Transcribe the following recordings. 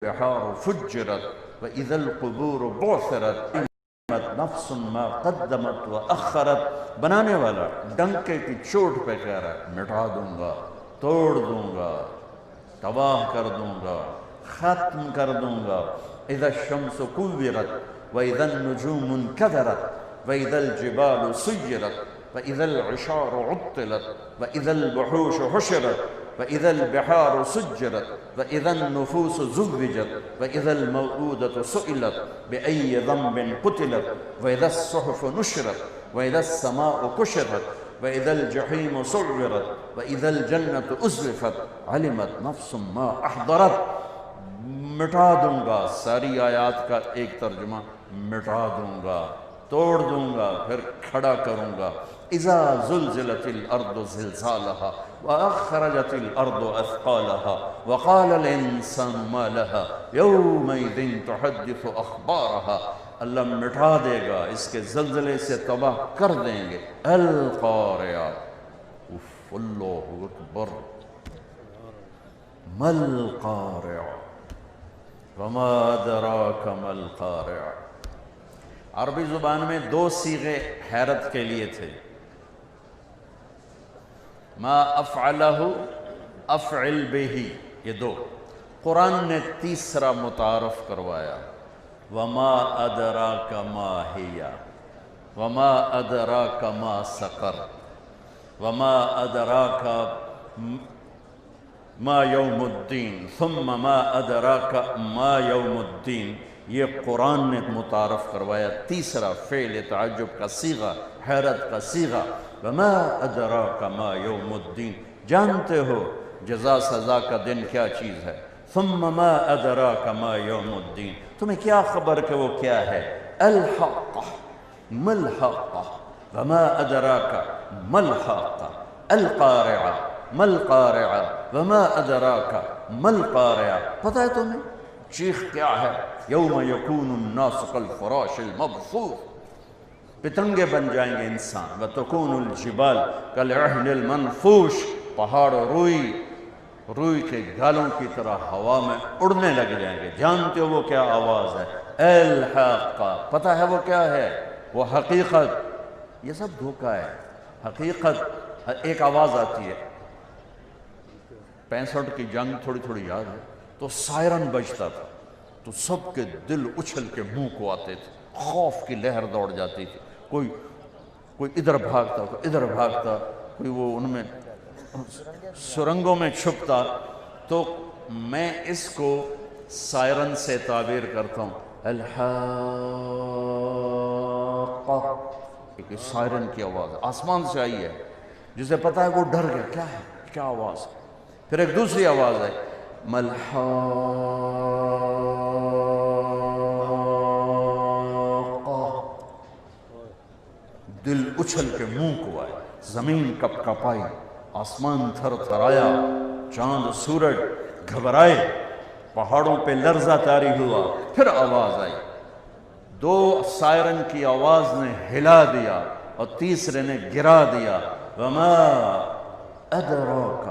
البحار فجرت وإذا القبور بعثرت نفس ما قدمت وأخرت. بنانے والا ڈنکے کی چوٹ پہ کہہ رہا ہے مٹا دوں گا، توڑ دوں گا، تباہ کر دوں گا، ختم کر دوں گا. اذا الشمس كورت واذا النجوم انكدرت واذا الجبال سيرت واذا العشار عطلت واذا الوحوش حشرت واذا البحار سجرت واذا النفوس زوجت واذا الموءودة سئلت بأي ذنب قتلت واذا الصحف نشرت واذا السماء كشطت واذا الجحيم سعرت واذا الجنة أزلفت علمت نفس ما احضرت. مٹا دوں گا، ساری آیات کا ایک ترجمہ مٹا دوں گا، توڑ دوں گا، پھر کھڑا کروں گا. اذا زلزلت الارض زلزالها واخرجت الارض اثقالها وقال الانسان ما لها يومئذ تحدث اخبارها. اللہ مٹا دے گا، اس کے زلزلے سے تباہ کر دیں گے. القارعہ، اللہ اکبر. ما القارعہ وما ادراک ما القارعہ. عربی زبان میں دو صیغے حیرت کے لیے تھے، ما افعلہ، افعل بہ، یہ دو. قرآن نے تیسرا متعارف کروایا، وما ادراک ما ہی، وما ادراک ما سقر، وما ادراک ما یوم الدین، ثم ما ادراک ما یوم الدین. یہ قرآن نے متعارف کروایا تیسرا فعل تعجب کا صیغہ، حیرت کا صیغہ. وما ادراک ما یوم الدین، جانتے ہو جزا سزا کا دن کیا چیز ہے. ثم ما ادراک ما یوم الدین، تمہیں کیا خبر کہ وہ کیا ہے. الحق، ما الحق، وما ادراک ما الحق. القارعہ، ما القارعہ، وما ادراک ما القارعہ. پتہ ہے تمہیں چیخ کیا ہے؟ یوم یکون الناس کالفراش المبثوث، پتنگے بن جائیں گے انسان. وتکون الجبال کالعہن المنفوش، پہاڑ روئی کے گالوں کی طرح ہوا میں اڑنے لگ جائیں گے. جانتے ہو وہ کیا آواز ہے؟ الحق، پتہ ہے وہ کیا ہے؟ وہ حقیقت. یہ سب دھوکہ ہے. حقیقت ایک آواز آتی ہے، 65 کی جنگ تھوڑی تھوڑی یاد ہے، تو سائرن بجتا تھا تو سب کے دل اچھل کے منہ کو آتے تھے، خوف کی لہر دوڑ جاتی تھی. کوئی ادھر بھاگتا، کوئی ادھر بھاگتا، کوئی وہ ان میں سرنگوں میں چھپتا. تو میں اس کو سائرن سے تعبیر کرتا ہوں، الحاقہ. ایک سائرن کی آواز آسمان سے آئی ہے، جسے پتا ہے وہ ڈر گیا، کیا ہے، کیا آواز. پھر ایک دوسری آواز ہے، ملحاقہ، دل اچھل کے منہ کو آئے، زمین کپ کپائی، آسمان تھر تھرایا، چاند سورج گھبرائے، پہاڑوں پہ لرزہ طاری ہوا. پھر آواز آئی، دو سائرن کی آواز نے ہلا دیا اور تیسرے نے گرا دیا. وما ادراک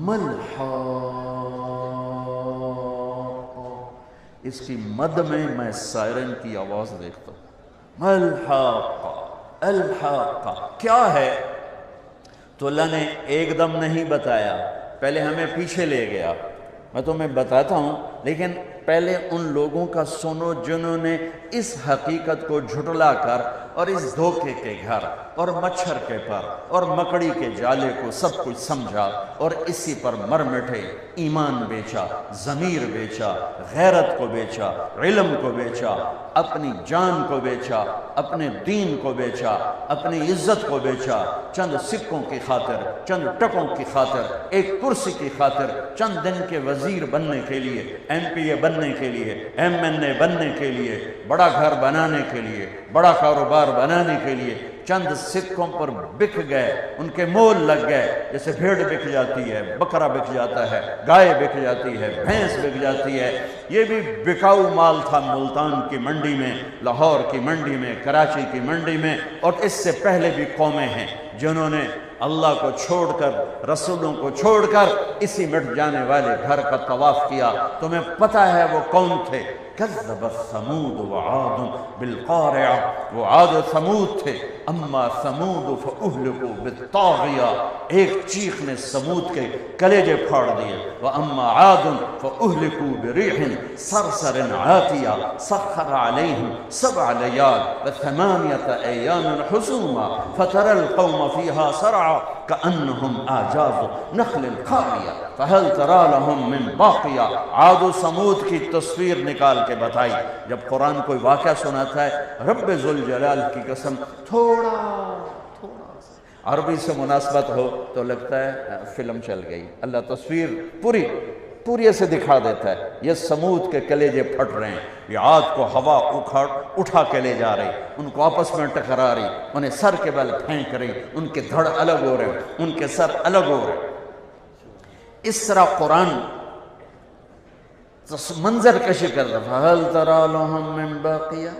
ما الحاقہ. اس کی مد میں سائرن کی آواز دیکھتا ہوں، ما الحاقہ، الحاقہ کیا ہے. تو اللہ نے ایک دم نہیں بتایا، پہلے ہمیں پیچھے لے گیا. میں تمہیں بتاتا ہوں، لیکن پہلے ان لوگوں کا سنو جنہوں نے اس حقیقت کو جھٹلا کر اور اس دھوکے کے گھر اور مچھر کے پر اور مکڑی کے جالے کو سب کچھ سمجھا اور اسی پر مر مٹے. ایمان بیچا، ضمیر بیچا، غیرت کو بیچا، علم کو بیچا، اپنی جان کو بیچا، اپنے دین کو بیچا، اپنی عزت کو بیچا، چند سکوں کی خاطر، چند ٹکوں کی خاطر، ایک کرسی کی خاطر، چند دن کے وزیر بننے کے لیے، ایم پی اے بننے کے لیے، ایم این اے بننے کے لیے، بڑا گھر بنانے کے لیے، بڑا کاروبار بنانے کے لیے چند سکوں پر بک گئے، ان کے مول لگ گئے. جیسے بھیڑ بک جاتی ہے، بکرا بک جاتا ہے، گائے بک جاتی ہے، بھینس بک جاتی ہے. یہ بھی بکاؤ مال تھا ملتان کی منڈی میں، لاہور کی منڈی میں، کراچی کی منڈی میں. اور اس سے پہلے بھی قومیں ہیں جنہوں نے اللہ کو چھوڑ کر، رسولوں کو چھوڑ کر اسی مٹ جانے والے گھر کا طواف کیا۔ تمہیں پتہ ہے وہ کون تھے؟ کذبت ثمود وعاد بالقارعہ، وہ عاد و ثمود تھے۔ اما ثمود فاہلکوا بالطاغیہ، ایک چیخ نے ثمود کے کلیجے پھاڑ دیے۔ واما عاد فاہلکوا بريح صرصر عاتیہ سخر علیہم 7 لیال و8 ایام حسوما فترى القوم فيها سرعا كأنهم أعجاز نخل خاوية فهل ترى لهم من باقیہ۔ عاد و ثمود کی تصویر نکال کے بتائی۔ جب قرآن کوئی واقعہ سناتا ہے، رب ذوالجلال کی قسم تھوڑا عربی سے مناسبت ہو تو لگتا ہے فلم چل گئی۔ اللہ تصویر پوری ایسے دکھا دیتا ہے۔ یہ ثمود کے کلیجے پھٹ رہے ہیں، یہ عاد کو ہوا اٹھا کے لے جا رہی، ان کو آپس میں ٹکرا رہی، انہیں سر کے بل پھینک رہی، ان کے دھڑ الگ ہو رہے، ان کے سر الگ ہو رہے۔ اس طرح قرآن منظر کشی کرتا ہے۔ فَهَلْ تَرَى لَهُم مِّن بَاقِيَةٍ،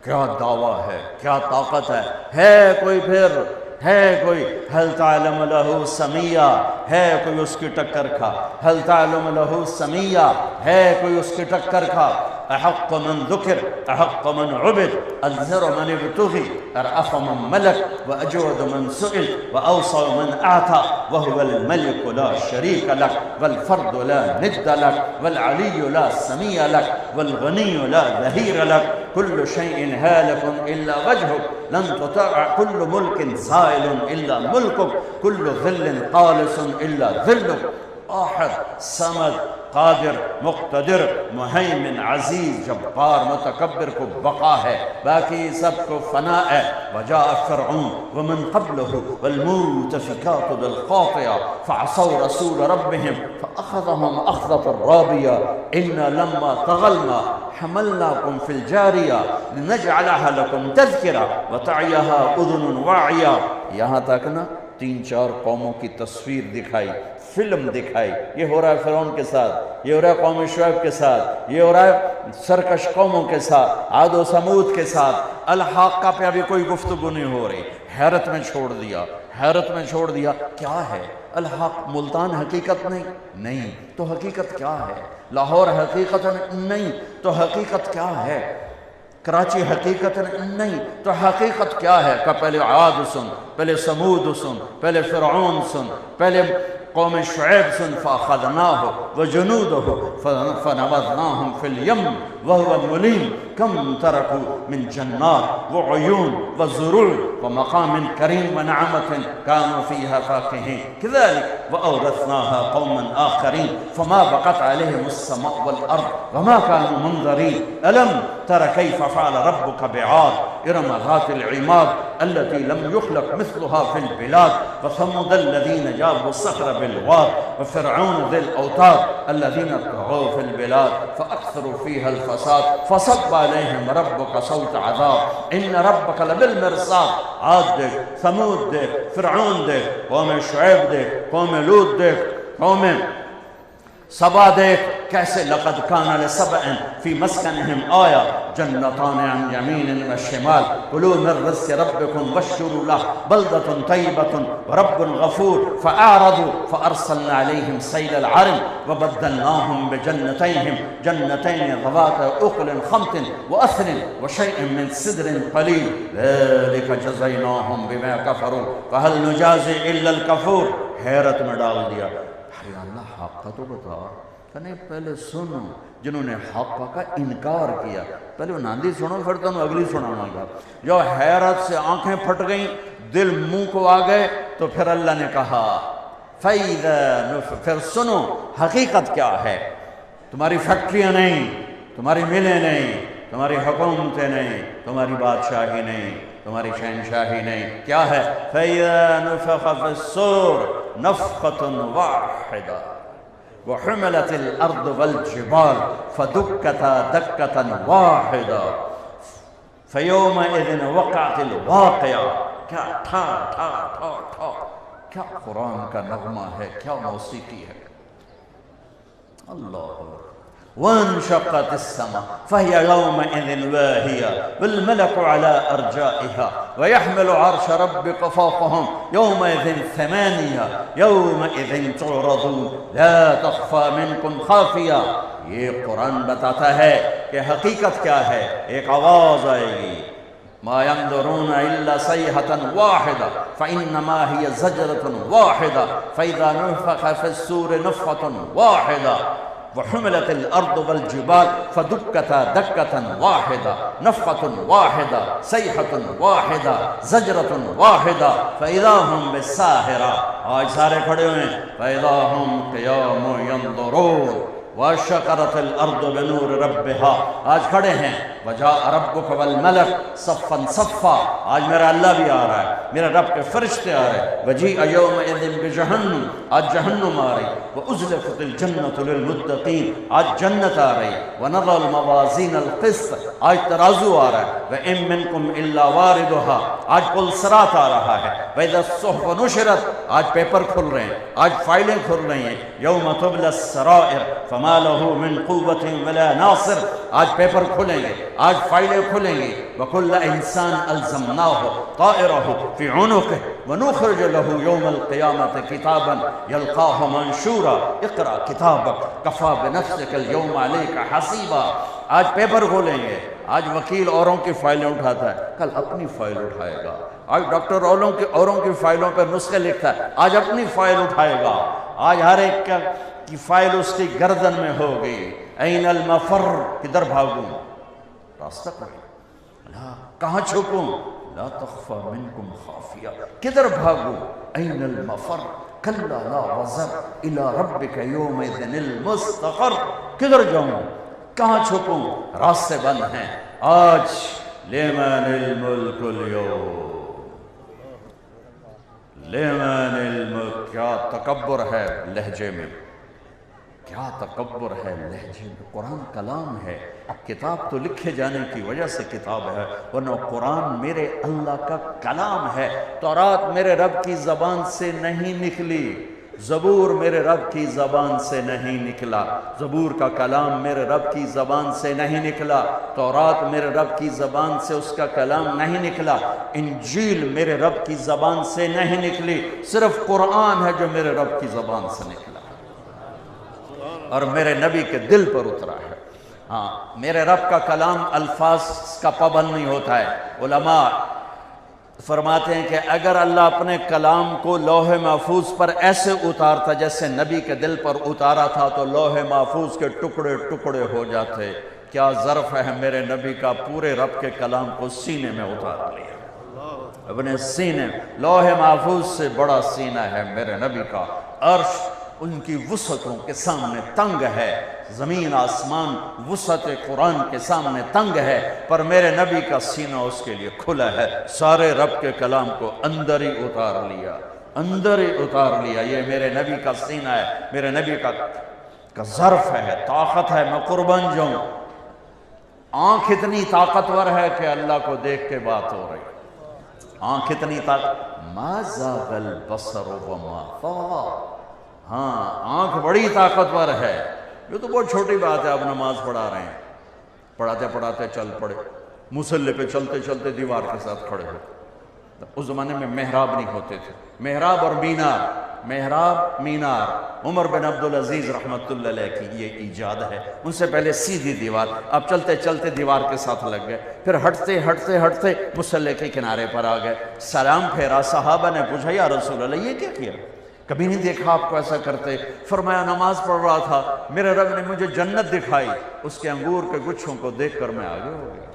کیا دعویٰ ہے، کیا طاقت ہے کوئی پھر، ہے کوئی؟ هل تعلم له سمیہ، ہے کوئی اس کی ٹکر کھا؟ هل تعلم له سمیہ، ہے کوئی اس کی ٹکر کھا؟ احق من ذکر احق من عبد الذر من ابتغی ارأف من ملک واجود من سئل واوصى من اعطى وهو الملك لا شریک لک والفرد لا ند لک والعلی لا سمیہ لک والغنی لا ظہیر لک كل شيء هالك إلا وجهك لن تطع كل ملك زائل إلا ملكك كل ظل قالص إلا ظلك آحد صمد قادر مقتدر مہیمن عزیز جبار متکبر کو بقا ہے، باقی سب کو فنا ہے۔ وجاء فرعون ومن قبله والمؤتفكات بالخاطئة فعصوا رسول ربهم فأخذهم أخذة رابية إنا لما طغى الماء حملناكم في الجارية لنجعلها لكم تذكرة وتعيها أذن واعية۔ یہاں تک نا 3-4 قوموں کی تصویر دکھائی، فلم دکھائی۔ یہ ہو رہا ہے فرعون کے ساتھ، یہ ہو رہا ہے قوم شعیب کے ساتھ، یہ ہو رہا ہے سرکش قوموں کے ساتھ، عاد و ثمود کے ساتھ۔ الحاقہ پہ ابھی کوئی گفتگو نہیں ہو رہی، حیرت میں چھوڑ دیا۔ کیا ہے الحق؟ ملتان حقیقت نہیں تو حقیقت کیا ہے؟ لاہور حقیقت نہیں تو حقیقت کیا ہے؟ کراچی حقیقت نہیں تو حقیقت کیا ہے؟ کہ پہلے عاد سن، پہلے ثمود سن، پہلے فرعون سن، پہلے قوم شعیب سن۔ فَأَخَذْنَاهُ وَجُنُودَهُ فَنَبَذْنَاهُمْ فِي الْيَمِّ وَهُوَ مُلِيمٌ كَمْ تَرَكُوا مِنْ جَنَّاتٍ وَعُيُونٍ وَزُرُوعٍ وَمَقَامٍ كَرِيمٍ وَنَعْمَةٍ كَانُوا فِيهَا فَاكِهِينَ كَذَلِكَ وَأَوْرَثْنَاهَا قَوْمًا آخَرِينَ فَمَا بَقَتْ عَلَيْهِمُ السَّمَاءُ وَالْأَرْضُ وَمَا كَانُوا مُنظَرِينَ أَلَمْ تَرَ كَيْفَ فَعَلَ رَبُّكَ بِعَادٍ إِرَمَ ذَاتِ الْعِمَادِ التي لم يخلق مثلها في البلاد وثمود الذين جابوا الصخر بالواد وفرعون ذي الأوتاد الذين طغوا في البلاد فأكثروا فيها الفساد فصب عليهم ربك صوت عذاب إن ربك لبالمرصاد۔ عاد دیکھ، ثمود دیکھ، فرعون دیکھ، قوم شعیب دیکھ، قوم لوط دیکھ، قوم سبا دیکھ کیسے لقد کان لسبع فی مسکنہم آیا جنتان عن یمین و شمال کلوا من رزق ربکم واشکروا لہ بلدۃ طیبۃ ورب غفور فاعرضوا فارسلنا علیہم سیل العرم وبدلناہم بجنتیہم جنتین ذوات اکل خمط واثل وشیء من صدر قلیل ذلک جزیناہم بما کفروا فهل نجازی الا الکفور۔ حیرت میں ڈال دیا، یا اللہ حق کا تو بتا، کہنے پہلے سنو جنہوں نے حق کا انکار کیا، پہلے وہ ناندی سنو پھر تنہوں اگلی سنانا گا۔ جو حیرت سے آنکھیں پھٹ گئیں، دل منہ کو آ گئے، تو پھر اللہ نے کہا پھر سنو حقیقت کیا ہے۔ تمہاری فیکٹریاں نہیں، تمہاری ملیں نہیں، تمہاری حکومتیں نہیں، تمہاری بادشاہی نہیں، تمہاری شہنشاہی نہیں، کیا ہے؟ فَإِذَا نُفِخَ فِي الصُّورِ نفخة واحدة وحملت الأرض والجبال فدكتا دكة واحدة فيومئذ وقعت الواقعة۔ کیا ٹھا ٹھا ٹھا ٹھا، کیا قرآن کا نغمہ ہے، کیا موسیقی ہے۔ اللہ وانشقت السماء فهي يومئذ واهية والملك على أرجائها ويحمل عرش ربك فوقهم يومئذ ثمانية يومئذ تعرضون لا تخفى منكم خافية. یہ قرآن بتاتا ہے کہ حقیقت کیا ہے. ایک آواز آئے گی ما ينظرون إلا صيحة واحدة فإنما هي زجرة واحدة فإذا نفخ في السور نفخة واحدة وحملت الأرض والجبال فدكتا دكة واحدة نفخة واحدة صيحة واحدة زجرة واحدة فإذا هم بالساهرة. آج سارے کھڑے ہوئے ہیں. فإذا هم قيام ينظرون واشقرت الارض بنور ربها. آج کھڑے ہیں وجاء ربک والملک صفا صفا. آج میرا اللہ بھی آ رہا ہے, میرے رب کے فرشتے آ رہے ہیں. وجیء یومئذ بجہنم. آج جہنم آ رہی. وازلفت الجنۃ للمتقین. آج جنت آ رہی. ونضع الموازین القسط. آج ترازو آ رہا ہے. وإن منکم الا واردها. آج پل صراط آ رہا ہے. وإذا الصحف نشرت. آج پیپر کھل رہے ہیں, آج فائلیں کھل رہی ہیں. یوم تبلی السرائر فما له من قوة ولا ناصر. آج پیپر کھلیں گے, آج فائلیں کھلیں گی. وكل إنسان ألزمناه طائره في عنقه ونخرج له يوم القيامة كتابا يلقاه منشورا اقرأ كتابك كفى بنفسك اليوم عليك حسيبا. آج پیپر کھولیں گے. آج وکیل اوروں کی فائلیں اٹھاتا ہے, کل اپنی فائل اٹھائے گا. آج ڈاکٹر اوروں کی فائلوں پر نسخے لکھتا ہے, آج اپنی فائل اٹھائے گا. آج ہر ایک کی فائل اس کی گردن میں ہوگی. این المفر. کدھر بھاگوں؟ راستہ کوئی. کہاں چھپوں؟ لا تخفى منکم خافیہ. کدھر بھاگوں؟ این المفر کلا لا وزر الى ربک یومئذ المستقر. کدھر جاؤں؟ کہاں چھپوں؟ راستے بند ہیں. آج لمن الملک اليوم. لمن الملک. کیا تکبر ہے لہجے میں, کیا تکبر ہے لہجے میں. قرآن کلام ہے. کتاب تو لکھے جانے کی وجہ سے کتاب ہے, ورنہ قرآن میرے اللہ کا کلام ہے. تورات میرے رب کی زبان سے نہیں نکلی, زبور میرے رب کی زبان سے نہیں نکلا. زبور کا کلام میرے رب کی زبان سے نہیں نکلا. تورات میرے رب کی زبان سے اس کا کلام نہیں نکلا. انجیل میرے رب کی زبان سے نہیں نکلی. صرف قرآن ہے جو میرے رب کی زبان سے نکلا اور میرے نبی کے دل پر اترا ہے. ہاں, میرے رب کا کلام الفاظ کا پابند نہیں ہوتا ہے. علماء فرماتے ہیں کہ اگر اللہ اپنے کلام کو لوح محفوظ پر ایسے اتارتا جیسے نبی کے دل پر اتارا تھا تو لوح محفوظ کے ٹکڑے ٹکڑے ہو جاتے. کیا ظرف ہے میرے نبی کا, پورے رب کے کلام کو سینے میں اتار لیا. اپنے سینے, لوح محفوظ سے بڑا سینہ ہے میرے نبی کا. عرش ان کی وسعتوں کے سامنے تنگ ہے, زمین آسمان وسعت قرآن کے سامنے تنگ ہے, پر میرے نبی کا سینہ اس کے لیے کھلا ہے. سارے رب کے کلام کو اندر ہی اتار لیا, اندر ہی اتار لیا. یہ میرے نبی کا سینہ ہے, میرے نبی کا ظرف ہے, طاقت ہے. میں قربان جاؤں. آنکھ اتنی طاقتور ہے کہ اللہ کو دیکھ کے بات ہو رہی. آنکھ اتنی ما زاغ البصر وما طغى. ہاں, آنکھ بڑی طاقتور ہے. یہ تو بہت چھوٹی بات ہے. آپ نماز پڑھا رہے ہیں, پڑھاتے پڑھاتے چل پڑے, مصلی پہ چلتے چلتے دیوار کے ساتھ کھڑے ہو. اس زمانے میں محراب نہیں ہوتے تھے. محراب اور مینار, محراب مینار عمر بن عبدالعزیز رحمۃ اللہ علیہ کی یہ ایجاد ہے. ان سے پہلے سیدھی دیوار. آپ چلتے چلتے دیوار کے ساتھ لگ گئے, پھر ہٹتے ہٹتے ہٹتے مصلی کے کنارے پر آ گئے. سلام پھیرا. صحابہ نے پوچھا یا رسول اللہ یہ کیا کیا؟ کبھی نہیں دیکھا آپ کو ایسا کرتے. فرمایا نماز پڑھ رہا تھا, میرے رب نے مجھے جنت دکھائی, اس کے انگور کے گچھوں کو دیکھ کر میں آگے ہو گیا.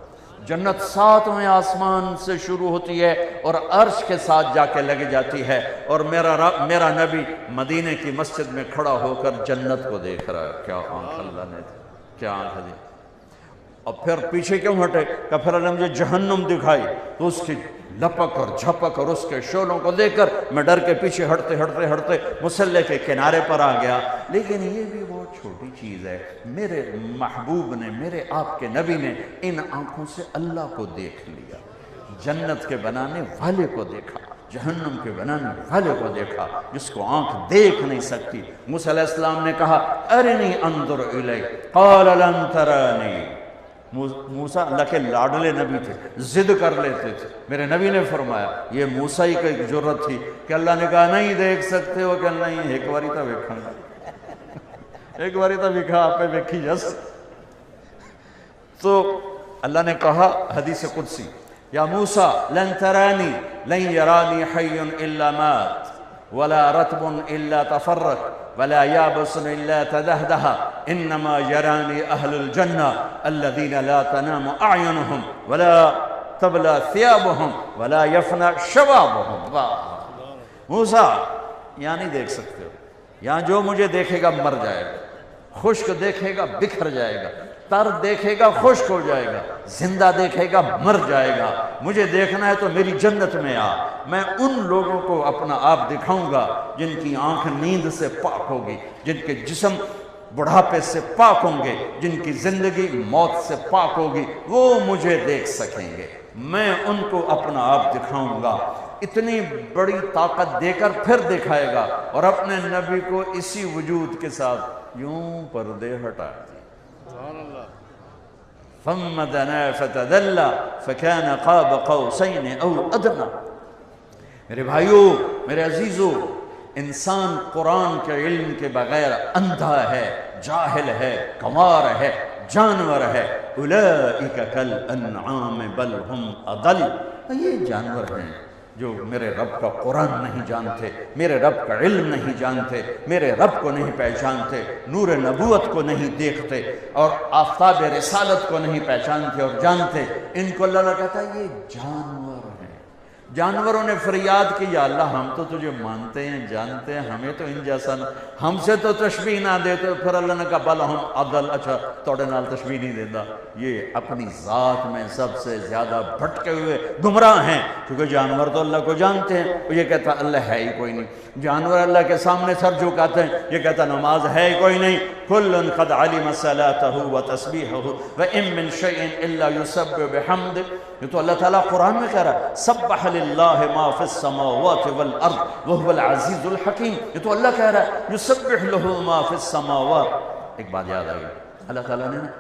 جنت 7ویں آسمان سے شروع ہوتی ہے اور عرش کے ساتھ جا کے لگ جاتی ہے, اور میرا نبی مدینے کی مسجد میں کھڑا ہو کر جنت کو دیکھ رہا ہے. کیا آنکھ اللہ نے, کیا آنکھ دی. اور پھر پیچھے کیوں ہٹے؟ کہ پھر اللہ نے مجھے جہنم دکھائی تو اس کی لپک اور جھپک اور اس کے شعلوں کو دیکھ کر میں ڈر کے پیچھے ہٹتے ہٹتے ہٹتے مصلی کے کنارے پر آ گیا. لیکن یہ بھی بہت چھوٹی چیز ہے. میرے محبوب نے, میرے آپ کے نبی نے ان آنکھوں سے اللہ کو دیکھ لیا, جنت کے بنانے والے کو دیکھا, جہنم کے بنانے والے کو دیکھا جس کو آنکھ دیکھ نہیں سکتی۔ موسیٰ علیہ السلام نے کہا ارنی انظر الیک قال لن ترانی۔ موسیٰ اللہ کے لاڈلے نبی تھے، ضد کر لیتے تھے۔ میرے نبی نے فرمایا، یہ موسیٰ ہی کی جرت تھی کہ اللہ نے کہا نہیں دیکھ سکتے ہو، کہ نہیں ایک باری تا ویکھاں گا، ایک باری تا ویکھا آپ پہ ویکھی جس۔ تو اللہ نے کہا حدیث قدسی، یا موسیٰ لن ترانی لن یرانی حی الا مات ولا رطب الا تفرق ولا يابس الا تدهده انما يراني اهل الجنة الذين لا تنام اعينهم ولا تبلى ثيابهم ولا يفنى شبابهم۔ موسیٰ یہاں نہیں دیکھ سکتے ہو، یہاں جو مجھے دیکھے گا مر جائے گا، خشک دیکھے گا بکھر جائے گا، تر دیکھے گا خشک ہو جائے گا، زندہ دیکھے گا مر جائے گا۔ مجھے دیکھنا ہے تو میری جنت میں آ، میں ان لوگوں کو اپنا آپ دکھاؤں گا جن کی آنکھ نیند سے پاک ہوگی، جن کے جسم بڑھاپے سے پاک ہوں گے، جن کی زندگی موت سے پاک ہوگی، وہ مجھے دیکھ سکیں گے، میں ان کو اپنا آپ دکھاؤں گا۔ اتنی بڑی طاقت دے کر پھر دکھائے گا، اور اپنے نبی کو اسی وجود کے ساتھ یوں پردے ہٹا دیا۔ ثم دنا فتدلى فكان قاب قوسين او ادنى۔ میرے بھائیو، میرے عزیزو، انسان قرآن کے علم کے بغیر اندھا ہے، جاہل ہے، گنوار ہے، جانور ہے۔ اولئک کالانعام بل هم اضل۔ یہ جانور ہیں جو میرے رب کا قرآن نہیں جانتے، میرے رب کا علم نہیں جانتے، میرے رب کو نہیں پہچانتے، نور نبوت کو نہیں دیکھتے، اور آفتاب رسالت کو نہیں پہچانتے اور جانتے۔ ان کو اللہ کہتا ہے یہ جانور ہیں۔ جانوروں نے فریاد کی، یا اللہ ہم تو تجھے مانتے ہیں، جانتے ہیں، ہمیں تو ان جیسا نہ، ہم سے تو تشبیہ نہ دیتے۔ پھر اللہ نے کہا بل ہم عدل، اچھا توڑے نال تشبیہ نہیں دیتا۔ یہ اپنی ذات میں سب سے زیادہ بھٹکے ہوئے گمراہ ہیں، کیونکہ جانور تو اللہ کو جانتے ہیں۔ وہ یہ کہتا اللہ ہے ہی کوئی نہیں۔ جانور اللہ کے سامنے سر جھکاتے ہیں، یہ کہتا نماز ہے ہی کوئی نہیں۔ کل قد علم صلاته وتسبیحه وان من شیء الا یسبح بحمده۔ یہ تو اللہ تعالیٰ قرآن میں کہہ رہا ہے سبح للہ ما فی السماوات والارض وهو العزیز الحکیم۔ یہ تو اللہ کہہ رہا ہے یسبح له ما فی السماوات۔ ایک بات یاد آئی، اللہ تعالیٰ نے نا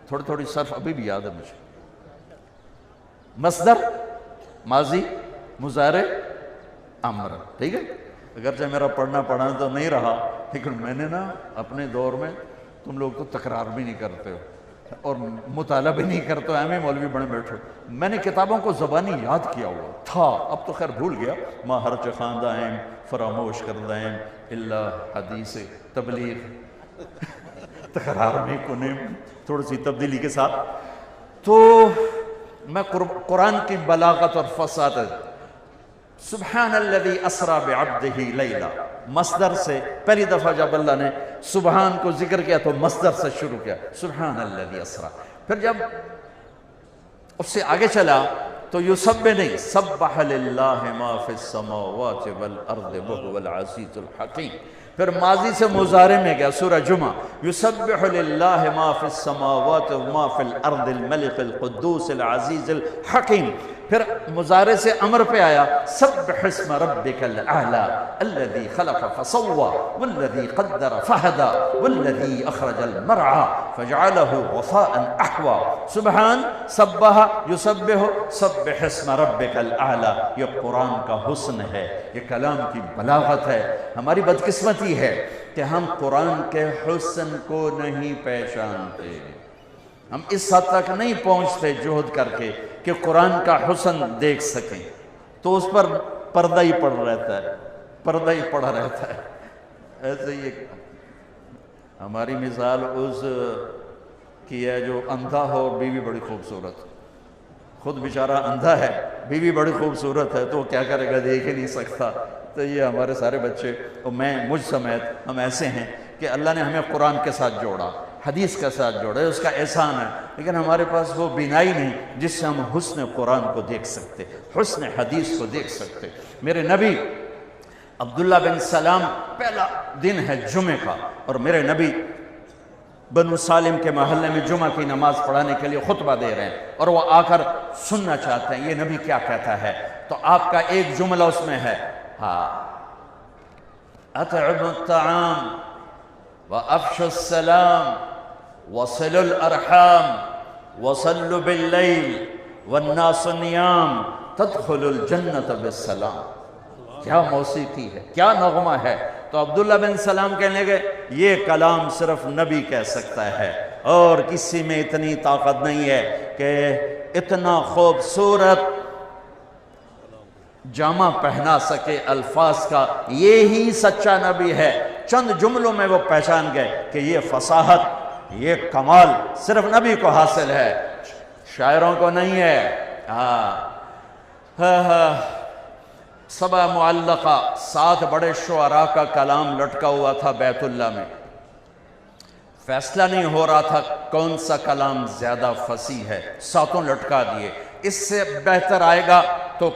تھوڑی صرف ابھی بھی یاد ہے مجھے، مصدر ماضی مضارع امر، ٹھیک ہے؟ اگرچہ میرا پڑھنا تو نہیں رہا، لیکن میں نے نا اپنے دور میں، تم لوگ تو تکرار بھی نہیں کرتے ہو اور مطالعہ بھی نہیں کرتے ہو، ایم مولوی بڑے بیٹھے، میں نے کتابوں کو زبانی یاد کیا ہوا تھا، اب تو خیر بھول گیا۔ ما ہرچ خواندہ ہیں فراموش کردہ ہیں اللہ حدیث تبلیغ، تکرار میں کنے تھوڑی سی تبدیلی کے ساتھ۔ تو میں قرآن کی بلاغت اور فصاحت، سبحان الذی اسرا بعبدہ لیلا، مصدر سے پہلی دفعہ جب اللہ نے سبحان کو ذکر کیا تو مصدر سے شروع کیا، سبحان الذی اسرا۔ پھر جب اس سے آگے چلا تو یسبح نہیں، سبح للہ ما فی السماوات والارض وهو العزیز الحکیم۔ پھر ماضی سے مضارع میں گیا، سورہ جمعہ، یسبح للہ ما فی السماوات وما فی الارض الملک القدوس العزیز الحکیم۔ پھر مضارع سے امر پہ آیا، سبح اسم ربک الاعلی الذی خلق فسوى والذی قدر فہدى والذی اخرج المرعى فجعلہ غثاء احوى۔ سبحان، سبح، یسبح، سبح اسم ربک الاعلی۔ یہ قرآن کا حسن ہے، یہ کلام کی بلاغت ہے۔ ہماری بدقسمتی ہے کہ ہم قرآن کے حسن کو نہیں پہچانتے، ہم اس حد تک نہیں پہنچتے جہد کر کے کہ قرآن کا حسن دیکھ سکیں، تو اس پر پردہ ہی پڑ رہتا ہے، پردہ ہی پڑا رہتا ہے۔ ایسے ہی ہماری مثال اس کی ہے جو اندھا ہو اور بیوی بڑی خوبصورت، خود بیچارہ اندھا ہے، بیوی بڑی خوبصورت ہے، تو وہ کیا کرے گا، دیکھ ہی نہیں سکتا۔ تو یہ ہمارے سارے بچے اور میں مجھ سمیت ہم ایسے ہیں کہ اللہ نے ہمیں قرآن کے ساتھ جوڑا، حدیث کے ساتھ جوڑا، اس کا احسان ہے، لیکن ہمارے پاس وہ بینائی نہیں جس سے ہم حسن قرآن کو دیکھ سکتے، حسن حدیث کو دیکھ سکتے۔ میرے نبی عبداللہ بن سلام، پہلا دن ہے جمعہ کا، اور میرے نبی بنو سالم کے محلے میں جمعہ کی نماز پڑھانے کے لیے خطبہ دے رہے ہیں، اور وہ آ کر سننا چاہتے ہیں یہ نبی کیا کہتا ہے۔ تو آپ کا ایک جملہ اس میں ہے، ہاں، اطعموا الطعام وافشوا السلام وصلوا الارحام وصلوا باللیل والناس نیام تدخلوا الجنت بالسلام۔ کیا موسیقی ہے، کیا نغمہ ہے۔ تو عبداللہ بن سلام کہنے لگے یہ کلام صرف نبی کہہ سکتا ہے، اور کسی میں اتنی طاقت نہیں ہے کہ اتنا خوبصورت جامہ پہنا سکے الفاظ کا، یہی سچا نبی ہے۔ چند جملوں میں وہ پہچان گئے کہ یہ فصاحت، یہ کمال صرف نبی کو حاصل ہے، شاعروں کو نہیں ہے۔ سبع معلقہ، 7 بڑے شعراء کا کلام لٹکا ہوا تھا بیت اللہ میں، فیصلہ نہیں ہو رہا تھا کون سا کلام زیادہ فصیح ہے، 7 لٹکا دیے، اس سے بہتر آئے گا تو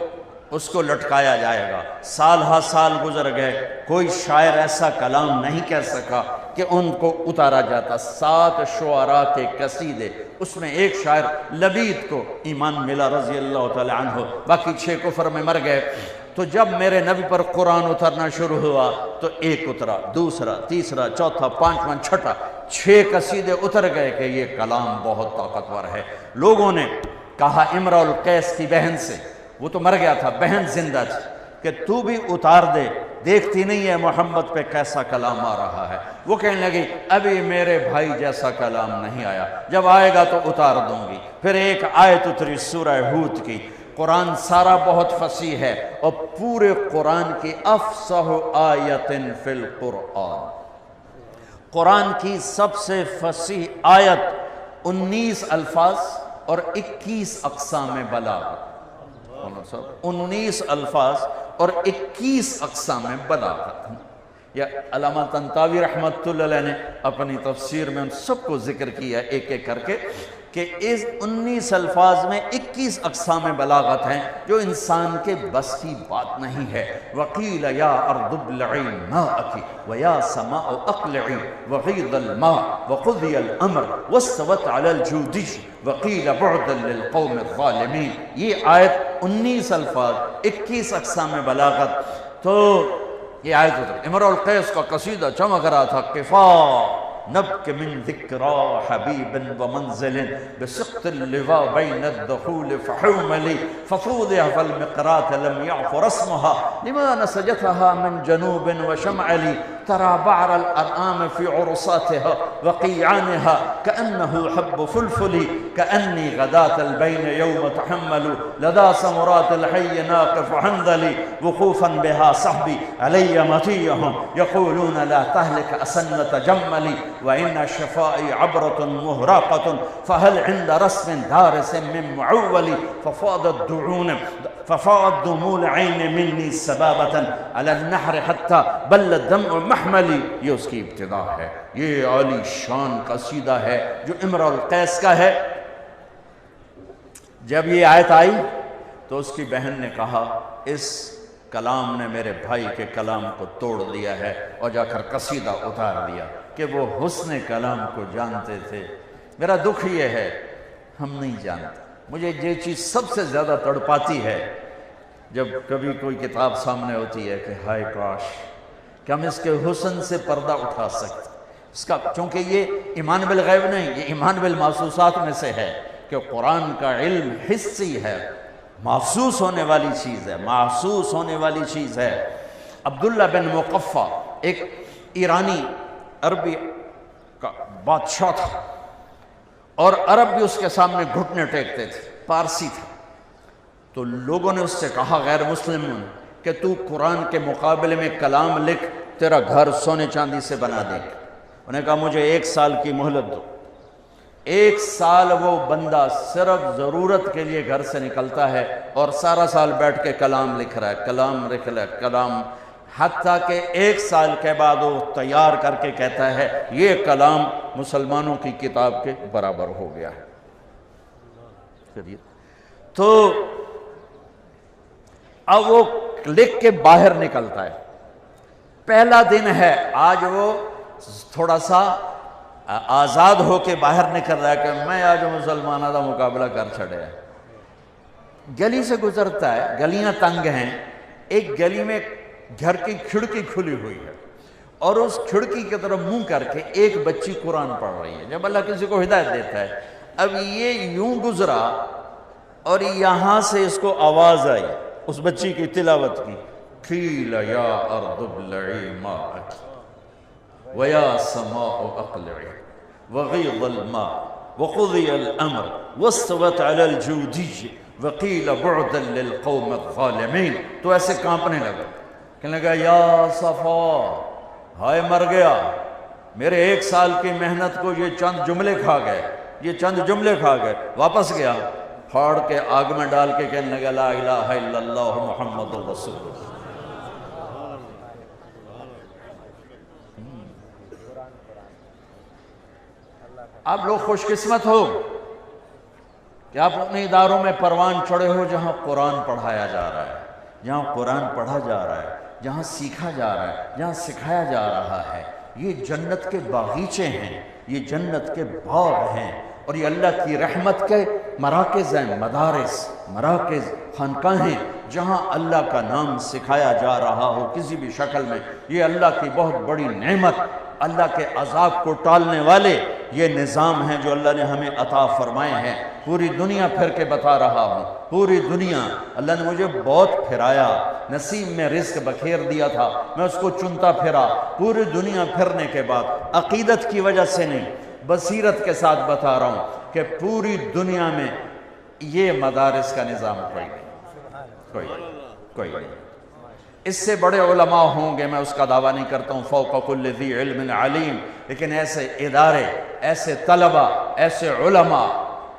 اس کو لٹکایا جائے گا۔ سال ہا سال گزر گئے، کوئی شاعر ایسا کلام نہیں کہہ سکا کہ ان کو اتارا جاتا۔ 7 شعراء کے قصیدے، اس میں ایک شاعر لبید کو ایمان ملا رضی اللہ تعالی عنہ، باقی 6 کفر میں مر گئے۔ تو جب میرے نبی پر قرآن اترنا شروع ہوا تو ایک اترا، دوسرا، تیسرا، چوتھا، پانچواں، چھٹا، 6 قصیدے اتر گئے کہ یہ کلام بہت طاقتور ہے۔ لوگوں نے کہا امرؤ القیس کی بہن سے، وہ تو مر گیا تھا، بہن زندہ تھی، کہ تو بھی اتار دے، دیکھتی نہیں ہے محمد پہ کیسا کلام آ رہا ہے۔ وہ کہنے لگی ابھی میرے بھائی جیسا کلام نہیں آیا، جب آئے گا تو اتار دوں گی۔ پھر ایک آیت اتری سورہ ہود کی۔ قرآن سارا بہت فصیح ہے، اور پورے قرآن کی افصح آیت فی القرآن، قرآن کی سب سے فصیح آیت 19 الفاظ اور 21 اقسام بلاغت، 19 الفاظ اور 21 اقسام بلاغت۔ یا علامہ طنطاوی رحمۃ اللہ علیہ نے اپنی تفسیر میں ان سب کو ذکر کیا ایک ایک کر کے کہ اس 19 الفاظ میں 21 اقسام بلاغت ہیں جو انسان کے بس کی بات نہیں ہے۔ وقیل یا ارض ابلعی ماءکی ویا سماء اقلعی وغیض الماء وقضی الامر واستوت علی الجودی وقیل بعدا للقوم الظالمین۔ یہ آیت 19 الفاظ، 21 اقسام بلاغت۔ تو یہ آیت امرؤ القیس کا قصیدہ چمک رہا تھا، قفا نبک من ذکرى حبیب ومنزل بسقط اللواء بین الدخول فحوملی ففوضع فالمقرات لم يعفر اسمها لما نسجتها من جنوب وشمعلی ترى بعر الأرآم في عرصاتها وقيعانها كأنه حب فلفل كأني غداة البين يوم تحمل لدى سمرات الحي ناقف حنظلي وقوفا بها صحبي علي مطيهم يقولون لا تهلك أسنة جملي وإن شفائي عبرة مهراقة فهل عند رسم دارس من معول ففاضت دموع العين مني سبابة على النحر حتى بل الدمع محملي۔ یہ اس کی ابتدا ہے، یہ عالی شان قصیدہ ہے جو امرؤ القیس کا ہے۔ جب یہ آیت آئی تو اس کی بہن نے کہا اس کلام نے میرے بھائی کے کلام کو توڑ دیا ہے، اور جا کر قصیدہ اتار دیا کہ وہ حسن کلام کو جانتے تھے۔ میرا دکھ یہ ہے ہم نہیں جانتے۔ مجھے یہ چیز سب سے زیادہ تڑپاتی ہے جب کبھی کوئی کتاب سامنے ہوتی ہے کہ ہائے کاش کہ ہم اس کے حسن سے پردہ اٹھا سکتے اس کا، چونکہ یہ ایمان بالغیب نہیں، یہ ایمان بالمحسوسات میں سے ہے کہ قرآن کا علم حسی ہے، محسوس ہونے والی چیز ہے، محسوس ہونے والی چیز ہے۔ عبداللہ بن مقفع ایک ایرانی عربی کا بادشاہ تھا، اور عرب بھی اس کے سامنے گھٹنے ٹیکتے تھے، پارسی تھا۔ تو لوگوں نے اس سے کہا غیر مسلموں کہ تو قرآن کے مقابلے میں کلام لکھ، تیرا گھر سونے چاندی سے بنا دیں گے۔ انہوں نے کہا مجھے 1 سال کی مہلت دو۔ 1 سال وہ بندہ صرف ضرورت کے لیے گھر سے نکلتا ہے اور سارا سال بیٹھ کے کلام لکھ رہا ہے، کلام لکھ رہا ہے، کلام، حتیٰ کہ 1 سال کے بعد وہ تیار کر کے کہتا ہے یہ کلام مسلمانوں کی کتاب کے برابر ہو گیا ہے۔ تو اب وہ لکھ کے باہر نکلتا ہے، پہلا دن ہے آج، وہ تھوڑا سا آزاد ہو کے باہر نکل رہا ہے کہ میں آج مسلمانوں کا مقابلہ کر چھڑے ہے۔ گلی سے گزرتا ہے، گلیاں تنگ ہیں، ایک گلی میں گھر کی کھڑکی کھلی ہوئی ہے اور اس کھڑکی کی طرف منہ کر کے ایک بچی قرآن پڑھ رہی ہے۔ جب اللہ کسی کو ہدایت دیتا ہے، اب یہ یوں گزرا اور یہاں سے اس کو آواز آئی اس بچی کی تلاوت کی، قیل یا ارض ابلعی ماءک ویا سماء اقلعی وغیض الماء وقضی الامر واستوت علی الجودی وقیل بعدا للقوم الظالمین۔ تو ایسے کانپنے لگا، کہنے لگا یا صفا، ہائے مر گیا، میرے 1 سال کی محنت کو یہ چند جملے کھا گئے، یہ چند جملے کھا گئے۔ واپس گیا، پھاڑ کے آگ میں ڈال کے کہنے لگا لا الہ الا اللہ محمد رسول اللہ۔ آپ لوگ خوش قسمت ہو کہ آپ اپنے اداروں میں پروان چڑھے ہو جہاں قرآن پڑھایا جا رہا ہے، جہاں قرآن پڑھا جا رہا ہے، جہاں سیکھا جا رہا ہے، جہاں سکھایا جا رہا ہے۔ یہ جنت کے باغیچے ہیں، یہ جنت کے باغ ہیں، اور یہ اللہ کی رحمت کے مراکز ہیں، مراکز خانقاہیں جہاں اللہ کا نام سکھایا جا رہا ہو کسی بھی شکل میں۔ یہ اللہ کی بہت بڑی نعمت، اللہ کے عذاب کو ٹالنے والے یہ نظام ہیں جو اللہ نے ہمیں عطا فرمائے ہیں۔ پوری دنیا پھر کے بتا رہا ہوں، پوری دنیا اللہ نے مجھے بہت پھرایا، نصیب میں رزق بکھیر دیا تھا، میں اس کو چنتا پھرا۔ پوری دنیا پھرنے کے بعد عقیدت کی وجہ سے نہیں، بصیرت کے ساتھ بتا رہا ہوں کہ پوری دنیا میں یہ مدارس کا نظام کوئی نہیں۔ اس سے بڑے علماء ہوں گے، میں اس کا دعویٰ نہیں کرتا ہوں، فوق کل ذی علم علیم، لیکن ایسے ادارے، ایسے طلبہ، ایسے علماء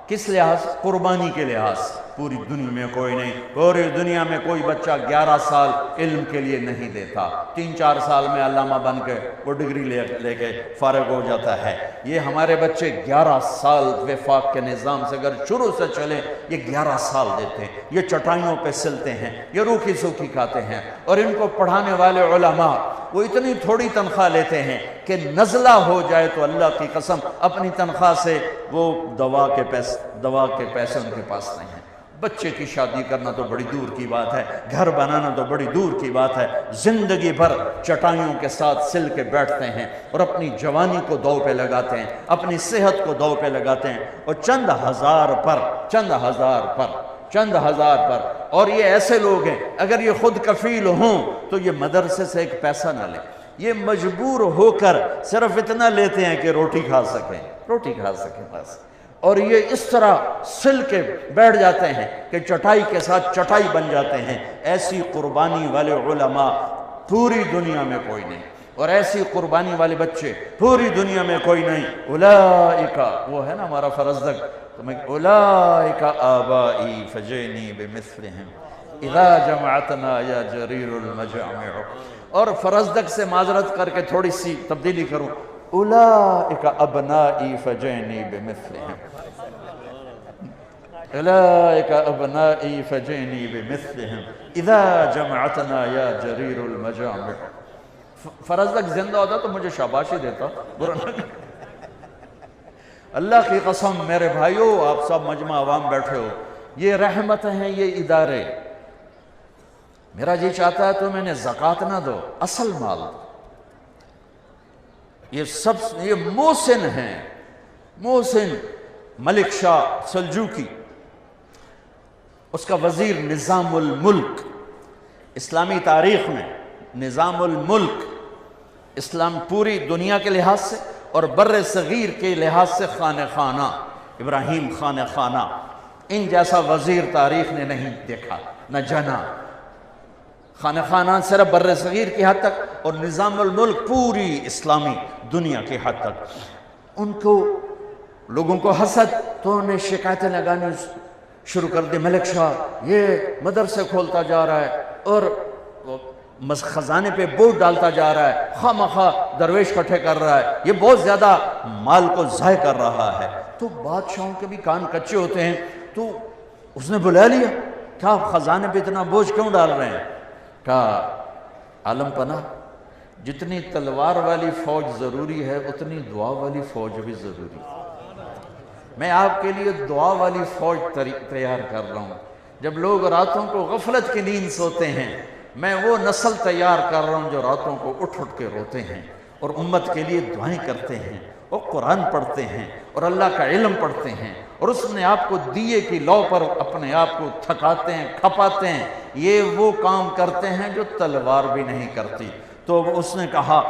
کس لحاظ؟ قربانی کے لحاظ پوری دنیا میں کوئی نہیں۔ پوری دنیا میں کوئی بچہ 11 سال علم کے لیے نہیں دیتا، 3-4 سال میں علامہ بن کے وہ ڈگری لے کے فارغ ہو جاتا ہے۔ یہ ہمارے بچے 11 سال وفاق کے نظام سے اگر شروع سے چلے، یہ 11 سال دیتے ہیں، یہ چٹائیوں پہ سلتے ہیں، یہ روکھی سوکھی کھاتے ہیں، اور ان کو پڑھانے والے علماء وہ اتنی تھوڑی تنخواہ لیتے ہیں کہ نزلہ ہو جائے تو اللہ کی قسم اپنی تنخواہ سے وہ دوا کے پیسے ان کے پاس نہیں ہیں۔ بچے کی شادی کرنا تو بڑی دور کی بات ہے، گھر بنانا تو بڑی دور کی بات ہے، زندگی بھر چٹائیوں کے ساتھ سل کے بیٹھتے ہیں اور اپنی جوانی کو دو پہ لگاتے ہیں، اپنی صحت کو دو پہ لگاتے ہیں، اور چند ہزار پر اور یہ ایسے لوگ ہیں اگر یہ خود کفیل ہوں تو یہ مدرسے سے ایک پیسہ نہ لیں، یہ مجبور ہو کر صرف اتنا لیتے ہیں کہ روٹی کھا سکیں بس، اور یہ اس طرح سل کے بیٹھ جاتے ہیں کہ چٹائی کے ساتھ چٹائی بن جاتے ہیں۔ ایسی قربانی والے علماء پوری دنیا میں کوئی نہیں، اور ایسی قربانی والے بچے پوری دنیا میں کوئی نہیں۔ اولئک، وہ ہے نا ہمارا فرزدق، اولئک آبائی فجئنی بمثلہم اذا جمعتنا یا جریر المجامع۔ اور فرزدق سے معذرت کر کے تھوڑی سی تبدیلی کروں، اولئک ابنائی فجئنی بمثلہم، اولئک ابنائی فجئنی بمثلہم اذا جمعتنا یا جریر المجامع۔ فرزدق زندہ ہوتا تو مجھے شاباشی دیتا، اللہ کی قسم میرے بھائیو، آپ سب مجمع عوام بیٹھے ہو، یہ رحمت ہیں، یہ ادارے۔ میرا جی چاہتا ہے تو میں نے زکوٰۃ نہ دو، اصل مال دو۔ یہ محسن ہیں، محسن ملک شاہ سلجوقی، اس کا وزیر نظام الملک، اسلامی تاریخ میں نظام الملک، اسلام پوری دنیا کے لحاظ سے اور بر صغیر کے لحاظ سے خانہ خانہ، ابراہیم خانہ خانہ، ان جیسا وزیر تاریخ نے نہیں دیکھا نہ جنا۔ خانہ خانہ صرف بر صغیر کی حد تک اور نظام الملک پوری اسلامی دنیا کی حد تک۔ ان کو لوگوں کو حسد تو انہیں شکایتیں لگانی شروع کر دی، ملک شاہ یہ مدرسے کھولتا جا رہا ہے اور خزانے پہ بوجھ ڈالتا جا رہا ہے، خواہ مخواہ درویش کٹھے کر رہا ہے، یہ بہت زیادہ مال کو ضائع کر رہا ہے۔ تو بادشاہوں کے بھی کان کچے ہوتے ہیں، تو اس نے بلا لیا، کیا آپ خزانے پہ اتنا بوجھ کیوں ڈال رہے ہیں؟ کہا عالم پناہ، جتنی تلوار والی فوج ضروری ہے اتنی دعا والی فوج بھی ضروری ہے۔ میں آپ کے لیے دعا والی فوج تیار کر رہا ہوں، جب لوگ راتوں کو غفلت کی نیند سوتے ہیں، میں وہ نسل تیار کر رہا ہوں جو راتوں کو اٹھ اٹھ کے روتے ہیں اور امت کے لیے دعائیں کرتے ہیں اور قرآن پڑھتے ہیں اور اللہ کا علم پڑھتے ہیں، اور اس نے آپ کو دیے کی لو پر اپنے آپ کو تھکاتے ہیں، کھپاتے ہیں۔ یہ وہ کام کرتے ہیں جو تلوار بھی نہیں کرتی۔ تو اس نے کہا،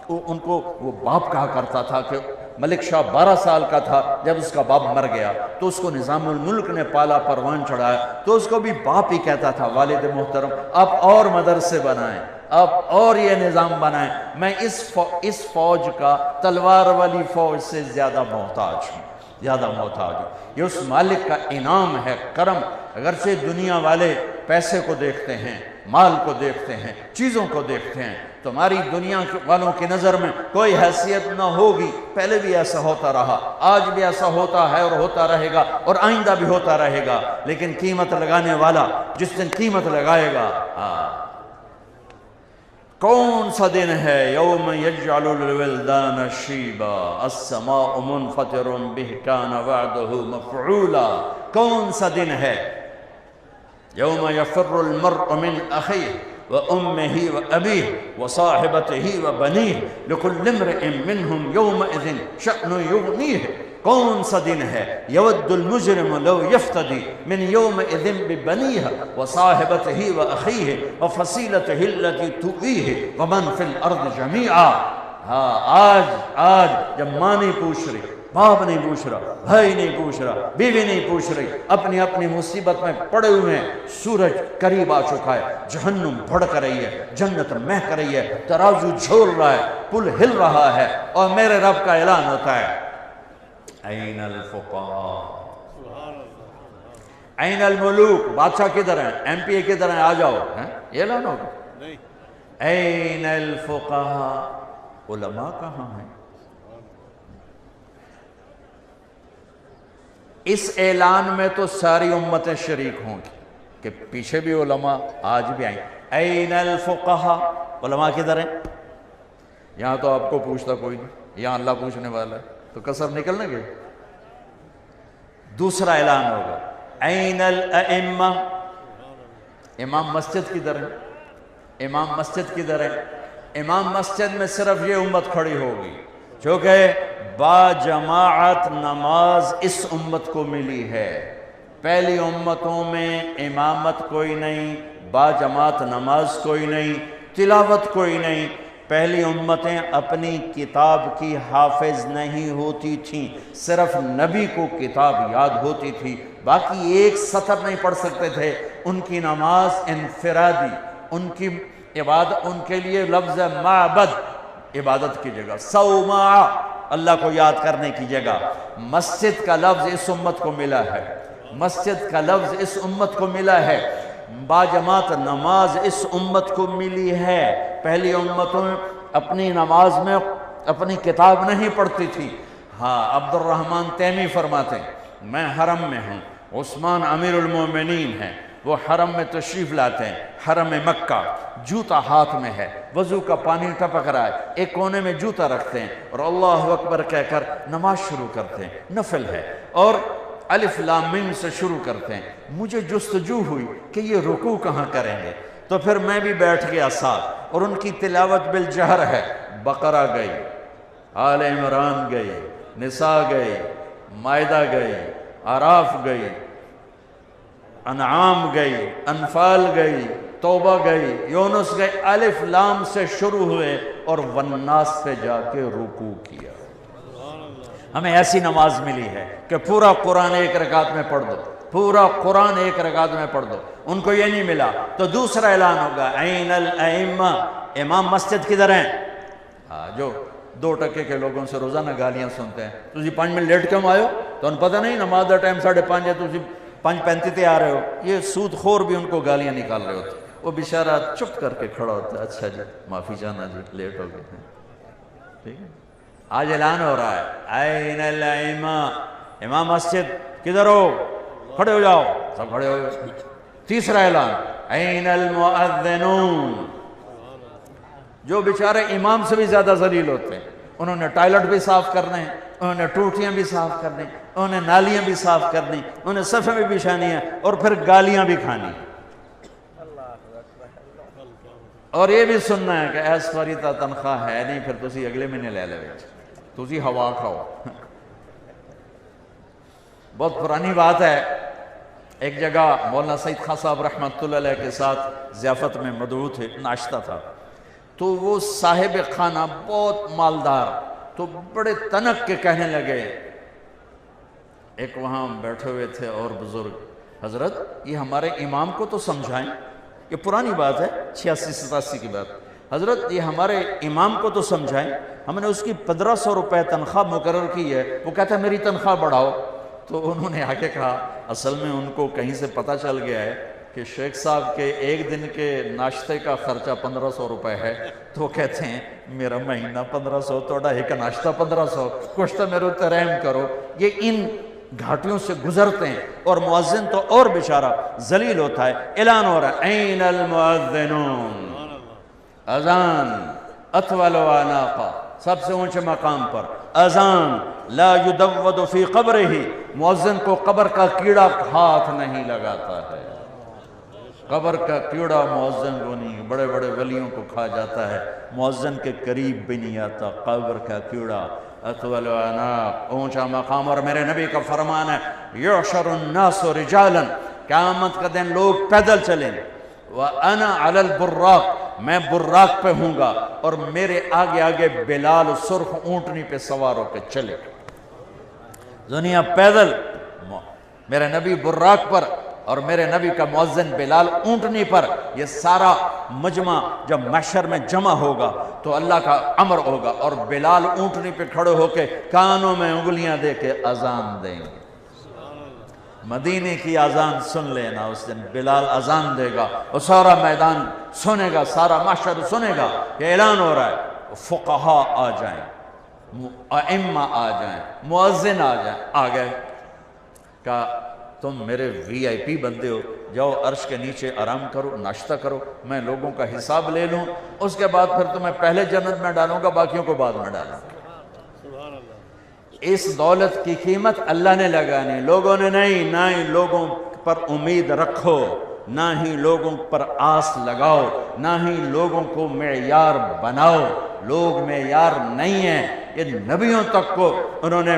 ان کو وہ باپ کہا کرتا تھا کہ ملک شاہ 12 سال کا تھا جب اس کا باپ مر گیا، تو اس کو نظام الملک نے پالا، پروان چڑھایا، تو اس کو بھی باپ ہی کہتا تھا، والد محترم آپ اور مدرسے بنائیں، آپ اور یہ نظام بنائیں، میں اس فوج کا، تلوار والی فوج سے زیادہ محتاج ہوں، زیادہ محتاج ہوں۔ یہ اس مالک کا انعام ہے، کرم۔ اگرچہ دنیا والے پیسے کو دیکھتے ہیں، مال کو دیکھتے ہیں، چیزوں کو دیکھتے ہیں، تمہاری دنیا والوں کی نظر میں کوئی حیثیت نہ ہوگی، پہلے بھی ایسا ہوتا رہا، آج بھی ایسا ہوتا ہے اور ہوتا رہے گا اور آئندہ بھی ہوتا رہے گا، لیکن قیمت لگانے والا جس دن قیمت لگائے گا، کون سا دن ہے؟ یوم یجعل الولدان شیبا السماء منفطر به کان وعده مفعولا۔ کون سا دن ہے؟ یوم یفر المرء من اخیہ وأمه وأبيه وصاحبته وبنيه لكل امرئ منهم يومئذ شأن يغنيه۔ کون سا دن ہے؟ یود المجرم لو یفتدی من یومئذ ببنیہ وصاحبته وأخیہ وفصیلته التي تؤویہ ومن فی الارض جمیعا۔ آج جب ماں نہیں پوچھ رہی، باپ نہیں پوچھ رہا، بھائی نہیں پوچھ رہا، بیوی نہیں پوچھ رہی، اپنی اپنی مصیبت میں پڑے ہوئے ہیں، سورج قریب آ چکا ہے، جہنم بھڑک رہی ہے، جنت مہک رہی ہے، ترازو جھول رہا ہے، پل ہل رہا ہے، اور میرے رب کا اعلان ہوتا ہے، این الفقہاء، این الملوک، بادشاہ کدھر ہیں، ایم پی اے کدھر ہیں، آ جاؤ، یہ اعلان ہوگا، این الفقہاء، علماء کہاں ہیں؟ اس اعلان میں تو ساری امتیں شریک ہوں گی کہ پیچھے بھی علماء آج بھی آئیں۔ این الفقہاء، علماء کدھر ہیں؟ یہاں تو آپ کو پوچھتا کوئی نہیں، یہاں اللہ پوچھنے والا ہے، تو کسر نکلنے گے۔ دوسرا اعلان ہوگا، این الائمہ، امام مسجد کدھر ہیں؟ امام مسجد کدھر ہیں؟ امام مسجد میں صرف یہ امت کھڑی ہوگی چونکہ با جماعت نماز اس امت کو ملی ہے۔ پہلی امتوں میں امامت کوئی نہیں، با جماعت نماز کوئی نہیں، تلاوت کوئی نہیں۔ پہلی امتیں اپنی کتاب کی حافظ نہیں ہوتی تھیں، صرف نبی کو کتاب یاد ہوتی تھی، باقی ایک سطر نہیں پڑھ سکتے تھے۔ ان کی نماز انفرادی، ان کی عبادت، ان کے لیے لفظ معبد عبادت کی جگہ، صومعہ اللہ کو یاد کرنے کی جگہ۔ مسجد کا لفظ اس امت کو ملا ہے، مسجد کا لفظ اس امت کو ملا ہے، باجماعت نماز اس امت کو ملی ہے۔ پہلی امتوں اپنی نماز میں اپنی کتاب نہیں پڑھتی تھی۔ ہاں، عبد الرحمن تیمی فرماتے ہیں، میں حرم میں ہوں، عثمان امیر المومنین ہیں، وہ حرم میں تشریف لاتے ہیں، حرم مکہ، جوتا ہاتھ میں ہے، وضو کا پانی ٹپک رہا ہے، ایک کونے میں جوتا رکھتے ہیں اور اللہ اکبر کہہ کر نماز شروع کرتے ہیں، نفل ہے، اور الف لام میم سے شروع کرتے ہیں۔ مجھے جستجو ہوئی کہ یہ رکوع کہاں کریں گے، تو پھر میں بھی بیٹھ گیا ساتھ، اور ان کی تلاوت بالجہر ہے۔ بقرہ گئی، آل عمران گئی، نساء گئی، مائدہ گئی، اعراف گئی، انعام گئی، انفال گئی، توبہ گئی، یونس گئی، الف لام سے شروع ہوئے اور والناس پہ جا کے رکوع کیا۔ ہمیں ایسی نماز ملی ہے کہ پورا قرآن ایک رکعت میں پڑھ دو، پورا قرآن ایک رکعت میں پڑھ دو۔ ان کو یہ نہیں ملا تو دوسرا اعلان ہوگا، این الائمہ، امام مسجد کدھر ہیں؟ جو 2% کے لوگوں سے روزانہ گالیاں سنتے ہیں، تسی 5 منٹ لیٹ کیوں آئے ہو؟ تو ان پتہ نہیں نماز دا ٹائم 5:30 ہے، تسی 5:35 تے آ رہے ہو۔ یہ سود خور بھی ان کو گالیاں نکال رہے ہوتے، وہ بیچارہ چپ کر کے کھڑا ہوتا ہے، اچھا جی معافی چاہنا جی، لیٹ ہو گئے ہیں، ٹھیک ہے۔ آج اعلان ہو رہا ہے، این الائمہ، امام مسجد کدھر ہو؟ کھڑے ہو جاؤ، سب کھڑے ہو گئے۔ تیسرا اعلان، این المؤذنون، جو بیچارے امام سے بھی زیادہ ذلیل ہوتے ہیں، انہوں نے ٹائلٹ بھی صاف کرنے، انہوں نے ٹوٹیاں بھی صاف کرنی، انہوں نے نالیاں بھی صاف کرنی، انہوں نے صفیں بھی بچھانی ہیں، اور پھر گالیاں بھی کھانی، اور یہ بھی سننا ہے کہ اس واری تا تنخواہ ہے نہیں، پھر تسی اگلے مہینے لے لے تسی ہوا کھاؤ۔ بہت پرانی بات ہے، ایک جگہ مولانا سعید خان صاحب رحمۃ اللہ علیہ کے ساتھ ضیافت میں مدعو تھے، ناشتہ تھا، تو وہ صاحب خانہ بہت مالدار، تو بڑے تنک کے کہنے لگے، ایک وہاں بیٹھے ہوئے تھے اور بزرگ، حضرت یہ ہمارے امام کو تو سمجھائیں، یہ پرانی بات ہے 86-87 کی بات، حضرت یہ ہمارے امام کو تو سمجھائیں، ہم نے اس کی 1500 روپے تنخواہ مقرر کی ہے، وہ کہتا ہے میری تنخواہ بڑھاؤ۔ تو انہوں نے آگے کہا اصل میں ان کو کہیں سے پتہ چل گیا ہے کہ شیخ صاحب کے ایک دن کے ناشتے کا خرچہ 1500 روپے ہے، تو وہ کہتے ہیں میرا مہینہ 1500، توڑا ایک ناشتہ 1500، کچھ تو میرے اوپر رحم کرو۔ یہ ان گھاٹیوں سے گزرتے ہیں، اور مؤذن تو اور بیچارہ ذلیل ہوتا ہے، اعلان ہو رہا ہے این المؤذنون، اذان اطول عناقہ، سب سے اونچے مقام پر اذان، لا یدود فی قبرہ، مؤذن کو قبر کا کیڑا ہاتھ نہیں لگاتا ہے، قبر کا کیڑا مؤذن کو نہیں، بڑے بڑے ولیوں کو کھا جاتا ہے، مؤذن کے قریب بھی نہیں آتا قبر کا کیڑا، اطول عناق، اونچا مقام۔ اور میرے نبی کا فرمان ہے یحشر الناس رجالا، قیامت کا دن لوگ پیدل چلیں، وَأَنَا عَلَى الْبُرَّاقِ، میں براق پہ ہوں گا، اور میرے آگے آگے بلال سرخ اونٹنی پہ سوار ہو کے چلے، دنیا پیدل، میرے نبی براق پر، اور میرے نبی کا مؤذن بلال اونٹنی پر۔ یہ سارا مجمع جب محشر میں جمع ہوگا تو اللہ کا امر ہوگا، اور بلال اونٹنی پہ کھڑے ہو کے کانوں میں انگلیاں دے کے اذان دیں گے۔ مدینے کی اذان سن لینا، اس دن بلال اذان دے گا اور سارا میدان سنے گا، سارا معاشر سنے گا کہ اعلان ہو رہا ہے، فقہا آ جائیں، ائمہ آ جائیں، مؤذن آ جائیں، آ گئے، کہا تم میرے وی آئی پی بندے ہو، جاؤ عرش کے نیچے آرام کرو، ناشتہ کرو، میں لوگوں کا حساب لے لوں، اس کے بعد پھر تمہیں پہلے جنت میں ڈالوں گا، باقیوں کو بعد میں ڈالوں گا۔ اس دولت کی قیمت اللہ نے لگانی، لوگوں نے نہیں، نہ ہی لوگوں پر امید رکھو، نہ ہی لوگوں پر آس لگاؤ، نہ ہی لوگوں کو معیار بناؤ، لوگ معیار نہیں ہیں۔ یہ نبیوں تک کو انہوں نے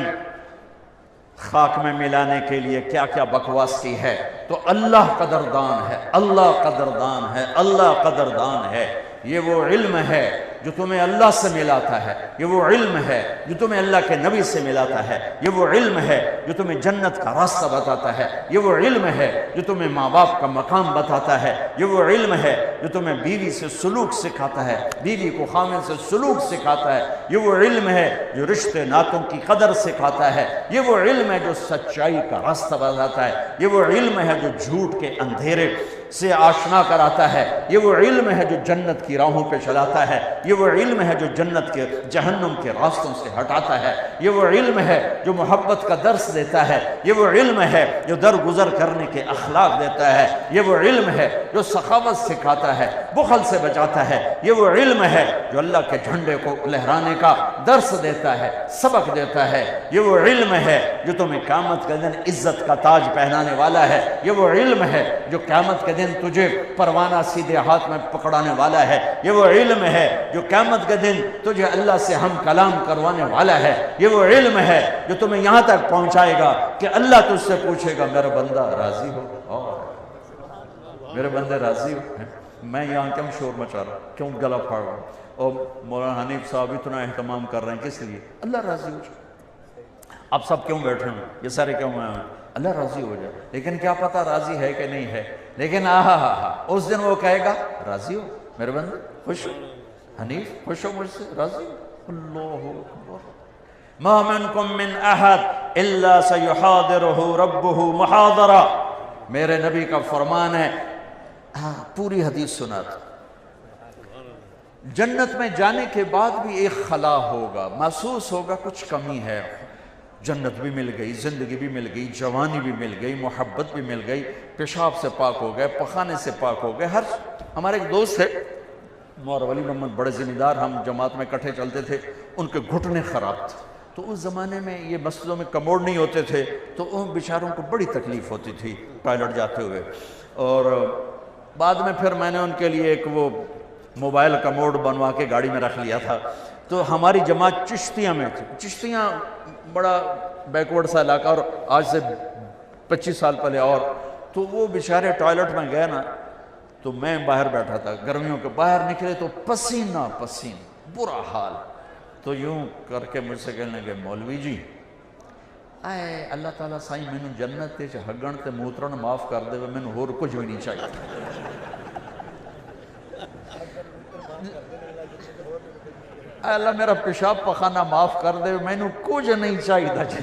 خاک میں ملانے کے لیے کیا کیا بکواس کی ہے، تو اللہ قدردان ہے، اللہ قدردان ہے، اللہ قدردان ہے۔ یہ وہ علم ہے جو تمہیں اللہ سے ملاتا ہے، یہ وہ علم ہے جو تمہیں اللہ کے نبی سے ملاتا ہے، یہ وہ علم ہے جو تمہیں جنت کا راستہ بتاتا ہے، یہ وہ علم ہے جو تمہیں ماں باپ کا مقام بتاتا ہے، یہ وہ علم ہے جو تمہیں بیوی سے سلوک سکھاتا ہے، بیوی کو خامن سے سلوک سکھاتا ہے، یہ وہ علم ہے جو رشتے ناتوں کی قدر سکھاتا ہے، یہ وہ علم ہے جو سچائی کا راستہ بتاتا ہے، یہ وہ علم ہے جو جھوٹ کے اندھیرے سے آشنا کراتا ہے، یہ وہ علم ہے جو جنت کی راہوں پہ چلاتا ہے، یہ وہ علم ہے جو جنت کے جہنم کے راستوں سے ہٹاتا ہے، یہ وہ علم ہے جو محبت کا درس دیتا ہے، یہ وہ علم ہے جو درگزر کرنے کے اخلاق دیتا ہے، یہ وہ علم ہے جو سخاوت سکھاتا ہے، بخل سے بچاتا ہے، یہ وہ علم ہے جو اللہ کے جھنڈے کو لہرانے کا درس دیتا ہے، سبق دیتا ہے، یہ وہ علم ہے جو تمہیں قیامت کے دن عزت کا تاج پہنانے والا ہے، یہ وہ علم ہے جو قیامت کے دن تجھے پروانہ سیدھے ہاتھ میں پکڑانے والا ہے، یہ وہ علم ہے جو قیامت کے دن تجھے اللہ سے ہم کلام کروانے والا ہے، یہ وہ علم ہے جو تمہیں یہاں تک پہنچائے گا کہ اللہ تجھ سے پوچھے گا میرا بندہ راضی ہو، میرے بندے راضی ہو، میں یہاں کیوں شور مچا رہا ہوں، کیوں گلا پھاڑ رہا ہوں، اور مولانا حنیف صاحب اتنا اہتمام کر رہے ہیں، کس لیے؟ اللہ راضی ہو جائے۔ اب سب کیوں بیٹھے ہیں، یہ سارے کیوں ہیں؟ اللہ راضی ہو جائے، لیکن کیا پتہ راضی ہے کہ نہیں ہے، لیکن اس دن وہ کہے گا راضی ہو میرے بندے، خوش ہو، حنیف خوش ہو مجھ سے، راضی ہو۔ اللہ اکبر، ما منکم من احد الا سیحاضرہ ربہ محاضرہ، میرے نبی کا فرمان ہے، پوری حدیث سنا تھا، جنت میں جانے کے بعد بھی ایک خلا ہوگا، محسوس ہوگا کچھ کمی ہے، جنت بھی مل گئی، زندگی بھی مل گئی، جوانی بھی مل گئی، محبت بھی مل گئی، پیشاب سے پاک ہو گئے، پخانے سے پاک ہو گئے، ہمارے ایک دوست ہے مولوی ولی محمد بڑے ذمہ دار، ہم جماعت میں اکٹھے چلتے تھے، ان کے گھٹنے خراب تھے، تو اس زمانے میں یہ مسجدوں میں کموڈ نہیں ہوتے تھے، تو ان بیچاروں کو بڑی تکلیف ہوتی تھی ٹوائلٹ جاتے ہوئے۔ اور بعد میں پھر میں نے ان کے لیے ایک وہ موبائل کموڈ بنوا کے گاڑی میں رکھ لیا تھا۔ تو ہماری جماعت چشتیاں میں تھی، چشتیاں بڑا بیکورڈ سا علاقہ، اور آج سے 25 سال پہلے، اور تو وہ بیچارے ٹوائلٹ میں گئے نا، تو میں باہر بیٹھا تھا، گرمیوں کے باہر نکلے تو پسینہ پسینہ، برا حال۔ تو یوں کر کے مجھ سے کہنے لگے، مولوی جی اے اللہ تعالیٰ سائیں مینوں جنت تے ہگن تے موترن معاف کر دے، مینوں ہور کچھ بھی نہیں چاہیے۔ اے اللہ میرا پیشاب پخانہ معاف کر دے، مینوں کچھ نہیں چاہیے جی۔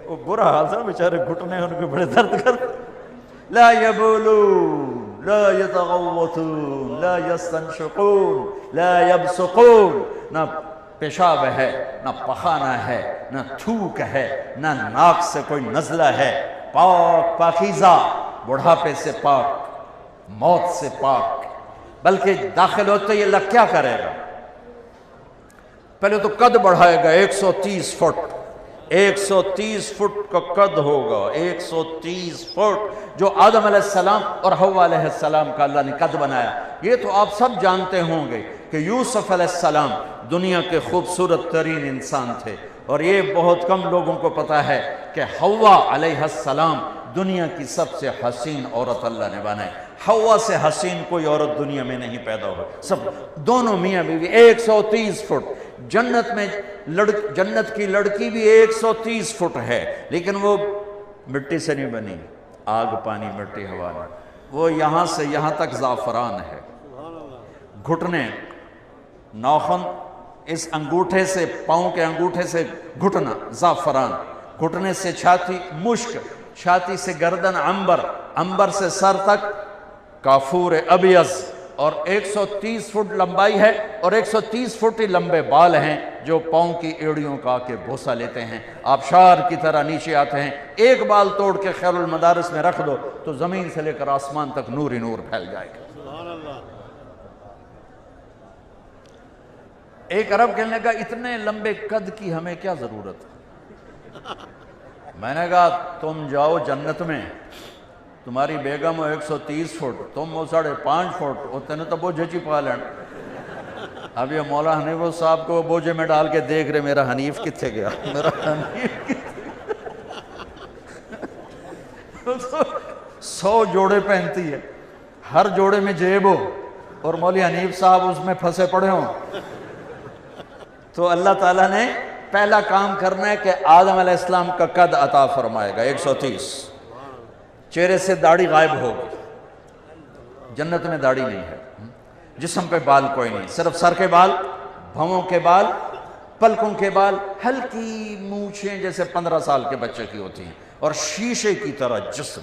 وہ برا حال تھا، بیچارے گھٹنے ان کے بڑے درد کر۔ لا يبولون لا يتغوطون لا يستنشقون لا يبصقون، نہ پیشاب ہے، نہ پخانہ ہے، نہ تھوک ہے، نہ ناک سے کوئی نزلہ ہے، پاک پاکیزہ، بڑھاپے سے پاک، موت سے پاک۔ بلکہ داخل ہوتے ہی اللہ کیا کرے گا؟ پہلے تو قد بڑھائے گا، 130 فٹ، 130 فٹ کا قد ہوگا، 130 فٹ، جو آدم علیہ السلام اور حوا علیہ السلام کا اللہ نے قد بنایا۔ یہ تو آپ سب جانتے ہوں گے کہ یوسف علیہ السلام دنیا کے خوبصورت ترین انسان تھے، اور یہ بہت کم لوگوں کو پتا ہے کہ حوا علیہ السلام دنیا کی سب سے حسین عورت اللہ نے بنائی۔ حوا سے حسین کوئی عورت دنیا میں نہیں پیدا ہو، سب دونوں میاں بیوی 130 فٹ۔ جنت میں جنت کی لڑکی بھی 130 فٹ ہے، لیکن وہ مٹی سے نہیں بنی، آگ پانی مٹی ہوا نہیں، وہ یہاں سے یہاں تک زعفران ہے۔ گھٹنے، ناخن، اس انگوٹھے سے، پاؤں کے انگوٹھے سے گھٹنا زعفران، گھٹنے سے چھاتی مشک، چھاتی سے گردن عنبر، عنبر سے سر تک کافور ابیض، اور 130 فٹ لمبائی ہے، اور 130 فٹ ہی لمبے بال ہیں جو پاؤں کی ایڑیوں کا کے بوسہ لیتے ہیں، آبشار کی طرح نیچے آتے ہیں۔ ایک بال توڑ کے خیر المدارس میں رکھ دو تو زمین سے لے کر آسمان تک نور ہی نور پھیل جائے گا۔ ایک عرب کہنے لگا، اتنے لمبے قد کی ہمیں کیا ضرورت ہے؟ میں نے کہا تم جاؤ جنت میں، تمہاری بیگم 130 فٹ، تم وہ 5.5 فٹ، اتنے تو بوجھے چی پا لین۔ اب یہ مولا حنیف صاحب کو بوجھے میں ڈال کے دیکھ رہے، میرا حنیف کتھے گیا، میرا حنیف کتھے؟ 100 جوڑے پہنتی ہے، ہر جوڑے میں جیب ہو، اور مولی حنیف صاحب اس میں پھنسے پڑے ہوں۔ تو اللہ تعالیٰ نے پہلا کام کرنا ہے کہ آدم علیہ السلام کا قد عطا فرمائے گا 130، چہرے سے داڑھی غائب ہوگی، جنت میں داڑھی نہیں ہے، جسم پہ بال کوئی نہیں، صرف سر کے بال، بھووں کے بال، پلکوں کے بال، ہلکی مونچھیں جیسے 15 سال کے بچے کی ہوتی ہیں، اور شیشے کی طرح جسم۔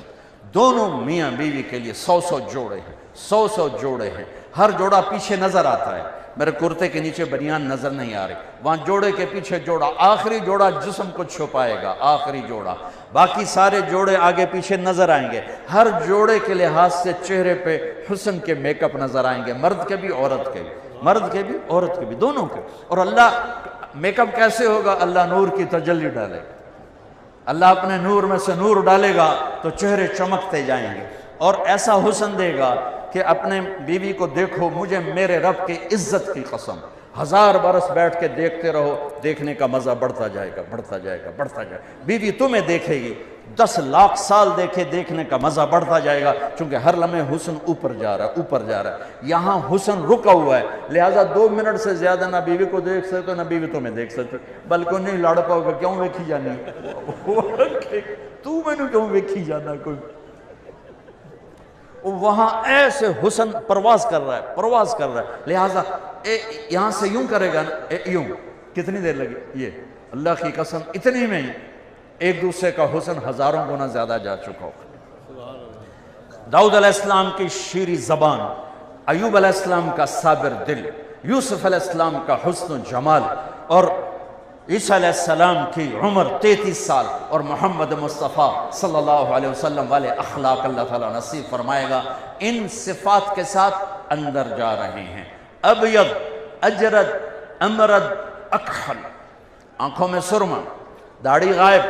دونوں میاں بیوی کے لیے 100 جوڑے ہیں، 100 جوڑے ہیں، ہر جوڑا پیچھے نظر آتا ہے۔ میرے کرتے کے نیچے بنیان نظر نہیں آ رہی، وہاں جوڑے کے پیچھے جوڑا، آخری جوڑا جسم کو چھپائے گا، آخری جوڑا، باقی سارے جوڑے آگے پیچھے نظر آئیں گے۔ ہر جوڑے کے لحاظ سے چہرے پہ حسن کے میک اپ نظر آئیں گے، مرد کے بھی عورت کے بھی، مرد کے بھی عورت کے بھی، دونوں کے۔ اور اللہ میک اپ کیسے ہوگا؟ اللہ نور کی تجلی ڈالے گا، اللہ اپنے نور میں سے نور ڈالے گا تو چہرے چمکتے جائیں گے، اور ایسا حسن دے گا کہ اپنے بیوی کو دیکھو، مجھے میرے رب کی عزت کی قسم، 1000 برس بیٹھ کے دیکھتے رہو، دیکھنے کا مزہ بڑھتا جائے گا، بڑھتا جائے گا، بڑھتا جائے گا۔ بیوی تمہیں دیکھے گی، 10 لاکھ سال دیکھے، دیکھنے کا مزہ بڑھتا جائے گا، چونکہ ہر لمحے حسن اوپر جا رہا ہے، اوپر جا رہا ہے۔ یہاں حسن رکا ہوا ہے، لہٰذا 2 منٹ سے زیادہ نہ بیوی کو دیکھ سکتے نہ بیوی تمہیں دیکھ سکتے، بلکہ نہیں لڑ پاؤ گا، کیوں ویکھی جانی تو میں نے کیوں ویکھی جانا کوئی؟ وہاں ایسے حسن پرواز کر رہا ہے، پرواز کر رہا ہے، لہٰذا یہاں سے یوں کرے گا نا، یوں کتنی دیر لگی؟ یہ اللہ کی قسم اتنی میں ہی ایک دوسرے کا حسن 1000 گنا زیادہ جا چکا ہو۔ داؤد علیہ السلام کی شیریں زبان، ایوب علیہ السلام کا صابر دل، یوسف علیہ السلام کا حسن و جمال، اور عیسیٰ علیہ السلام کی عمر 33 سال اور محمد مصطفیٰ صلی اللہ علیہ وسلم والے اخلاق اللہ تعالیٰ نصیب فرمائے گا۔ ان صفات کے ساتھ اندر جا رہے ہیں۔ ابیض، اجرد، امرد، اکحل، آنکھوں میں سرما، داڑھی غائب،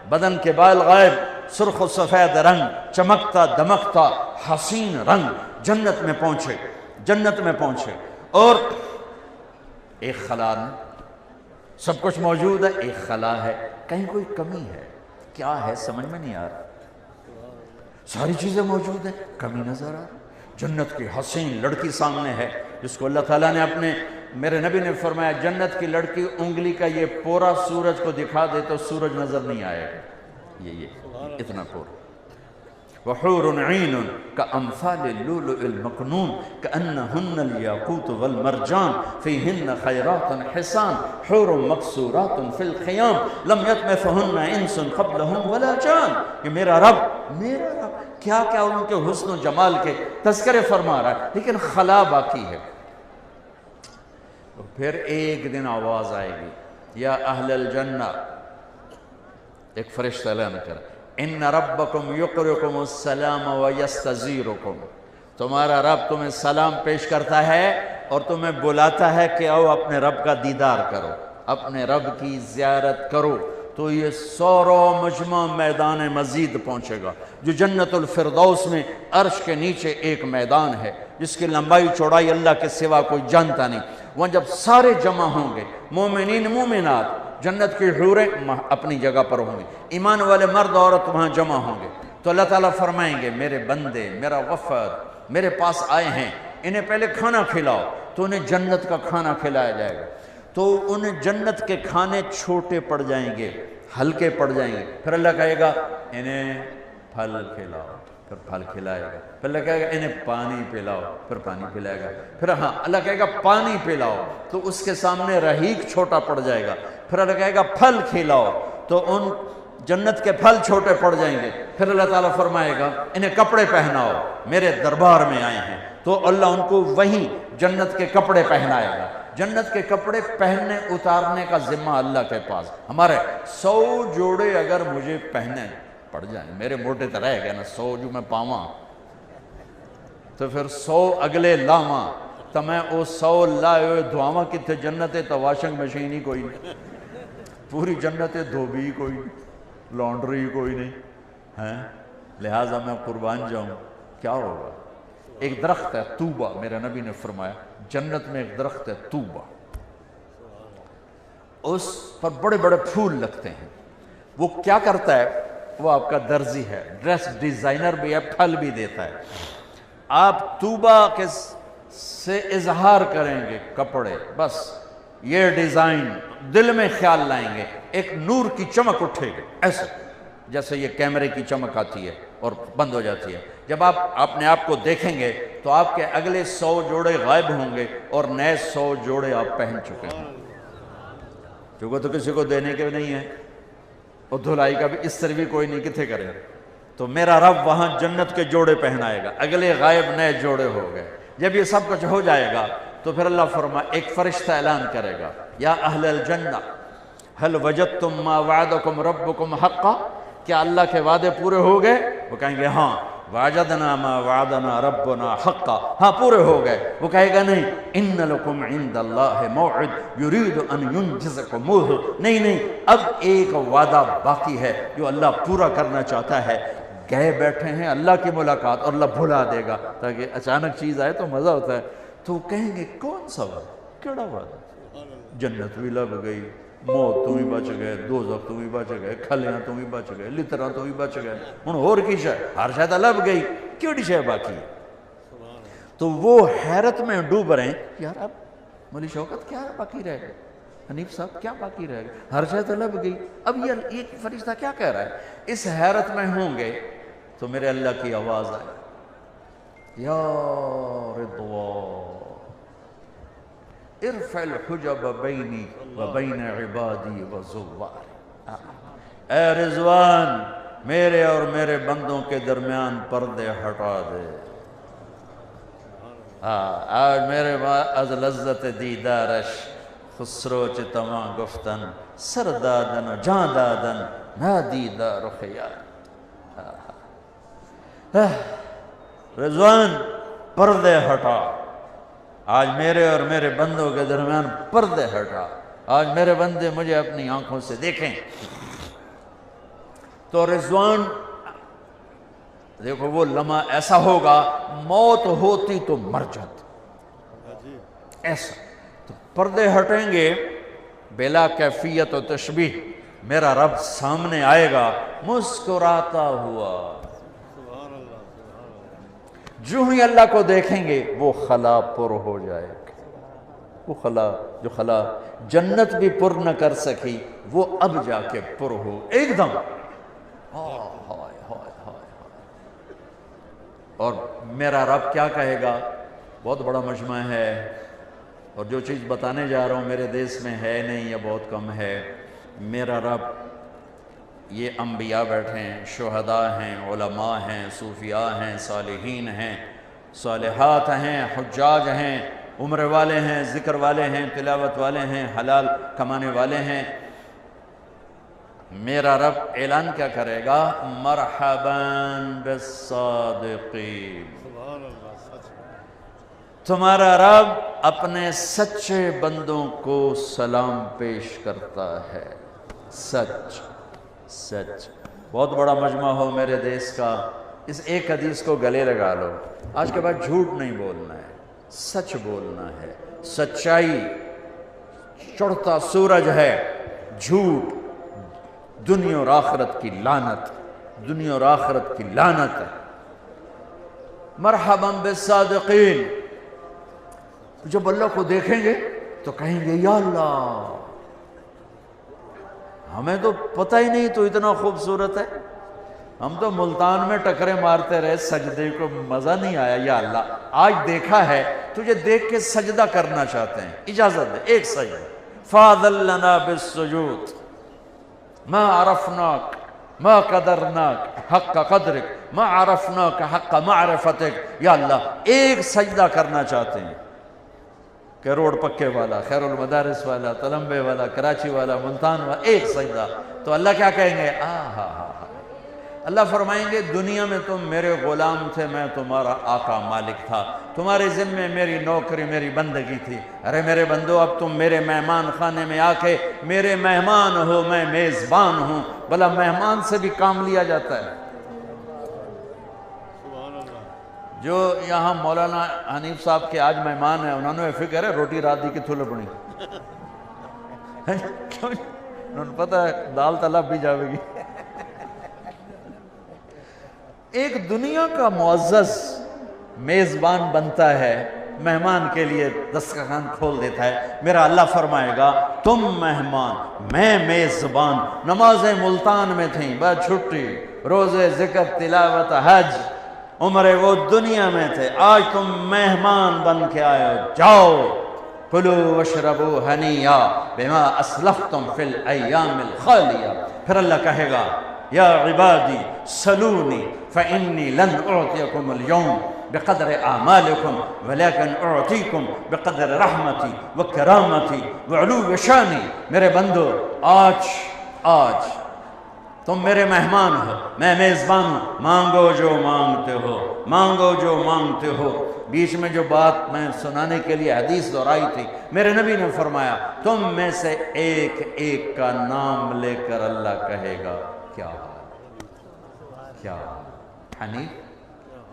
بدن کے بال غائب، سرخ و سفید رنگ، چمکتا دمکتا حسین رنگ، جنت میں پہنچے، جنت میں پہنچے۔ اور ایک خلا نہیں، سب کچھ موجود ہے، ایک خلا ہے، کہیں کوئی کمی ہے، کیا ہے سمجھ میں نہیں آ رہا۔ ساری چیزیں موجود ہیں، کمی نظر آ رہی۔ جنت کی حسین لڑکی سامنے ہے جس کو اللہ تعالیٰ نے اپنے، میرے نبی نے فرمایا جنت کی لڑکی انگلی کا یہ پورا سورج کو دکھا دے تو سورج نظر نہیں آئے گا، یہ اتنا پورا۔ وحور عین کامثال اللؤلؤ المکنون کانہن الیاقوت والمرجان فیہن خیرات حسان حور مقصورات فی الخیام لم یطمثہن انس قبلہم ولا جان۔ یہ میرا رب کیا کیا ان کے حسن و جمال کے تذکرے فرما رہا ہے، لیکن خلا باقی ہے۔ پھر ایک دن آواز آئے گی، یا اہل الجنہ، ایک فرشتہ اعلان کرا، ان ربکم یقرئکم السلام ویستزیرکم، تمہارا رب تمہیں سلام پیش کرتا ہے اور تمہیں بلاتا ہے کہ آؤ اپنے رب کا دیدار کرو، اپنے رب کی زیارت کرو۔ تو یہ سورو مجمع میدان مزید پہنچے گا، جو جنت الفردوس میں عرش کے نیچے ایک میدان ہے جس کی لمبائی چوڑائی اللہ کے سوا کوئی جانتا نہیں۔ وہاں جب سارے جمع ہوں گے، مومنین مومنات، جنت کی حوریں اپنی جگہ پر ہوں گے، ایمان والے مرد عورت وہاں جمع ہوں گے، تو اللہ تعالیٰ فرمائیں گے میرے بندے، میرا وفد میرے پاس آئے ہیں، انہیں پہلے کھانا کھلاؤ، تو انہیں جنت کا کھانا کھلایا جائے گا۔ تو انہیں جنت کے کھانے چھوٹے پڑ جائیں گے، ہلکے پڑ جائیں گے، پھر اللہ کہے گا انہیں پھل کھلاؤ، پھر پھل کھلائے گا، پھر اللہ کہے گا انہیں پانی پلاؤ، پھر پانی پلائے گا، پھر اللہ کہے گا پانی پلاؤ، تو اس کے سامنے رحیق چھوٹا پڑ جائے گا، پھر اللہ کہے گا پھل کھلاؤ، تو ان جنت کے پھل چھوٹے پڑ جائیں گے، پھر اللہ تعالیٰ فرمائے گا انہیں کپڑے پہناؤ، میرے دربار میں آئے ہیں، تو اللہ ان کو وہیں جنت کے کپڑے پہنائے گا۔ جنت کے کپڑے پہننے اتارنے کا ذمہ اللہ کے پاس۔ ہمارے 100 جوڑے اگر مجھے پہنے پڑ جائیں، میرے موٹے تو رہ گئے نا، 100 جو میں پاواں تو پھر 100 اگلے لاواں، تو میں وہ 100 لائے ہوئے دعاواں کتنے جنتیں، تو واشنگ مشین ہی کوئی نہیں، پوری جنتیں دھوبی کوئی نہیں، لانڈری کوئی نہیں ہے، لہٰذا میں قربان جاؤں، کیا ہوگا؟ ایک درخت ہے طوبہ، میرے نبی نے فرمایا جنت میں ایک درخت ہے طوبہ، اس پر بڑے بڑے پھول لگتے ہیں، وہ کیا کرتا ہے؟ وہ آپ کا درزی ہے، ڈریس ڈیزائنر بھی ہے، پھل بھی دیتا ہے۔ آپ طوبہ کے سے اظہار کریں گے کپڑے، بس یہ ڈیزائن دل میں خیال لائیں گے، ایک نور کی چمک اٹھے گی، ایسے جیسے یہ کیمرے کی چمک آتی ہے اور بند ہو جاتی ہے۔ جب آپ اپنے آپ کو دیکھیں گے تو آپ کے اگلے 100 جوڑے غائب ہوں گے اور نئے 100 جوڑے آپ پہن چکے ہیں، کیونکہ تو کسی کو دینے کے نہیں ہے، اور دھلائی کا بھی اس طرح بھی کوئی نہیں، کتنے کرے۔ تو میرا رب وہاں جنت کے جوڑے پہنائے گا، اگلے غائب نئے جوڑے ہو گئے۔ جب یہ سب کچھ ہو جائے گا تو پھر اللہ فرمائے، ایک فرشتہ اعلان کرے گا، یا اہل الجنہ هل وجدتم ما وعدکم ربکم حقا، کیا اللہ کے وعدے پورے ہو گئے؟ وہ کہیں گے ہاں، وجدنا ما وعدنا ربنا حقا، ہاں پورے ہو گئے۔ وہ کہے گا نہیں، ان لکم عند اللہ موعد یرید ان ینجزکموہ، نہیں، اب ایک وعدہ باقی ہے جو اللہ پورا کرنا چاہتا ہے۔ گئے بیٹھے ہیں اللہ کی ملاقات اور اللہ بھلا دے گا، تاکہ اچانک چیز آئے تو مزہ ہوتا ہے۔ تو کہیں گے کون سا وعدہ، کیڑا وعدہ؟ جنت بھی لگ گئی، موت تو بھی بچ گئے، دوزخ تو بھی بچ گئے، کھلیاں تو بھی بچ گئے، لتراں تو بھی بچ گئے، ہن اور کی شے؟ ہر شے تے لب گئی، کیڑی شے باقی ہے؟ تو وہ حیرت میں ڈوب رہے ہیں، یار اب مولی شوکت کیا باقی رہ گئے، حنیف صاحب کیا باقی رہ گئے، ہر شے تے لب گئی، اب یہ ایک فرشتہ کیا کہہ رہا ہے؟ اس حیرت میں ہوں گے تو میرے اللہ کی آواز آئے، یا رضوان ارفع الحجب بینی و بین عبادی و زوار، اے رضوان میرے اور میرے بندوں کے درمیان پردے ہٹا دے۔ آج میرے از لذت دیدارش خسرو چ تمام گفتن سردادن جاندادن نادیدہ رخیار. رضوان پردے ہٹا. آج میرے اور میرے بندوں کے درمیان پردے ہٹا. آج میرے بندے مجھے اپنی آنکھوں سے دیکھیں. تو رضوان دیکھو وہ لمحہ ایسا ہوگا موت ہوتی تو مر جاتی ایسا. تو پردے ہٹیں گے بلا کیفیت و تشبیہ. میرا رب سامنے آئے گا مسکراتا ہوا. جو ہی اللہ کو دیکھیں گے وہ خلا پر ہو جائے گی. وہ خلا جو خلا جنت بھی پر نہ کر سکی وہ اب جا کے پر ہو ایک دم. اور میرا رب کیا کہے گا؟ بہت بڑا مجمع ہے اور جو چیز بتانے جا رہا ہوں میرے دیس میں ہے نہیں یا بہت کم ہے. میرا رب یہ انبیاء بیٹھے ہیں، شہداء ہیں، علماء ہیں، صوفیاء ہیں، صالحین ہیں، صالحات ہیں، حجاج ہیں، عمر والے ہیں، ذکر والے ہیں، تلاوت والے ہیں، حلال کمانے والے ہیں. میرا رب اعلان کیا کرے گا؟ مرحباً بالصادقین. تمہارا رب اپنے سچے بندوں کو سلام پیش کرتا ہے. سچ سچ. بہت بڑا مجمع ہو میرے دیس کا، اس ایک حدیث کو گلے لگا لو. آج کے بعد جھوٹ نہیں بولنا ہے، سچ بولنا ہے. سچائی چڑھتا سورج ہے، جھوٹ دنیا اور آخرت کی لعنت. دنیا اور آخرت کی لعنت ہے. مرحباً بالصادقین. جب اللہ کو دیکھیں گے تو کہیں گے یا اللہ ہمیں تو پتہ ہی نہیں تو اتنا خوبصورت ہے. ہم تو ملتان میں ٹکرے مارتے رہے، سجدے کو مزہ نہیں آیا. یا اللہ آج دیکھا ہے تجھے دیکھ کے سجدہ کرنا چاہتے ہیں، اجازت دے ایک سجدہ. فاضل لنا بالسجود ما عرفناک ما قدرناک حق قدرک ما عرفناک حق معرفتک. یا اللہ ایک سجدہ کرنا چاہتے ہیں کہ روڈ پکے والا، خیر المدارس والا، تلمبے والا، کراچی والا، ملتان والا، ایک سجدہ. تو اللہ کیا کہیں گے؟ اللہ فرمائیں گے دنیا میں تم میرے غلام تھے، میں تمہارا آقا مالک تھا، تمہارے ذمے میری نوکری میری بندگی تھی. ارے میرے بندو اب تم میرے مہمان خانے میں آ کے میرے مہمان ہو، میں میزبان ہوں. بھلا مہمان سے بھی کام لیا جاتا ہے. جو یہاں مولانا حنیف صاحب کے آج مہمان ہیں، انہوں نے فکر ہے روٹی رات دی کتھوں لبنی. انہوں نے پتہ ہے دال طلب بھی جاوے گی. ایک دنیا کا معزز میزبان بنتا ہے، مہمان کے لیے دسترخوان کھول دیتا ہے. میرا اللہ فرمائے گا تم مہمان میں میزبان. نمازیں ملتان میں تھیں، بعد چھٹی، روزے ذکر تلاوت حج عمرے وہ دنیا میں تھے، آج تم مہمان بن کے آئے ہو. جاؤ کلوا واشربوا ہنیئا بما اسلفتم فی الایام الخالیہ. پھر اللہ کہے گا یا عبادی سلونی فإنی لن اعطیکم اليوم بقدر اعمالکم ولیکن اعطیکم بقدر رحمتی وکرامتی وعلو شانی. میرے بندو آج تم میرے مہمان ہو، میں میزبان ہوں. مانگو جو مانگتے ہو، مانگو جو مانگتے ہو. بیچ میں جو بات میں سنانے کے لیے حدیث دہرائی تھی، میرے نبی نے فرمایا تم میں سے ایک ایک کا نام لے کر اللہ کہے گا کیا حال، کیا حال حنیف،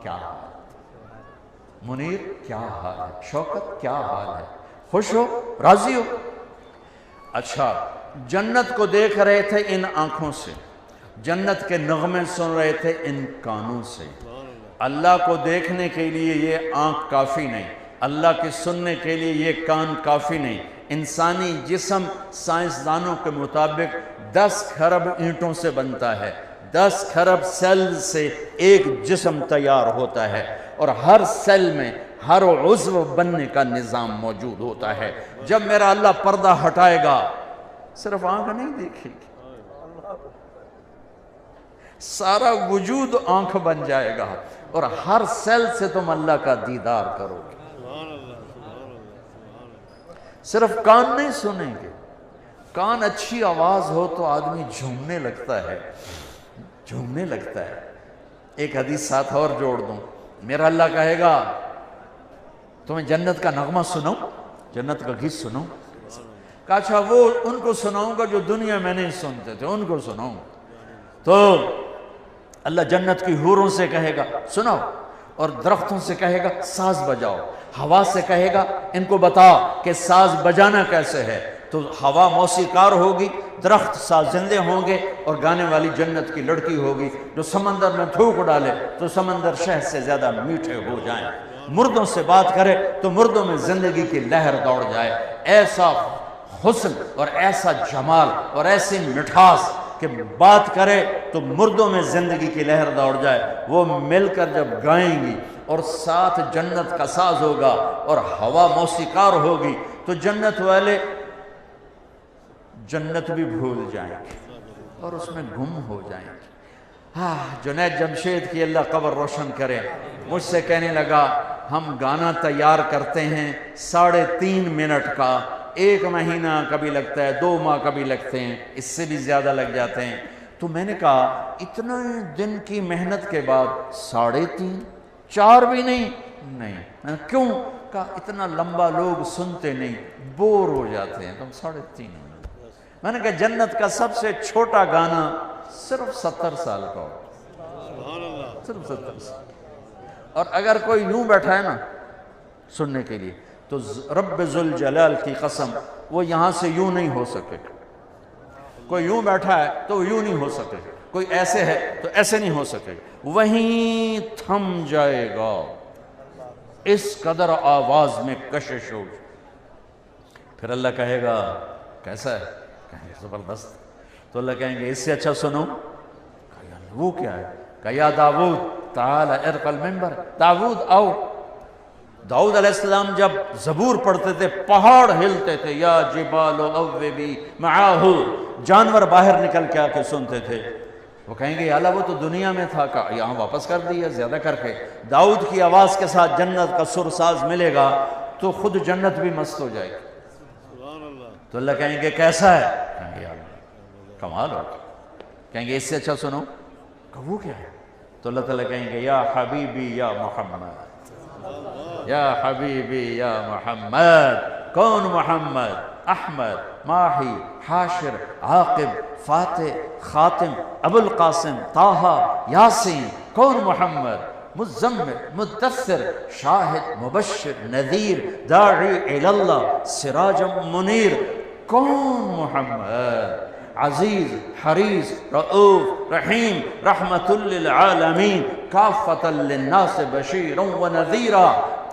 کیا حال منیر، کیا حال ہے شوکت، کیا حال ہے. خوش ہو، راضی ہو. اچھا جنت کو دیکھ رہے تھے ان آنکھوں سے، جنت کے نغمے سن رہے تھے ان کانوں سے. اللہ کو دیکھنے کے لیے یہ آنکھ کافی نہیں، اللہ کے سننے کے لیے یہ کان کافی نہیں. انسانی جسم سائنسدانوں کے مطابق 10 کھرب اینٹوں سے بنتا ہے، 10 کھرب سیل سے ایک جسم تیار ہوتا ہے، اور ہر سیل میں ہر عضو بننے کا نظام موجود ہوتا ہے. جب میرا اللہ پردہ ہٹائے گا صرف آنکھ نہیں دیکھے گی، سارا وجود آنکھ بن جائے گا اور ہر سیل سے تم اللہ کا دیدار کرو گے. صرف کان نہیں سنیں گے، کان اچھی آواز ہو تو آدمی جھومنے لگتا ہے، جھومنے لگتا ہے۔ ایک حدیث ساتھ اور جوڑ دوں، میرا اللہ کہے گا تمہیں جنت کا نغمہ سناؤں، جنت کا گیت سناؤں؟ کہا اچھا وہ ان کو سناؤں گا جو دنیا میں نہیں سنتے تھے، ان کو سناؤں۔ تو اللہ جنت کی حوروں سے کہے گا سناؤ، اور درختوں سے کہے گا ساز بجاؤ، ہوا سے کہے گا ان کو بتا کہ ساز بجانا کیسے ہے، تو ہوا موسیقار ہوگی، درخت سازندے ہوں گے، اور گانے والی جنت کی لڑکی ہوگی جو سمندر میں تھوک ڈالے تو سمندر شہد سے زیادہ میٹھے ہو جائیں، مردوں سے بات کرے تو مردوں میں زندگی کی لہر دوڑ جائے۔ ایسا حسن اور ایسا جمال اور ایسی مٹھاس کہ بات کرے تو مردوں میں زندگی کی لہر دوڑ جائے۔ وہ مل کر جب گائیں گی اور ساتھ جنت کا ساز ہوگا اور ہوا موسیقار ہوگی تو جنت والے جنت بھی بھول جائیں گے اور اس میں گم ہو جائیں گے۔ جنید جمشید کی اللہ قبر روشن کرے، مجھ سے کہنے لگا ہم گانا تیار کرتے ہیں 3.5 منٹ کا، 1 مہینہ کبھی لگتا ہے، 2 ماہ کبھی لگتے ہیں، اس سے بھی زیادہ لگ جاتے ہیں۔ تو میں نے کہا اتنا دن کی محنت کے بعد 3.5 4 بھی نہیں؟ میں نے کیوں؟ کہا اتنا لمبا لوگ سنتے نہیں، بور ہو جاتے ہیں، تم 3.5 منٹ۔ میں نے کہا جنت کا سب سے چھوٹا گانا صرف 70 سال کا ہو، صرف 70 سال۔ اور اگر کوئی یوں بیٹھا ہے نا سننے کے لیے تو رب ذوالجلال کی قسم وہ یہاں سے یوں نہیں ہو سکے، کوئی یوں بیٹھا ہے تو وہ یوں نہیں ہو سکے، کوئی ایسے ہے تو ایسے نہیں ہو سکے، وہیں تھم جائے گا، اس قدر آواز میں کشش ہو۔ پھر اللہ کہے گا کیسا ہے؟ کہیں گے زبردست۔ تو اللہ کہیں گے اس سے اچھا سنو؟ وہ کیا ہے؟ کہ یا داؤد تعال ارق المنبر، داؤد آؤ۔ داؤد علیہ السلام جب زبور پڑھتے تھے پہاڑ ہلتے تھے، یا جبال اوبی معاہ، جانور باہر نکل کے آ کے سنتے تھے۔ وہ کہیں گے یا اللہ وہ تو دنیا میں تھا، کہ یہاں واپس کر دیا زیادہ کر کے۔ داؤد کی آواز کے ساتھ جنت کا سر ساز ملے گا تو خود جنت بھی مست ہو جائے گی۔ تو اللہ کہیں گے کیسا ہے؟ کہیں گے یا اللہ کمال ہو۔ کہیں گے اس سے اچھا سنو؟ کہ وہ کیا ہے؟ تو اللہ تعالیٰ کہیں گے یا حبیبی یا محمد، یا حبیبی یا محمد۔ کون محمد؟ احمد، ماہی، حاشر، عاقب، فاتح، خاتم، ابو القاسم، طٰہٰ، یاسین۔ کون محمد؟ مزمل، مدثر، شاہد، مبشر، نذیر، داعی اللہ، سراج منیر۔ کون محمد؟ عزیز، حریص، رؤوف، رحیم، رحمت للعالمین، کافۃ للناس بشیرا ونذیرا۔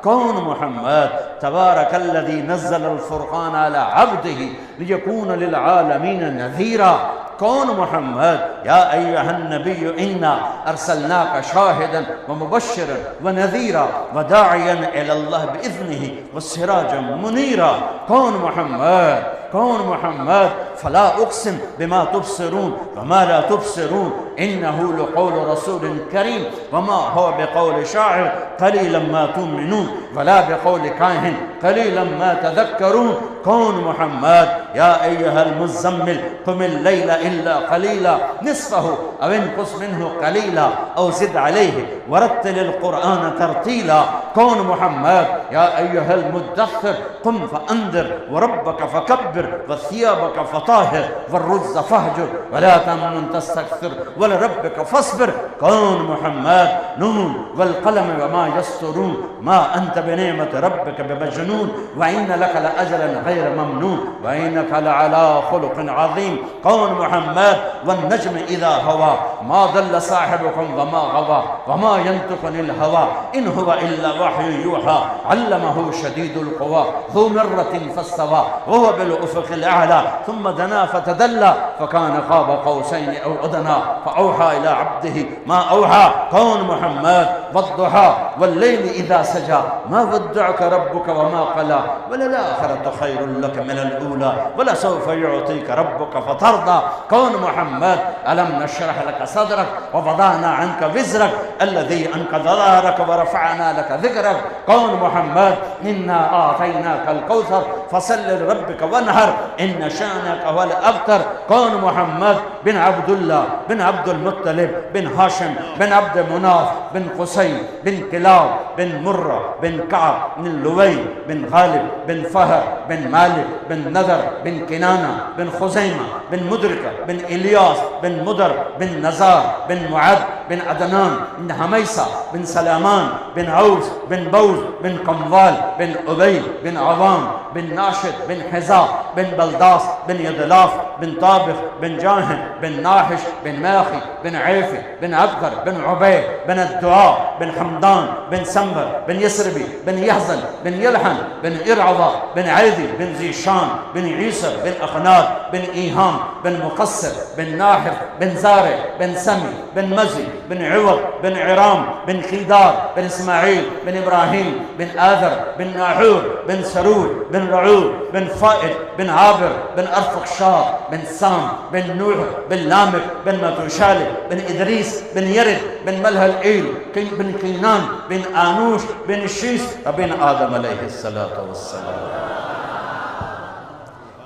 کون محمد؟ تبارک الذی نزل الفرقان علی عبدہ لیکون للعالمین نذیرا۔ کون محمد؟ یا ایہا النبی انا ارسلناک شاہدا ومبشرا ونذیرا وداعیا الی اللہ باذنہ وسراجا منیرا۔ کون محمد؟ کون محمد؟ فلا اقسم بما تبصرون وما لا تبصرون انه لقول رسول کریم وما هو بقول شاعر قلیلا ما تؤمنون ولا بقول کاہن قلیلا ما تذکرون۔ کون محمد؟ یا ایہا المزمل قم اللیل الا قلیلا نصفہ او انقص منہ قلیلا او زد علیہ ورتل القرآن ترتیلا۔ کون محمد؟ یا ایہا المدثر قم فانذر وربک فکبر وثیابک فطاہر والرجز فہجر ولا تمنن تستکثر ولربک فاصبر۔ کون محمد؟ نون والقلم وما یسطرون ما انت بنعمت ربک بمجنون وإن لک لأجرا غیر ممنون وإنک لعلی خلق عظیم۔ کون محمد؟ والنجم اذا ہوا ما ضل صاحبکم وما غوا وما ينطق عن الہوا ان هو الا وحی یوحی علمہ شدید القوی ذو مرۃ فاستوی وهو بالافق الاعلی ثم دنا فتدلى فكان قاب قوسین او ادنی فاوحى الى عبده ما اوحى۔ کون محمد؟ والضحى واللیل اذا سجى ما ودعك ربك وما قلى وللآخرة خير لك من الأولى ولسوف يعطيك ربك فترضى۔ کون محمد؟ ألم نشرح لك صدرك ووضعنا عنك وزرك الذي أنقض ظهرك ورفعنا لك ذكرك۔ کون محمد؟ إنا أعطيناك الكوثر فصل لربک ونحر ان شانک هو الابتر۔ کون؟ محمد بن عبداللہ بن عبد المطلب بن ہاشم بن عبد مناف بن قصی بن کلاب بن مرہ بن کعب بن لوی بن غالب بن فہر بن مالک بن نذر بن کنانہ بن خزیمہ بن مدرکہ بن الیاس بن مدر بن نزار بن معد بن عدنان بن حمیسہ بن سلامان بن عوس بن بوز بن قموال بن عبی بن عوام بن ناشد بن حزا بن بلداس بن یدلاف بن طابخ بن جاہن بن ناحش بن ماخی بن عیفی بن عبقر بن عبید بن الدعاء بن حمدان بن سنبر بن یسربی بن یحزن بن یلحن بن ارعضا بن عیدی بن زیشان بن عیسر بن اخناد بن ایہام بن مقصر بن ناحر بن زارع بن سمی بن مزی بن عوض بن عرام بن خیدار بن اسماعیل بن ابراہیم بن آذر بن ناحور بن سرور بن رعور بن فائد بن عابر بن ارفقشاد بن سام بن نوح بن لامك بن متوشالي بن إدريس بن يرد بن ملهلئيل بن كينان بن آنوش بن الشيس بن آدم عليه الصلاة والسلام.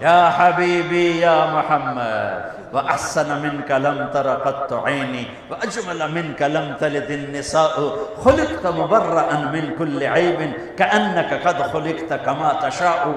يا حبيبي يا محمد وأحسن منك لم تر قط عيني وأجمل منك لم تلد النساء خلقت مبرأ من كل عيب كأنك قد خلقت كما تشاء.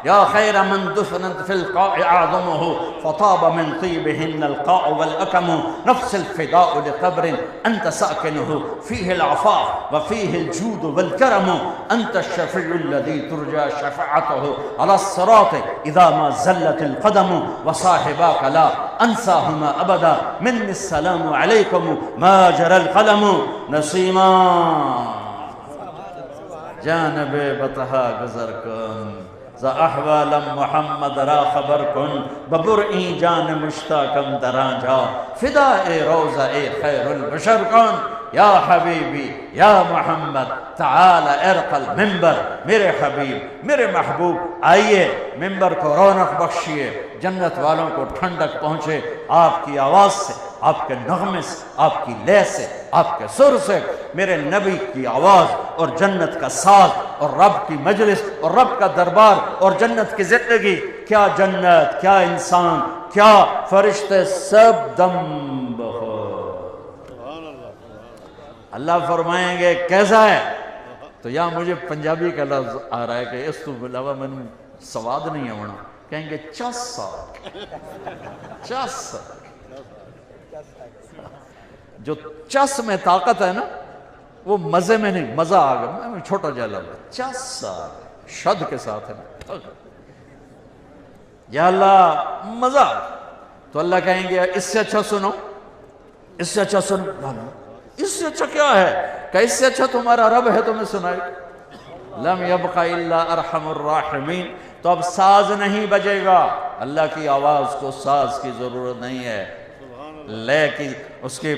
يا خير من دفنت في القاع أعظمه فطاب من طيبهن القاع والأكم. نفس الفداء لقبر أنت ساكنه فيه العفاف وفيه الجود والكرم. أنت الشفيع الذي ترجى شفاعته على الصراط إذا ما زلت القدم. وصاحباك لا أنساهما أبدا مني السلام عليكم ما جرى القلم. نسيما جانب بطہا گزر کن ز احوال محمد را خبر کن ببرئی جان مشتاقم دران جا فدائے روضہ خیر البشر کن. یا حبیبی یا محمد تعال ارق المنبر. میرے حبیب میرے محبوب آئیے ممبر کو رونق بخشیے جنت والوں کو ٹھنڈک پہنچے آپ کی آواز سے آپ کے نغمے سے آپ کی لے سے آپ کے سر سے. میرے نبی کی آواز اور جنت کا ساز اور رب کی مجلس اور رب کا دربار اور جنت کی زندگی. کیا جنت کیا انسان کیا فرشتے سب دم بخور. اللہ فرمائیں گے کیسا ہے تو یا مجھے پنجابی کا لفظ آ رہا ہے کہ اس تو علاوہ میں سواد نہیں ہے ہونا. کہیں گے چس چس. جو چس میں طاقت ہے نا وہ مزے میں نہیں. مزہ آ گیا میں چھوٹا جا لفظ چس شد کے ساتھ ہے نا. یا اللہ مزہ. تو اللہ کہیں گے اس سے اچھا سنو اس سے اچھا سنو. اس سے اچھا کیا ہے کہ اس سے اچھا تمہارا رب ہے تمہیں سنائے. لم یبق الا ارحم الراحمین. تو اب ساز نہیں بجے گا. اللہ کی آواز کو ساز کی ضرورت نہیں ہے لے کی اس کی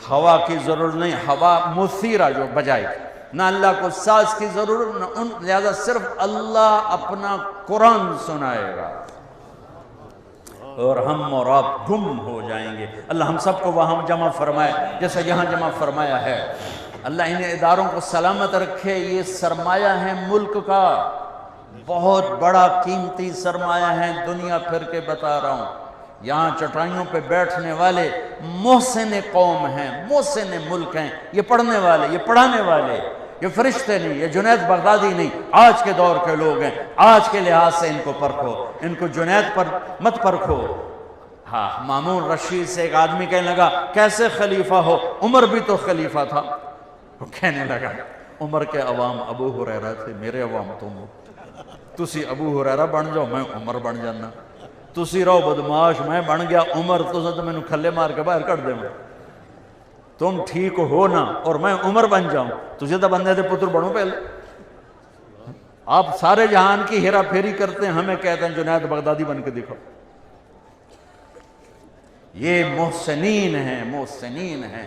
ہوا کی ضرورت نہیں. ہوا مثیرہ جو بجائے نہ اللہ کو ساز کی ضرورت نہ ان. لہذا صرف اللہ اپنا قرآن سنائے گا اور ہم اور آپ گم ہو جائیں گے. اللہ ہم سب کو وہاں جمع فرمائے جیسا یہاں جمع فرمایا ہے. اللہ انہیں اداروں کو سلامت رکھے. یہ سرمایہ ہے ملک کا بہت بڑا قیمتی سرمایہ ہے. دنیا پھر کے بتا رہا ہوں یہاں چٹائیوں پہ بیٹھنے والے محسن قوم ہیں محسن ملک ہیں. یہ پڑھنے والے یہ پڑھانے والے یہ فرشتے نہیں یہ جنید بغدادی نہیں. آج کے دور کے لوگ ہیں. آج کے لحاظ سے ان کو پرکھو. ان کو جنید پر مت پرکھو. ہاں مامون رشید سے ایک آدمی کہنے لگا کیسے خلیفہ ہو. عمر بھی تو خلیفہ تھا. وہ کہنے لگا عمر کے عوام ابو ہریرہ تھے میرے عوام تم ہو. تسی ابو ہریرہ بن جاؤ میں عمر بن جانا. تسی رہو بدماش میں بن گیا عمر. تو میں کھلے مار کے باہر کر دے. تم ٹھیک ہو نا اور میں عمر بن جاؤں. تجھے تو بندے دے پتر بنو پہلے. آپ سارے جہان کی ہیرا پھیری کرتے ہیں ہمیں کہتے ہیں جنید بغدادی بن کے دکھاؤ. یہ محسنین ہیں محسنین ہیں.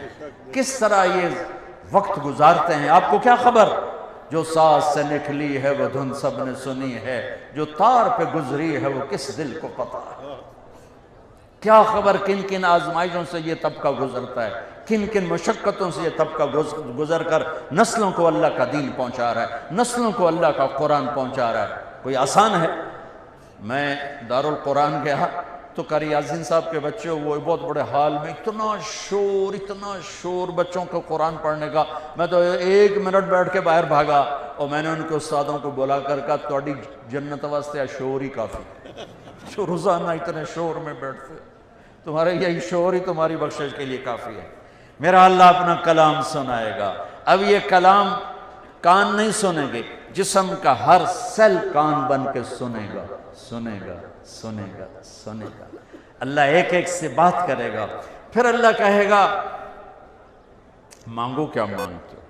کس طرح یہ وقت گزارتے ہیں آپ کو کیا خبر. جو ساز سے نکلی ہے وہ دھن سب نے سنی ہے. جو تار پہ گزری ہے وہ کس دل کو پتا ہے. کیا خبر کن کن آزمائشوں سے یہ طبقہ گزرتا ہے. کن کن مشقتوں سے یہ طبقہ گزر کر نسلوں کو اللہ کا دین پہنچا رہا ہے، نسلوں کو اللہ کا قرآن پہنچا رہا ہے۔ کوئی آسان ہے؟ میں دارالقرآن گیا تو قاری یاسین صاحب کے بچے، وہ بہت بڑے حال میں، اتنا شور بچوں کو قرآن پڑھنے کا، میں تو 1 منٹ بیٹھ کے باہر بھاگا اور میں نے ان کے استادوں کو بلا کر کہا تھوڑی جنت واسطے شور ہی کافی، جو روزانہ اتنے شور میں بیٹھتے، تمہارے یہی شور ہی تمہاری بخشش کے لیے کافی ہے۔ میرا اللہ اپنا کلام سنائے گا۔ اب یہ کلام کان نہیں سنیں گے، جسم کا ہر سیل کان بن کے سنے گا۔ اللہ ایک ایک سے بات کرے گا۔ پھر اللہ کہے گا مانگو کیا مانگتے ہو؟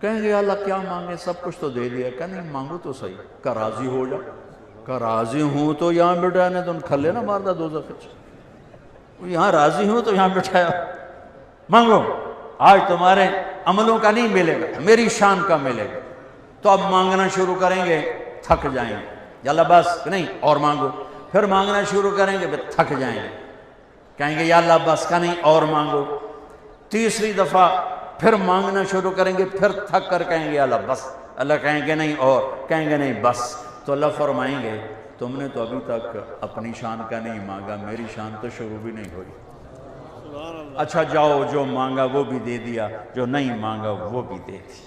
کہیں گے اللہ کیا مانگے، سب کچھ تو دے دیا۔ کہ نہیں مانگو تو صحیح، کہ راضی ہو جا، کہ راضی ہوں تو یہاں بٹھایا، نہیں تو کھلے نہ ماردا دوزخ وچ، یہاں راضی ہوں تو یہاں بٹھایا۔ مانگو، آج تمہارے عملوں کا نہیں ملے گا، میری شان کا ملے گا۔ تو اب مانگنا شروع کریں گے، تھک جائیں گے، یا اللہ بس نہیں اور مانگو۔ پھر مانگنا شروع کریں گے، پھر تھک جائیں گے، کہیں گے یا اللہ بس کا نہیں اور مانگو۔ تیسری دفعہ پھر مانگنا شروع کریں گے، پھر تھک کر کہیں گے اللہ بس، اللہ کہیں گے نہیں اور، کہیں گے نہیں بس۔ تو اللہ فرمائیں گے تم نے تو ابھی تک اپنی شان کا نہیں مانگا، میری شان تو شروع بھی نہیں ہوئی۔ اچھا جاؤ، جو مانگا وہ بھی دے دیا، جو نہیں مانگا وہ بھی دے دیا۔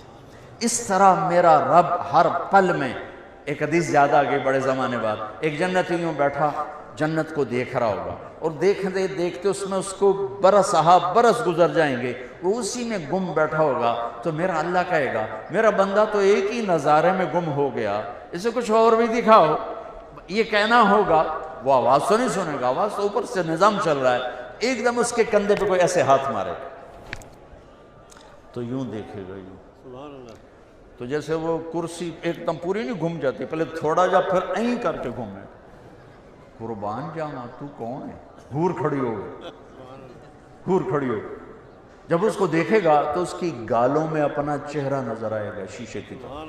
اس طرح میرا رب ہر پل میں، ایک حدیث زیادہ آگے بڑے زمانے بعد، ایک جنتی یوں بیٹھا جنت کو دیکھ رہا ہوگا، اور دیکھتے دیکھتے اس میں اس کو برس گزر جائیں گے، وہ اسی میں گم بیٹھا ہوگا۔ تو میرا اللہ کہے گا میرا بندہ تو ایک ہی نظارے میں گم ہو گیا، اسے کچھ اور بھی دکھاؤ۔ یہ کہنا ہوگا، وہ آواز تو نہیں سنے گا، آواز تو اوپر سے نظام چل رہا ہے، ایک دم اس کے کندھے پہ کوئی ایسے ہاتھ مارے تو یوں دیکھے گا، یوں تو جیسے وہ کرسی ایک دم پوری نہیں گھوم جاتی، پہلے تھوڑا جا پھر این کر کے گھومے۔ قربان جانا تو کون ہے؟ حور کھڑی ہو۔ جب اس کو دیکھے گا تو اس کی گالوں میں اپنا چہرہ نظر آئے گا شیشے کی طرح۔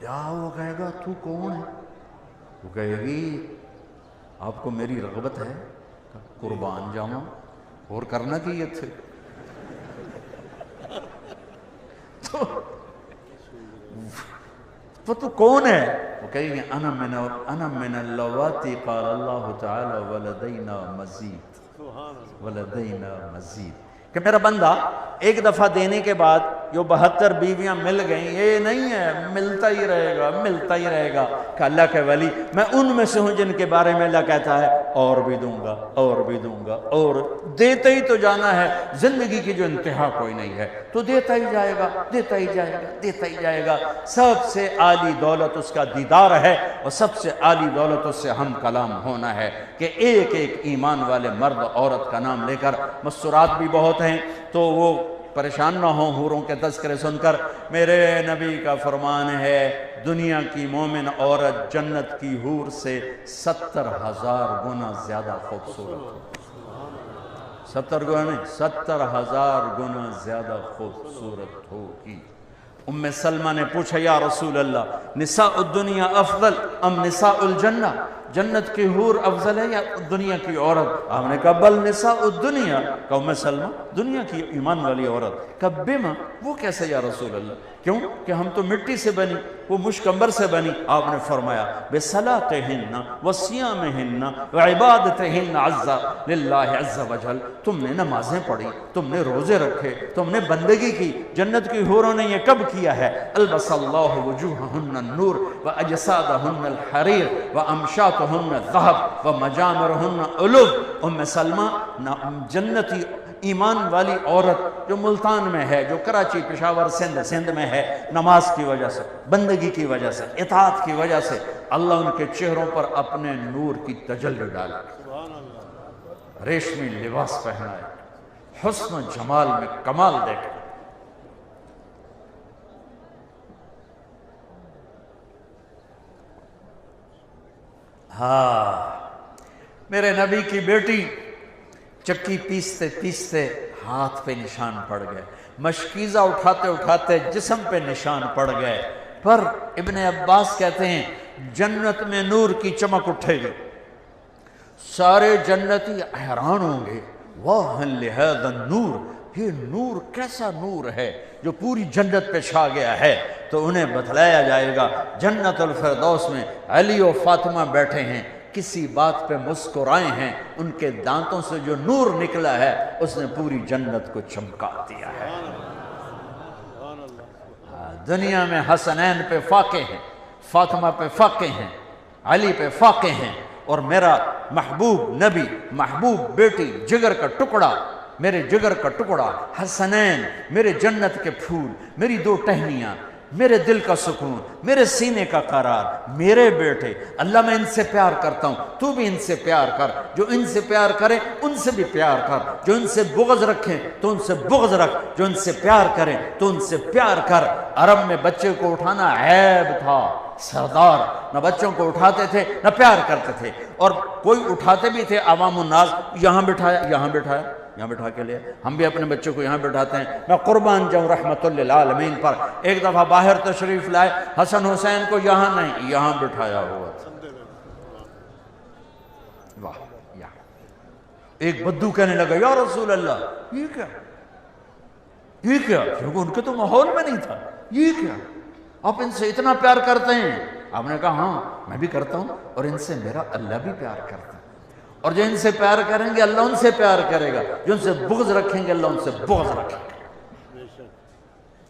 یا وہ کہے گا تو کون ہے؟ وہ کہے گی آپ کو میری رغبت ہے؟ قربان جانا اور کرنا کی یہ تھے۔ تو کون ہے؟ وہ کہیں گے انا من اللواتی قال اللہ تعالی ولدینا مزید، کہ میرا بندہ ایک دفعہ دینے کے بعد جو 72 بیویاں مل گئیں، یہ نہیں ہے، ملتا ہی رہے گا کہ اللہ کے ولی میں ان میں سے ہوں جن کے بارے میں اللہ کہتا ہے اور بھی دوں گا اور دیتے ہی تو جانا ہے، زندگی کی جو انتہا کوئی نہیں ہے، تو دیتا ہی جائے گا۔ سب سے عالی دولت اس کا دیدار ہے، اور سب سے عالی دولت اس سے ہم کلام ہونا ہے، کہ ایک ایک ایمان والے مرد عورت کا نام لے کر، مسرات بھی بہت ہیں تو وہ پریشان نہ ہوں حوروں کے تذکرے سن کر۔ میرے نبی کا فرمان ہے دنیا کی مومن عورت جنت کی حور سے 70,000 گنا زیادہ خوبصورت ہو۔ 70,000 گنا زیادہ خوبصورت ہوگی۔ ام سلمہ نے پوچھا یا رسول اللہ نساء الدنیا افضل ام نساء الجنہ، جنت کی حور افضل ہے یا دنیا کی عورت؟ آپ نے کہا بل نساء الدنیا، کہ ام سلمہ دنیا کی ایمان والی عورت، کہ بما، وہ کیسے یا رسول اللہ؟ کیوں کہ ہم تو مٹی سے بنی، وہ مشکمبر سے بنی۔ آپ نے فرمایا بصلاتہن وصیامہن وعبادتہن عز للہ عز وجل، تم نے نمازیں پڑھی، تم نے روزے رکھے، تم نے بندگی کی۔ جنت کی حوروں نے یہ کب کیا ہے؟ البس اللہ وجوہہن النور واجسادہن الحریر وامشاتہن الذہب ومجامرہن علو۔ ام سلمہ جنتی ایمان والی عورت جو ملتان میں ہے، جو کراچی پشاور سندھ میں ہے، نماز کی وجہ سے، بندگی کی وجہ سے، اطاعت کی وجہ سے اللہ ان کے چہروں پر اپنے نور کی تجلی ڈالے، ریشمی لباس پہنائے، حسن و جمال میں کمال دیکھے۔ میرے نبی کی بیٹی چکی پیستے پیستے ہاتھ پہ نشان پڑ گئے، مشکیزہ اٹھاتے اٹھاتے جسم پہ نشان پڑ گئے، پر ابن عباس کہتے ہیں جنت میں نور کی چمک اٹھے گی، سارے جنتی حیران ہوں گے، واہ لہذا النور، یہ نور کیسا نور ہے جو پوری جنت پہ چھا گیا ہے۔ تو انہیں بتلایا جائے گا جنت الفردوس میں علی و فاطمہ بیٹھے ہیں، کسی بات پہ مسکرائے ہیں، ان کے دانتوں سے جو نور نکلا ہے اس نے پوری جنت کو چمکا دیا ہے۔ دنیا میں حسنین پہ فاقے ہیں، فاطمہ پہ فاقے ہیں، علی پہ فاقے ہیں، اور میرا محبوب نبی، محبوب بیٹی، جگر کا ٹکڑا، میرے جگر کا ٹکڑا حسنین، میرے جنت کے پھول، میری دو ٹہنیاں، میرے دل کا سکون، میرے سینے کا قرار، میرے بیٹے، اللہ میں ان سے پیار کرتا ہوں، تو بھی ان سے پیار کر، جو ان سے پیار کرے ان سے بھی پیار کر، جو ان سے بغض رکھیں تو ان سے بغض رکھ، جو ان سے پیار کریں تو ان سے پیار کر۔ عرب میں بچے کو اٹھانا عیب تھا، سردار نہ بچوں کو اٹھاتے تھے نہ پیار کرتے تھے، اور کوئی اٹھاتے بھی تھے عوام الناس، یہاں بٹھایا، یہاں بٹھایا، یہاں بٹھا کے لیا۔ ہم بھی اپنے بچوں کو یہاں بٹھاتے ہیں، میں قربان جاؤں رحمت للعالمین پر۔ ایک دفعہ باہر تشریف لائے، حسن حسین کو یہاں نہیں یہاں بٹھایا ہوا تھا۔ واہ، ایک بدو کہنے لگا یا رسول اللہ یہ کیا، یہ کیا، کیونکہ ان کے تو ماحول میں نہیں تھا، یہ کیا، آپ ان سے اتنا پیار کرتے ہیں؟ آپ نے کہا ہاں میں بھی کرتا ہوں، اور ان سے میرا اللہ بھی پیار کرتا ہے، اور جو ان سے پیار کریں گے اللہ ان سے پیار کرے گا، جو ان سے بغض رکھیں گے اللہ ان سے بغض رکھے گا۔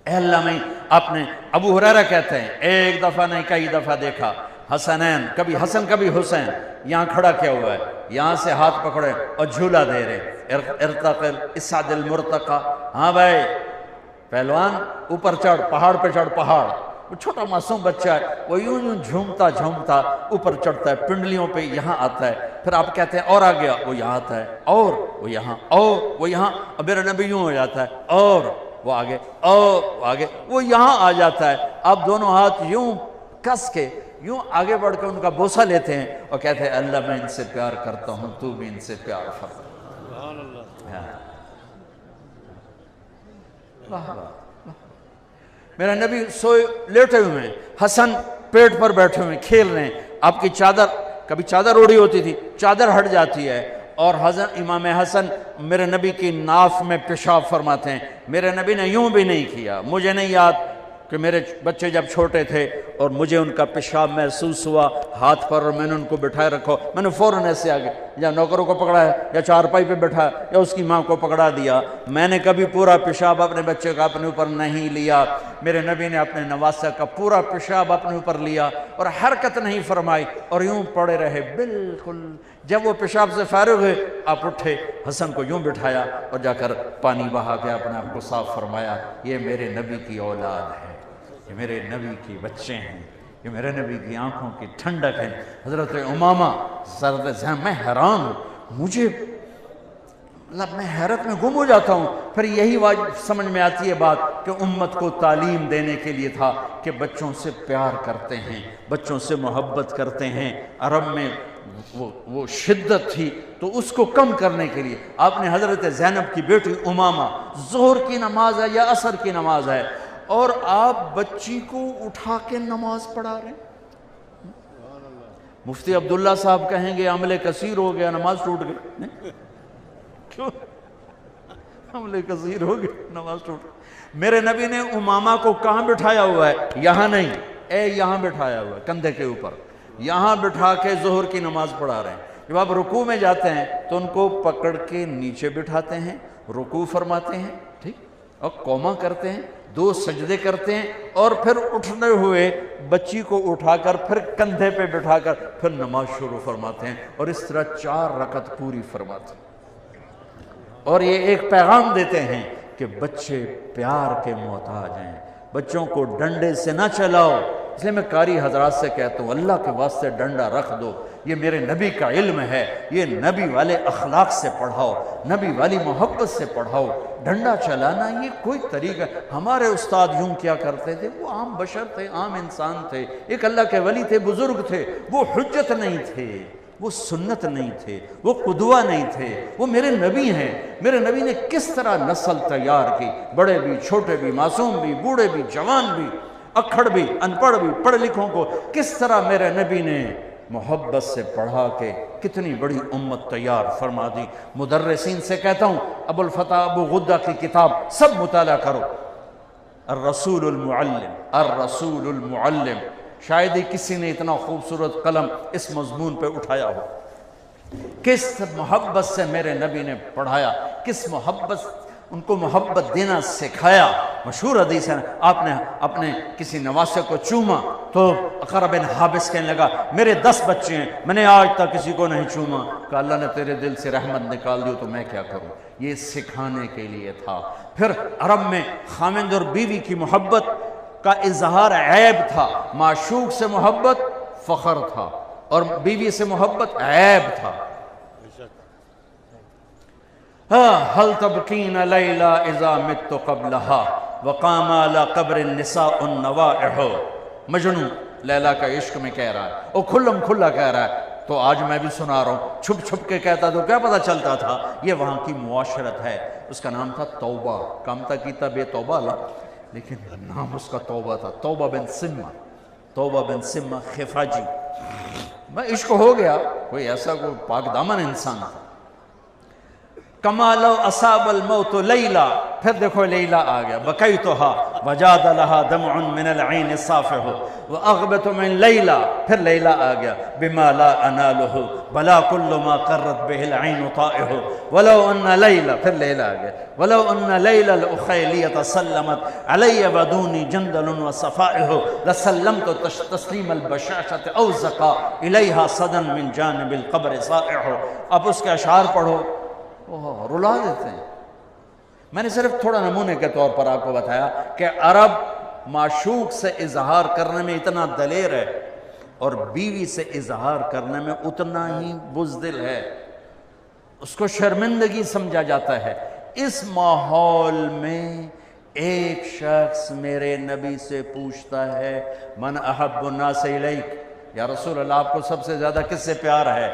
اے اللہ میں اپنے ابو ہریرہ کہتے ہیں ایک دفعہ نہیں کئی دفعہ دیکھا حسنین، کبھی حسن کبھی حسین، یہاں کھڑا کیا ہوا ہے، یہاں سے ہاتھ پکڑے اور جھولا دے رہے، ارتقل اسعد المرتقى، ہاں بھائی پہلوان اوپر چڑھ، پہاڑ پہ چڑھ، پہاڑ، وہ چھوٹا معصوم بچہ ہے، وہ یوں یوں جھومتا جھومتا اوپر چڑھتا ہے، پنڈلیوں پہ یہاں آتا ہے، پھر آپ کہتے ہیں اور آ گیا، وہ یہاں آتا ہے، اور وہ یہاں، اور وہ یہاں، اب میرا نبی یوں ہو جاتا ہے، اور وہ آگے، اور وہ آگے، وہ یہاں آ جاتا ہے، آپ دونوں ہاتھ یوں کس کے یوں آگے بڑھ کے ان کا بوسہ لیتے ہیں اور کہتے ہیں اللہ میں ان سے پیار کرتا ہوں، تو بھی ان سے پیار فرما۔ میرا نبی سوئے لیٹے ہوئے ہیں، حسن پیٹ پر بیٹھے ہوئے کھیل رہے ہیں، آپ کی چادر، کبھی چادر اوڑی ہوتی تھی، چادر ہٹ جاتی ہے، اور حضرت امام حسن میرے نبی کی ناف میں پیشاب فرماتے ہیں۔ میرے نبی نے یوں بھی نہیں کیا، مجھے نہیں یاد کہ میرے بچے جب چھوٹے تھے اور مجھے ان کا پیشاب محسوس ہوا ہاتھ پر اور میں نے ان کو بٹھائے رکھو، میں نے فوراً ایسے آگے یا نوکروں کو پکڑایا یا چارپائی پہ بٹھایا یا اس کی ماں کو پکڑا دیا، میں نے کبھی پورا پیشاب اپنے بچے کا اپنے اوپر نہیں لیا۔ میرے نبی نے اپنے نواسہ کا پورا پیشاب اپنے اوپر لیا اور حرکت نہیں فرمائی اور یوں پڑے رہے بالکل۔ جب وہ پیشاب سے فارغ ہوئے آپ اٹھے، حسن کو یوں بٹھایا اور جا کر پانی بہا کے اپنے آپ کو صاف فرمایا۔ یہ میرے نبی کی اولاد ہے، یہ میرے نبی کی بچے ہیں، یہ میرے نبی کی آنکھوں کی ٹھنڈک ہے۔ حضرت امامہ سرد ذہن، میں حیران ہوں، مجھے میں حیرت میں گم ہو جاتا ہوں۔ پھر یہی سمجھ میں آتی ہے بات کہ امت کو تعلیم دینے کے لیے تھا کہ بچوں سے پیار کرتے ہیں، بچوں سے محبت کرتے ہیں۔ عرب میں وہ شدت تھی تو اس کو کم کرنے کے لیے آپ نے حضرت زینب کی بیٹی امامہ، ظہر کی نماز ہے یا عصر کی نماز ہے اور آپ بچی کو اٹھا کے نماز پڑھا رہے ہیں۔ مفتی عبداللہ صاحب کہیں گے عمل کثیر ہو گیا، نماز ٹوٹ گئی۔ کیوں؟ عمل کثیر ہو گیا، نماز ٹوٹ گئی۔ میرے نبی نے امامہ کو کہاں بٹھایا ہوا ہے؟ یہاں نہیں، یہاں بٹھایا ہوا ہے، کندھے کے اوپر، یہاں بٹھا کے ظہر کی نماز پڑھا رہے ہیں۔ جب آپ رکوع میں جاتے ہیں تو ان کو پکڑ کے نیچے بٹھاتے ہیں، رکوع فرماتے ہیں، ٹھیک، اور قوما کرتے ہیں، 2 سجدے کرتے ہیں، اور پھر اٹھنے ہوئے بچی کو اٹھا کر پھر کندھے پہ بٹھا کر پھر نماز شروع فرماتے ہیں، اور اس طرح 4 رکعت پوری فرماتے ہیں۔ اور یہ ایک پیغام دیتے ہیں کہ بچے پیار کے محتاج ہیں، بچوں کو ڈنڈے سے نہ چلاؤ۔ اس لیے میں قاری حضرات سے کہتا ہوں اللہ کے واسطے ڈنڈا رکھ دو، یہ میرے نبی کا علم ہے، یہ نبی والے اخلاق سے پڑھاؤ، نبی والی محبت سے پڑھاؤ۔ ڈنڈا چلانا یہ کوئی طریقہ، ہمارے استاد یوں کیا کرتے تھے، وہ عام بشر تھے، عام انسان تھے، ایک اللہ کے ولی تھے، بزرگ تھے، وہ حجت نہیں تھے، وہ سنت نہیں تھے، وہ قدوہ نہیں تھے، وہ میرے نبی ہیں۔ میرے نبی نے کس طرح نسل تیار کی، بڑے بھی، چھوٹے بھی، معصوم بھی، بوڑھے بھی، جوان بھی، اکھڑ بھی، ان پڑھ بھی، پڑھ لکھوں کو کس طرح میرے نبی نے محبت سے پڑھا کے کتنی بڑی امت تیار فرما دی۔ مدرسین سے کہتا ہوں ابو الفتح ابو غدہ کی کتاب سب مطالعہ کرو، الرسول المعلم، الرسول المعلم، شاید ہی کسی نے اتنا خوبصورت قلم اس مضمون پہ اٹھایا ہو۔ کس محبت سے میرے نبی نے پڑھایا، کس محبت ان کو محبت دینا سکھایا۔ مشہور حدیث ہے، آپ نے اپنے کسی نواسے کو چوما تو اقرا بن حابس کہنے لگا میرے 10 بچے ہیں، میں نے آج تک کسی کو نہیں چوما۔ کہ اللہ نے تیرے دل سے رحمت نکال دی تو میں کیا کروں۔ یہ سکھانے کے لیے تھا۔ پھر عرب میں خاوند اور بیوی کی محبت کا اظہار عیب تھا، معشوق سے محبت فخر تھا اور بیوی سے محبت عیب تھا۔ هل تبکین لیلا اذا مت قبلها وقام على قبر النساء النوائح۔ مجنون لیلا کا عشق میں کہہ رہا ہے، وہ کھلم کھلا کہہ رہا ہے، تو آج میں بھی سنا رہا ہوں، چھپ چھپ کے کہتا تو کیا پتہ چلتا تھا۔ یہ وہاں کی معاشرت ہے۔ اس کا نام تھا توبہ، کامتا کیتا بے توبہ لا، لیکن نام اس کا توبہ تھا، توبہ بن سمہ، توبہ بن سمہ خفاجی۔ میں عشق ہو گیا، کوئی ایسا کوئی پاک دامن انسان تھا۔ کما لو اصاب الموت لیلا، پھر دیکھو لیلا آ گیا، بکیتها وجاد لها دمع من العین صافح واغبت من لیلا، پھر لیلا آ گیا، بما لا اناله بلا كل ما قرت به العین طائح ولو ان لیلا، پھر لیلا آ گیا، ولو ان لیلا الاخیلیة سلمت علی بدونی جندل وصفائح لسلمت تسلیم البشاشة او زقا الیها صدا من جانب القبر صائح۔ اب اس کے اشعار پڑھو، رلا دیتے ہیں۔ میں نے صرف تھوڑا نمونے کے طور پر آپ کو بتایا کہ عرب معشوق سے اظہار کرنے میں اتنا دلیر ہے اور بیوی سے اظہار کرنے میں اتنا ہی بزدل ہے، اس کو شرمندگی سمجھا جاتا ہے۔ اس ماحول میں ایک شخص میرے نبی سے پوچھتا ہے من احب الناس الیک، یا رسول اللہ آپ کو سب سے زیادہ کس سے پیار ہے؟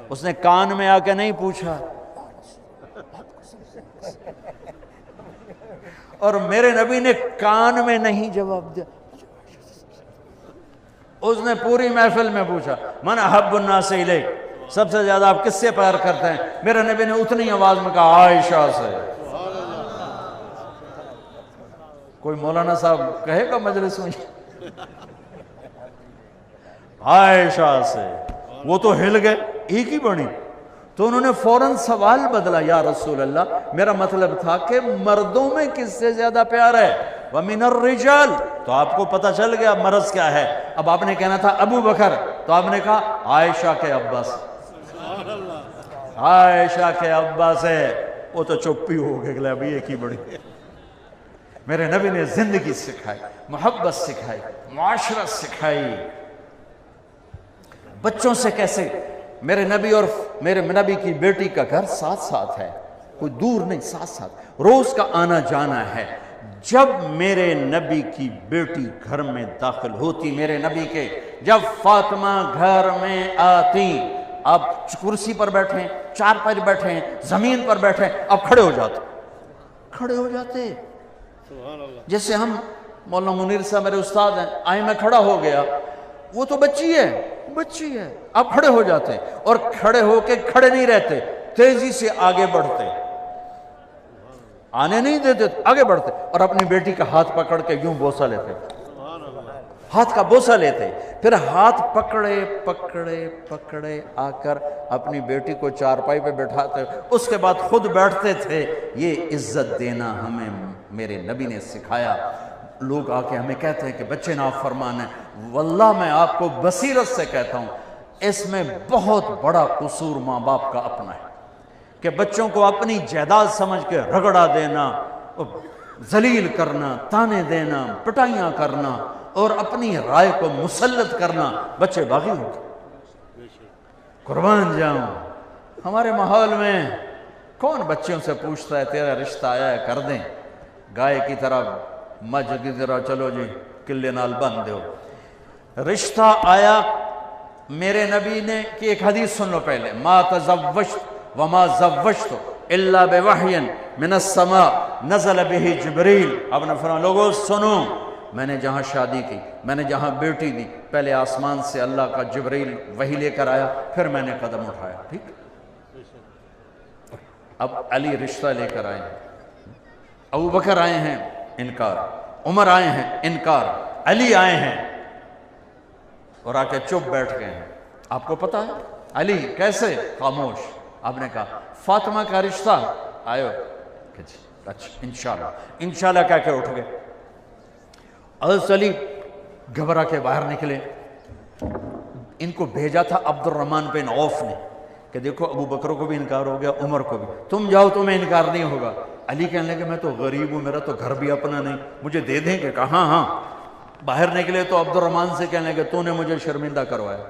اس نے کان میں آ کے نہیں پوچھا، اور میرے نبی نے کان میں نہیں جواب دیا، اس نے پوری محفل میں پوچھا من احب الناس الیک، سب سے زیادہ آپ کس سے پیار کرتے ہیں؟ میرے نبی نے اتنی آواز میں کہا عائشہ سے۔ کوئی مولانا صاحب کہے گا مجلس میں عائشہ سے؟ وہ تو ہل گئے، ایک ہی بنی۔ تو انہوں نے فوراً سوال بدلا، یا رسول اللہ میرا مطلب تھا کہ مردوں میں کس سے زیادہ پیار ہے؟ وَمِنَ الرِّجَالِ، تو آپ کو پتہ چل گیا مرض کیا ہے۔ اب آپ نے کہنا تھا ابو بکر، تو آپ نے کہا عائشہ کے ابا سے، عائشہ کے ابا سے۔ وہ تو چپی ہو گئے کہ ابھی ایک ہی بڑی۔ میرے نبی نے زندگی سکھائی، محبت سکھائی، معاشرت سکھائی، بچوں سے کیسے۔ میرے نبی اور میرے نبی کی بیٹی کا گھر ساتھ ساتھ ہے، کوئی دور نہیں، ساتھ ساتھ روز کا آنا جانا ہے۔ جب میرے نبی کی بیٹی گھر میں داخل ہوتی، میرے نبی کے جب فاطمہ گھر میں آتی، اب کرسی پر بیٹھیں، چار پر بیٹھیں، زمین پر بیٹھیں، اب کھڑے ہو جاتے، کھڑے ہو جاتے۔ جیسے ہم مولانا منیر صاحب میرے استاد ہیں، آئے میں کھڑا ہو گیا، وہ تو بچی ہے، بچی ہے، اب کھڑے ہو جاتے اور کھڑے ہو کے کھڑے نہیں رہتے، تیزی سے آگے بڑھتے، آنے نہیں دیتے، آگے بڑھتے اور اپنی بیٹی کا ہاتھ پکڑ کے یوں بوسہ لیتے، ہاتھ کا بوسہ لیتے، پھر ہاتھ پکڑے پکڑے پکڑے آ کر اپنی بیٹی کو چارپائی پہ بٹھاتے، اس کے بعد خود بیٹھتے تھے۔ یہ عزت دینا ہمیں میرے نبی نے سکھایا۔ لوگ آ کے ہمیں کہتے ہیں کہ بچے نافرمان ہیں، واللہ میں آپ کو بصیرت سے کہتا ہوں اس میں بہت بڑا قصور ماں باپ کا اپنا ہے کہ بچوں کو اپنی جائیداد سمجھ کے رگڑا دینا، ذلیل کرنا، تانے دینا، پٹائیاں کرنا اور اپنی رائے کو مسلط کرنا۔ بچے باغی ہو گئے، قربان جاؤں۔ ہمارے ماحول میں کون بچوں سے پوچھتا ہے تیرا رشتہ آیا ہے کر دیں؟ گائے کی طرح، مجھ کی طرح چلو جی کلے نال بند دیو۔ رشتہ آیا، میرے نبی نے کی ایک حدیث سن لو پہلے، ما تزوجت وما زوجت الا بوحی من السماء نزل به جبریل۔ آپ نے فرمایا لوگوں سنو، میں نے جہاں شادی کی، میں نے جہاں بیٹی دی، پہلے آسمان سے اللہ کا جبرائیل وحی لے کر آیا، پھر میں نے قدم اٹھایا. ٹھیک. اب علی رشتہ لے کر آئے ہیں، ابو بکر آئے ہیں، انکار. عمر آئے ہیں، انکار. علی آئے ہیں اور آ کے چپ بیٹھ گئے ہیں. آپ کو پتا ہے علی کیسے؟ خاموش. آپ نے کہا فاطمہ کا رشتہ آئے ہو؟ اچھا انشاءاللہ انشاءاللہ کہہ کے اٹھ گئے. حضرت علی گھبرا کے باہر نکلے. ان کو بھیجا تھا عبد الرحمن بن عوف نے کہ دیکھو ابو بکر کو بھی انکار ہو گیا، عمر کو بھی، تم جاؤ تمہیں انکار نہیں ہوگا. علی کہنے لگے میں تو غریب ہوں، میرا تو گھر بھی اپنا نہیں، مجھے دے دیں گے؟ کہا ہاں ہاں. باہر نکلے تو عبد الرحمن سے کہنے لگے تو نے مجھے شرمندہ کروایا.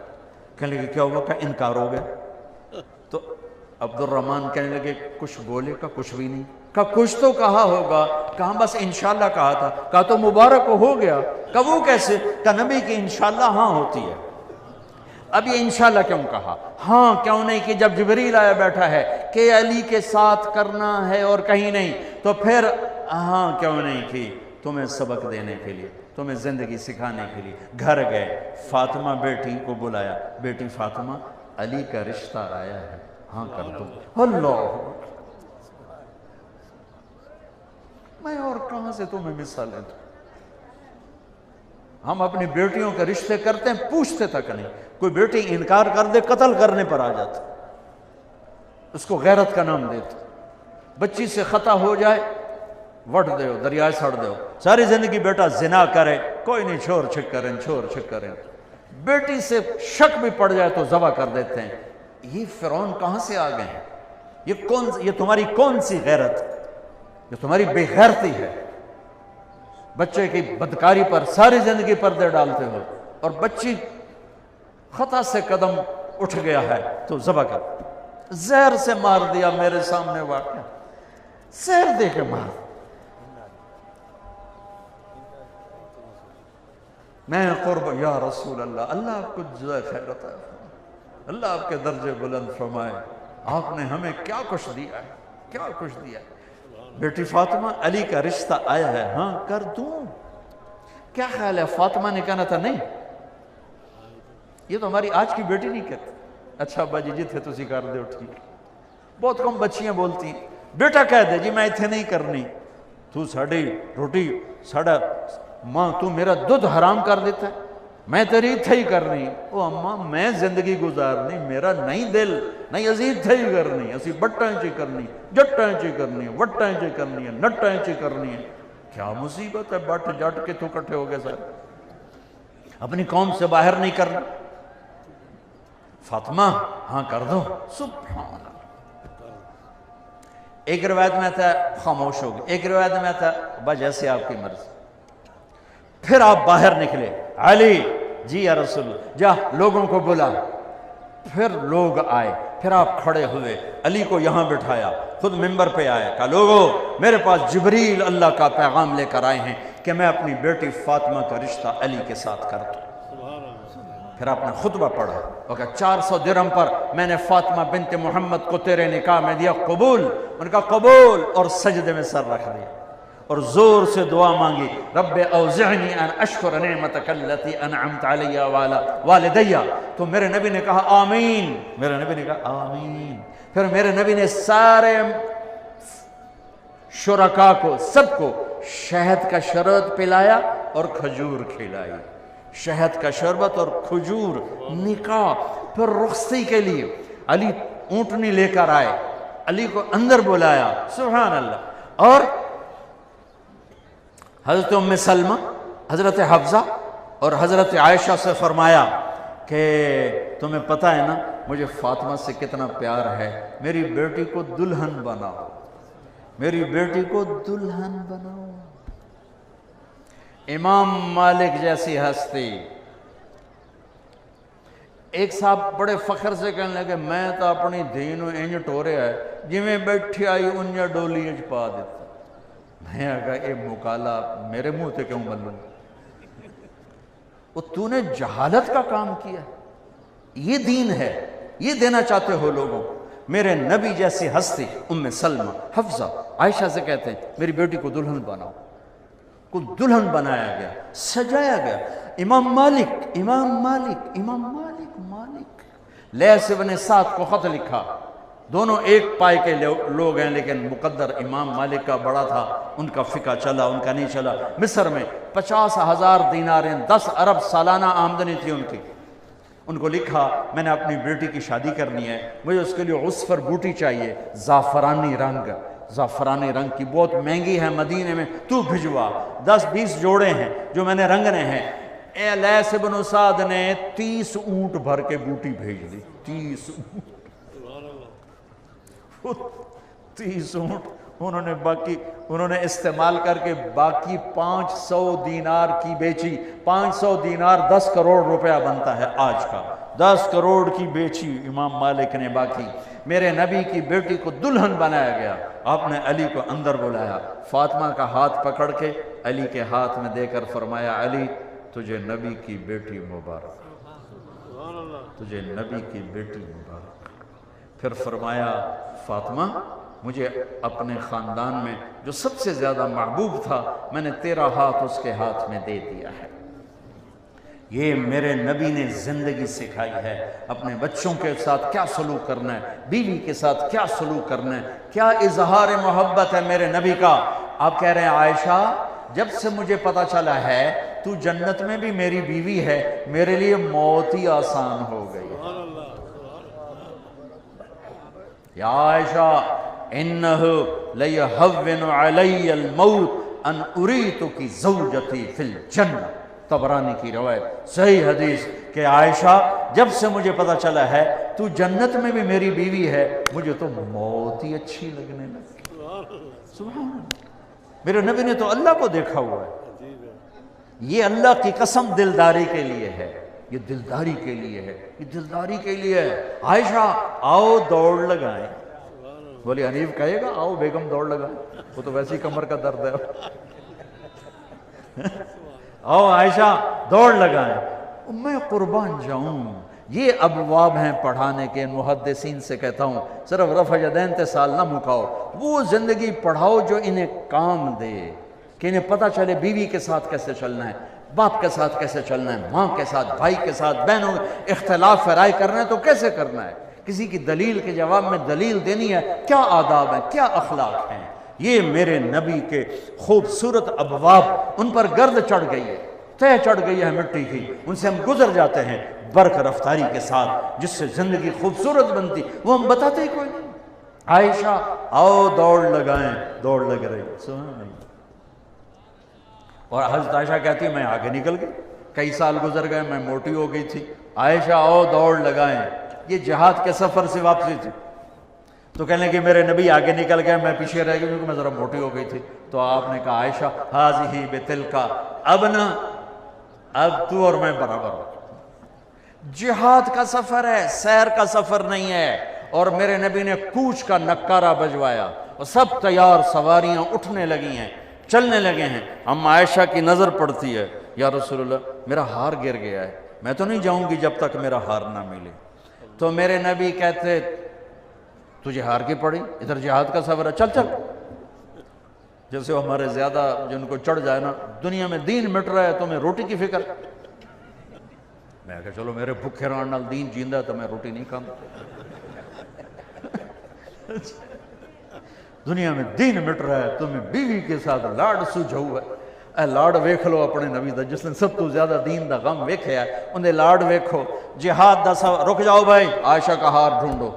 کہنے لگے کیا ہوا؟ کہ انکار ہو گیا. تو عبد الرحمن کہنے لگے کچھ بولے؟ کا کچھ بھی نہیں. کہا کچھ تو کہا ہوگا. کہا بس انشاءاللہ کہا تھا. کہا تو مبارک ہو گیا. کہا وہ کیسے؟ کہا نبی کی انشاءاللہ ہاں ہوتی ہے. اب یہ انشاءاللہ کیوں کہا؟ ہاں کیوں نہیں کہ جب جبریل آیا بیٹھا ہے کہ علی کے ساتھ کرنا ہے اور کہیں نہیں، تو پھر ہاں کیوں نہیں کی؟ تمہیں سبق دینے کے لیے، تمہیں زندگی سکھانے کے لیے. گھر گئے، فاطمہ بیٹی کو بلایا. بیٹی فاطمہ علی کا رشتہ آیا ہے، ہاں کر دو. اللہ، میں اور کہاں سے تمہیں مثالیں دوں؟ ہم اپنی بیٹیوں کے رشتے کرتے ہیں، پوچھتے تک نہیں. کوئی بیٹی انکار کر دے قتل کرنے پر آ جاتا، اس کو غیرت کا نام دیتا. بچی سے خطا ہو جائے وٹ دیو، دریائے سڑ دیو. ساری زندگی بیٹا زنا کرے، کوئی نہیں، چھوڑ چھک کریں، چھوڑ چھک کریں. بیٹی سے شک بھی پڑ جائے تو ذبح کر دیتے ہیں. یہ فرعون کہاں سے آ گئے ہیں؟ یہ تمہاری کون سی غیرت؟ یہ تمہاری بے غیرتی ہے. بچے کی بدکاری پر ساری زندگی پردے ڈالتے ہو، اور بچی خطا سے قدم اٹھ گیا ہے تو ذبح کر. زہر سے مار دیا. میرے سامنے واقعہ، زہر دے کے مار. میں قرب یا رسول اللہ، اللہ آپ کو جزائے خیر عطا فرمائے، اللہ آپ کے درجے بلند فرمائے. آپ نے ہمیں کیا کچھ دیا ہے، کیا کچھ دیا ہے. بیٹی فاطمہ علی کا رشتہ آیا ہے، ہاں کر دوں. کیا خیال ہے؟ فاطمہ نے کہنا تھا نہیں، یہ تو ہماری آج کی بیٹی نہیں کہتی. اچھا ابا جی جتھے تسی کر دے ٹھیک. بہت کم بچیاں بولتی ہیں. بیٹا کہہ دے جی میں اتھے نہیں کرنی، تو ساڑی روٹی ساڑا ماں تو میرا دودھ حرام کر دیتا ہے، میں تیری اتھے ہی کرنی. او اماں میں زندگی گزارنی، میرا نہیں دل نہیں اسی اتھے ہی کرنی، اسی بٹاں چی کرنی، جٹاں چی کرنی، وٹاں چی کرنی ہے، نٹاں چی کرنی ہے. کیا مصیبت ہے؟ بٹ جٹ کے تو کٹھے ہو گئے سارے. اپنی قوم سے باہر نہیں کرنا. فاطمہ ہاں کر دو. سبحان اللہ. ایک روایت میں تھا خاموش ہو گئی، ایک روایت میں تھا با جیسے آپ کی مرضی. پھر آپ باہر نکلے. علی جی یا رسول اللہ، جا لوگوں کو بلا. پھر لوگ آئے، پھر آپ کھڑے ہوئے، علی کو یہاں بٹھایا، خود منبر پہ آئے. کہا لوگوں میرے پاس جبریل اللہ کا پیغام لے کر آئے ہیں کہ میں اپنی بیٹی فاطمہ کا رشتہ علی کے ساتھ کر دوں. پھر آپ نے خطبہ پڑھا اور کہا 400 درہم پر میں نے فاطمہ بنت محمد کو تیرے نکاح میں دیا، قبول؟ ان کا قبول. اور سجدے میں سر رکھ دیا اور زور سے دعا مانگی، رب اوزعنی ان اشکر نعمتک التی انعمت علی وعلی والدی. تو میرے نبی نے کہا آمین. میرے نبی نے کہا آمین. پھر میرے نبی نے سارے شرکاء کو، سب کو شہد کا شربت پلایا اور کھجور کھلائی. شہد کا شربت اور کھجور. نکاح. پھر رخصتی کے لیے علی اونٹنی لے کر آئے، علی کو اندر بلایا. سبحان اللہ. اور حضرت ام سلمہ، حضرت حفصہ اور حضرت عائشہ سے فرمایا کہ تمہیں پتہ ہے نا مجھے فاطمہ سے کتنا پیار ہے، میری بیٹی کو دلہن بناؤ، میری بیٹی کو دلہن بناؤ. امام مالک جیسی ہستی. ایک صاحب بڑے فخر سے کہنے لگے میں تو اپنی دھی نوں انج ٹوریا ہے جویں بیٹھی آئی انجا ڈولی وچ پا دیتا. میں کہا اے مکالا میرے منہ تے کیوں بنوں؟ وہ تو نے جہالت کا کام کیا. یہ دین ہے، یہ دینا چاہتے ہو لوگوں کو. میرے نبی جیسی ہستی ام سلمہ، حفصہ، عائشہ سے کہتے ہیں میری بیٹی کو دلہن بناؤ. کو دلہن بنایا گیا، سجایا گیا۔ امام مالک لیث بن سعد کو خط لکھا، دونوں ایک پائے کے لوگ ہیں لیکن مقدر امام مالک کا بڑا تھا، ان کا فقہ چلا، ان کا نہیں چلا۔ مصر میں 50,000 دیناریں 10 ارب سالانہ آمدنی تھی ان کی۔ ان کو لکھا میں نے اپنی بیٹی کی شادی کرنی ہے، مجھے اس کے لیے عصفر بوٹی چاہیے، زعفرانی رنگ کی، بہت مہنگی ہے مدینے میں، تو بھجوا۔ 10-20 جوڑے ہیں جو میں نے رنگنے ہیں۔ لیث بن سعد نے 30 اونٹ بھر کے بوٹی بھیج دی، 30 اونٹ انہوں نے استعمال کر کے باقی 500 دینار کی بیچی۔ 500 دینار 10 کروڑ روپیہ بنتا ہے آج کا، 10 کروڑ کی بیچی امام مالک نے باقی۔ میرے نبی کی بیٹی کو دلہن بنایا گیا۔ آپ نے علی کو اندر بلایا، فاطمہ کا ہاتھ پکڑ کے علی کے ہاتھ میں دے کر فرمایا علی تجھے نبی کی بیٹی مبارک، تجھے نبی کی بیٹی مبارک۔ پھر فرمایا فاطمہ مجھے اپنے خاندان میں جو سب سے زیادہ محبوب تھا میں نے تیرا ہاتھ اس کے ہاتھ میں دے دیا ہے۔ یہ میرے نبی نے زندگی سکھائی ہے، اپنے بچوں کے ساتھ کیا سلوک کرنا ہے، بیوی کے ساتھ کیا سلوک کرنا ہے، کیا اظہار محبت ہے میرے نبی کا۔ آپ کہہ رہے ہیں عائشہ جب سے مجھے پتا چلا ہے تو جنت میں بھی میری بیوی ہے، میرے لیے موت ہی آسان ہو گئی۔ یا عائشہ انہ لیہون علی الموت ان اریتک زوجتی فی الجنہ، طبرانی کی روایت، صحیح حدیث کہ عائشہ جب سے مجھے پتا چلا ہے تو جنت میں بھی میری بیوی ہے، مجھے تو موت ہی اچھی لگنے لگی۔ سبحان اللہ، میرے نبی نے تو اللہ کو دیکھا ہوا ہے۔ یہ اللہ کی قسم دلداری کے لیے ہے، یہ دلداری کے لیے ہے، یہ دلداری کے لیے ہے۔ عائشہ آؤ دوڑ لگائیں، بولی حنیف کہے گا آؤ بیگم دوڑ لگائیں، وہ تو ویسی کمر کا درد ہے۔ آؤ عائشہ دوڑ لگائیں، میں قربان جاؤں۔ یہ ابواب ہیں پڑھانے کے، محدثین سے کہتا ہوں صرف رفع یدین اتصال نہ مکاؤ، وہ زندگی پڑھاؤ جو انہیں کام دے، کہ انہیں پتہ چلے بیوی کے ساتھ کیسے چلنا ہے، باپ کے ساتھ کیسے چلنا ہے، ماں کے ساتھ، بھائی کے ساتھ، بہنوں، اختلاف رائے کرنا ہے تو کیسے کرنا ہے، کسی کی دلیل کے جواب میں دلیل دینی ہے، کیا آداب ہیں، کیا اخلاق ہیں۔ یہ میرے نبی کے خوبصورت ابواب، ان پر گرد چڑھ گئی ہے، تہ چڑھ گئی ہے مٹی کی، ان سے ہم گزر جاتے ہیں برق رفتاری کے ساتھ، جس سے زندگی خوبصورت بنتی، وہ ہم بتاتے ہی کوئی نہیں۔ عائشہ آؤ دوڑ لگائیں، دوڑ لگ رہی، سبحان اللہ۔ اور حضرت عائشہ کہتی ہے میں آگے نکل گئی، کئی سال گزر گئے، میں موٹی ہو گئی تھی، عائشہ آؤ دوڑ لگائیں۔ یہ جہاد کے سفر سے واپسی تھی، تو کہنے کہ میرے نبی آگے نکل گئے، میں پیچھے رہ گئی کیونکہ میں ذرا موٹی ہو گئی تھی۔ تو آپ نے کہا عائشہ ہاذہ بتلک، اب نہ، اب تو اور میں برابر ہو۔ جہاد کا سفر ہے، سیر کا سفر نہیں ہے۔ اور میرے نبی نے کوچ کا نکارہ بجوایا اور سب تیار، سواریاں اٹھنے لگی ہیں، چلنے لگے ہیں۔ اما عائشہ کی نظر پڑتی ہے، یا رسول اللہ میرا ہار گر گیا ہے، میں تو نہیں جاؤں گی جب تک میرا ہار نہ ملے۔ تو میرے نبی کہتے تجھے ہار کی پڑی، ادھر جہاد کا سفر ہے، چل چل۔ جیسے وہ ہمارے زیادہ جن کو چڑھ جائے نا، دنیا میں دین مٹ رہا ہے تمہیں روٹی کی فکر، میں کہا چلو میرے بھوکے رہن نال دین جیندا ہے تو میں روٹی نہیں کھاؤں۔ دنیا میں دین مٹ رہا ہے تمہیں بیوی کے ساتھ لاڈ سجھاؤ ہے، اے لاڈ ویکھ لو اپنے نبی دا، جس نے سب تو زیادہ دین دا غم ویکھیا ہے انہیں لاڈ ویکھو۔ جہاد دا سفر، رک جاؤ بھائی، عائشہ کا ہار ڈھونڈو۔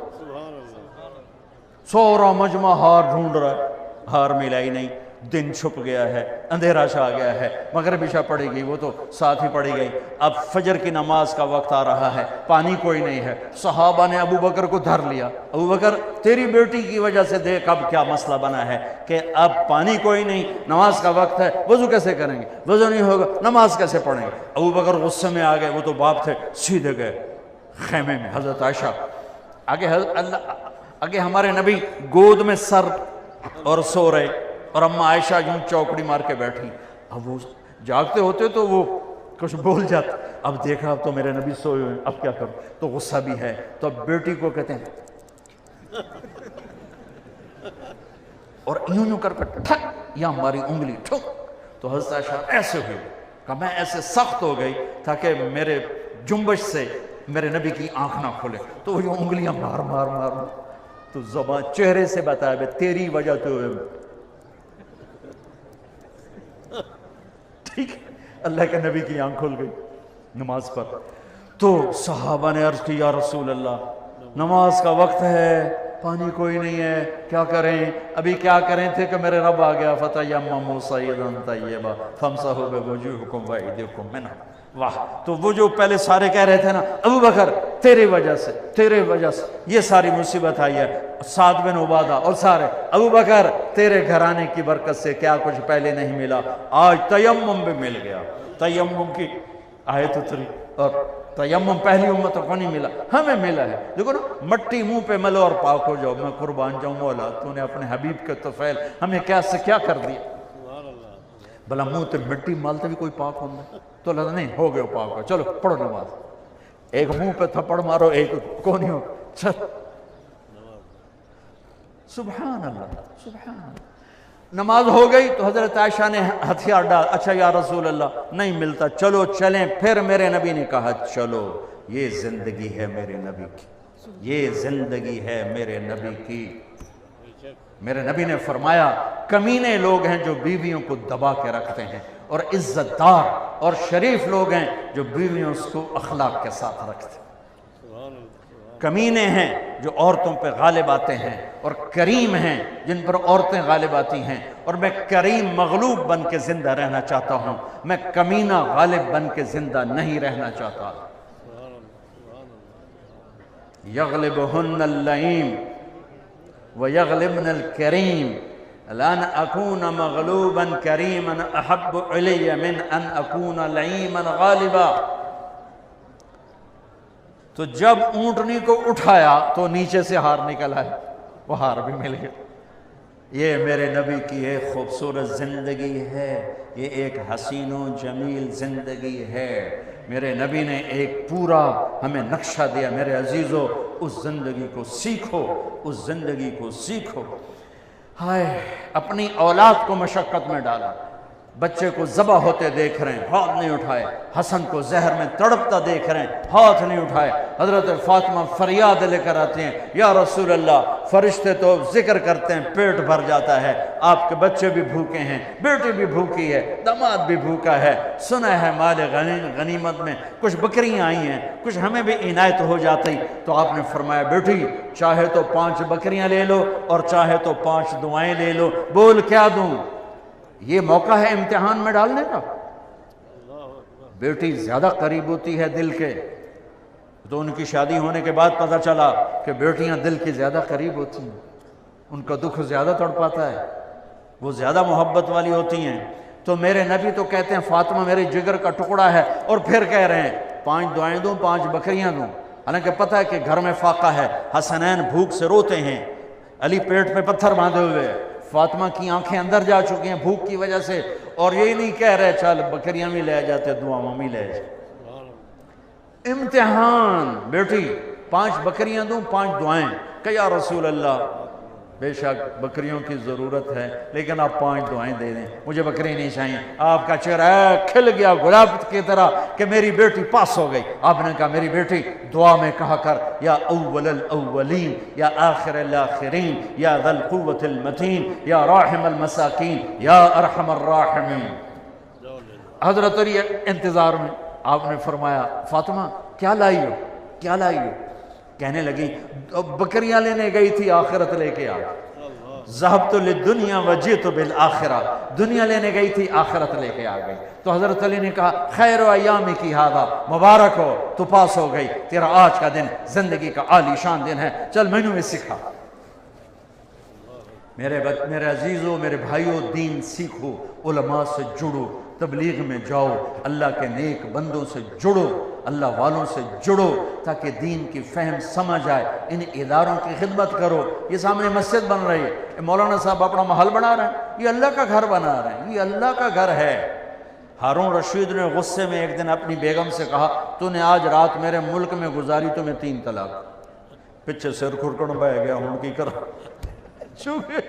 سورا مجمع ہار ڈھونڈ رہا ہے، ہار ملا ہی نہیں، دن چھپ گیا ہے، اندھیرا چھا گیا ہے، مغرب عشاء پڑی گئی، وہ تو ساتھ ہی پڑی گئی، اب فجر کی نماز کا وقت آ رہا ہے، پانی کوئی نہیں ہے۔ صحابہ نے ابو بکر کو دھر لیا، ابو بکر تیری بیٹی کی وجہ سے دیکھ اب کیا مسئلہ بنا ہے کہ اب پانی کوئی نہیں، نماز کا وقت ہے، وضو کیسے کریں گے، وضو نہیں ہوگا، نماز کیسے پڑھیں گے۔ ابو بکر غصے میں آ گئے، وہ تو باپ تھے، سیدھے گئے خیمے میں۔ حضرت عائشہ آگے ہمارے نبی گود میں سر اور سو رہے، اور اما عائشہ یوں چوکڑی مار کے بیٹھی۔ اب وہ جاگتے ہوتے تو وہ کچھ بول جاتے، اب دیکھا اب تو میرے نبی سوئے ہوئے، اب کیا کروں، تو غصہ بھی ہے، تو اب بیٹی کو کہتے ہیں اور یوں کر ٹھک، یا ہماری انگلی ٹھک، تو حضرت عائشہ ایسے ہوئی کہ میں ایسے سخت ہو گئی تاکہ میرے جنبش سے میرے نبی کی آنکھ نہ کھلے، تو وہ انگلیاں مار مار مار تو زبان چہرے سے بتایا بے تیری وجہ تو ٹھیک ہے، اللہ کے نبی کی آنکھ کھل گئی نماز پر۔ تو صحابہ نے عرض کی یا رسول اللہ نماز کا وقت ہے، پانی کوئی نہیں ہے، کیا کریں؟ ابھی کیا کریں تھے کہ میرے رب آ گیا فَتَيَمَّمُوا صَعِيدًا طَيِّبًا فَامْسَحُوا بِوُجُوهِكُمْ وَأَيْدِيكُمْ مِنْهُ۔ واہ، تو وہ جو پہلے سارے کہہ رہے تھے نا ابو بکر تیرے وجہ سے یہ ساری مصیبت آئی ہے، سعد بن عبادہ اور سارے، ابو بکر تیرے گھرانے کی برکت سے کیا کچھ پہلے نہیں ملا، آج تیمم بھی مل گیا۔ تیمم کی آیت اتری اور تیمم پہلی امتوں کو نہیں ملا، ہمیں ملا ہے۔ دیکھو نا، مٹی منہ پہ ملو اور پاک ہو جاؤ۔ میں قربان جاؤں مولا، تو نے اپنے حبیب کے طفیل ہمیں کیا سے کیا کر دیا؟ بلا منہ تے مٹی مالتے بھی کوئی پاک ہونا تو لگا نہیں ہو گئے پاک ہو، چلو پڑھو نماز۔ ایک منہ پہ تھپڑ مارو، ایک کونی ہو، چل سبحان اللہ سبحان اللہ۔ نماز ہو گئی تو حضرت عائشہ نے ہتھیار ڈال، اچھا یا رسول اللہ نہیں ملتا، چلو چلیں۔ پھر میرے نبی نے کہا چلو، یہ زندگی ہے میرے نبی کی، یہ زندگی ہے میرے نبی کی۔ میرے نبی نے فرمایا کمینے لوگ ہیں جو بیویوں کو دبا کے رکھتے ہیں، اور عزت دار اور شریف لوگ ہیں جو بیویوں کو اخلاق کے ساتھ رکھتے ہیں۔ کمینے ہیں جو عورتوں پہ غالب آتے ہیں، اور کریم ہیں جن پر عورتیں غالب آتی ہیں، اور میں کریم مغلوب بن کے زندہ رہنا چاہتا ہوں، میں کمینہ غالب بن کے زندہ نہیں رہنا چاہتا۔ یغلبہن اللئیم ویغلبن الکریم لن اکون مغلوبا کریما احب علی من ان اکون لعیما غالبا۔ تو جب اونٹنی کو اٹھایا تو نیچے سے ہار نکل آئے، وہ ہار بھی مل گیا۔ یہ میرے نبی کی ایک خوبصورت زندگی ہے، یہ ایک حسین و جمیل زندگی ہے۔ میرے نبی نے ایک پورا ہمیں نقشہ دیا۔ میرے عزیزو، اس زندگی کو سیکھو، اس زندگی کو سیکھو۔ ہائے، اپنی اولاد کو مشقت میں ڈالا، بچے کو ذبح ہوتے دیکھ رہے ہیں، ہاتھ نہیں اٹھائے، حسن کو زہر میں تڑپتا دیکھ رہے ہیں، ہاتھ نہیں اٹھائے۔ حضرت فاطمہ فریاد لے کر آتے ہیں، یا رسول اللہ فرشتے تو ذکر کرتے ہیں پیٹ بھر جاتا ہے، آپ کے بچے بھی بھوکے ہیں، بیٹی بھی بھوکی ہے، داماد بھی بھوکا ہے، سنا ہے مال غنیمت میں کچھ بکریاں آئی ہیں، کچھ ہمیں بھی عنایت ہو جاتی۔ تو آپ نے فرمایا بیٹی چاہے تو 5 بکریاں لے لو اور چاہے تو 5 دعائیں لے لو، بول کیا دوں؟ یہ موقع ہے امتحان میں ڈالنے کا۔ بیٹی زیادہ قریب ہوتی ہے دل کے، تو ان کی شادی ہونے کے بعد پتہ چلا کہ بیٹیاں دل کی زیادہ قریب ہوتی ہیں، ان کا دکھ زیادہ تڑ پاتا ہے، وہ زیادہ محبت والی ہوتی ہیں۔ تو میرے نبی تو کہتے ہیں فاطمہ میرے جگر کا ٹکڑا ہے، اور پھر کہہ رہے ہیں 5 دعائیں دوں 5 بکریاں دوں، حالانکہ پتہ ہے کہ گھر میں فاقہ ہے، حسنین بھوک سے روتے ہیں، علی پیٹ پہ پتھر باندھے ہوئے، فاطمہ کی آنکھیں اندر جا چکی ہیں بھوک کی وجہ سے، اور یہی نہیں کہہ رہے چل بکریاں بھی لے جاتے دعاؤں بھی لے جاتے۔ امتحان، بیٹی 5 بکریاں دوں 5 دعائیں، کہ یا رسول اللہ بے شک بکریوں کی ضرورت ہے لیکن آپ 5 دعائیں دے دیں، مجھے بکری نہیں چاہیے۔ آپ کا چہرہ کھل گیا گلاب کی طرح کہ میری بیٹی پاس ہو گئی۔ آپ نے کہا میری بیٹی دعا میں کہا کر یا اول الاولین یا آخر الاخرین یا ذا القوة المتین یا راحم المساکین یا ارحم الراحمین۔ حضرت علی انتظار میں، آپ نے فرمایا فاطمہ کیا لائی ہو کیا لائی ہو؟ کہنے لگی بکریاں لینے گئی تھی آخرت لے کے آ، ذہبت للدنیا وجئت بالآخرہ، دنیا لینے گئی تھی آخرت لے کے آ گئی۔ تو حضرت علی نے کہا خیر و ایامی کی ہادہ، مبارک ہو تو پاس ہو گئی، تیرا آج کا دن زندگی کا عالی شان دن ہے، چل میں نے سکھا۔ میرے عزیزوں میرے بھائیوں، دین سیکھو، علماء سے جڑو، تبلیغ میں جاؤ، اللہ کے نیک بندوں سے جڑو، اللہ والوں سے جڑو تاکہ دین کی فہم سمجھ آئے۔ ان اداروں کی خدمت کرو۔ یہ سامنے مسجد بن رہی ہے، مولانا صاحب اپنا محل بنا رہے ہیں، یہ اللہ کا گھر بنا رہے ہیں، یہ اللہ کا گھر ہے۔ ہارون رشید نے غصے میں ایک دن اپنی بیگم سے کہا تو نے آج رات میرے ملک میں گزاری تو میں 3 طلاق۔ پچھے سر کھرکڑ بہ گیا ہوں کی کر، چونکہ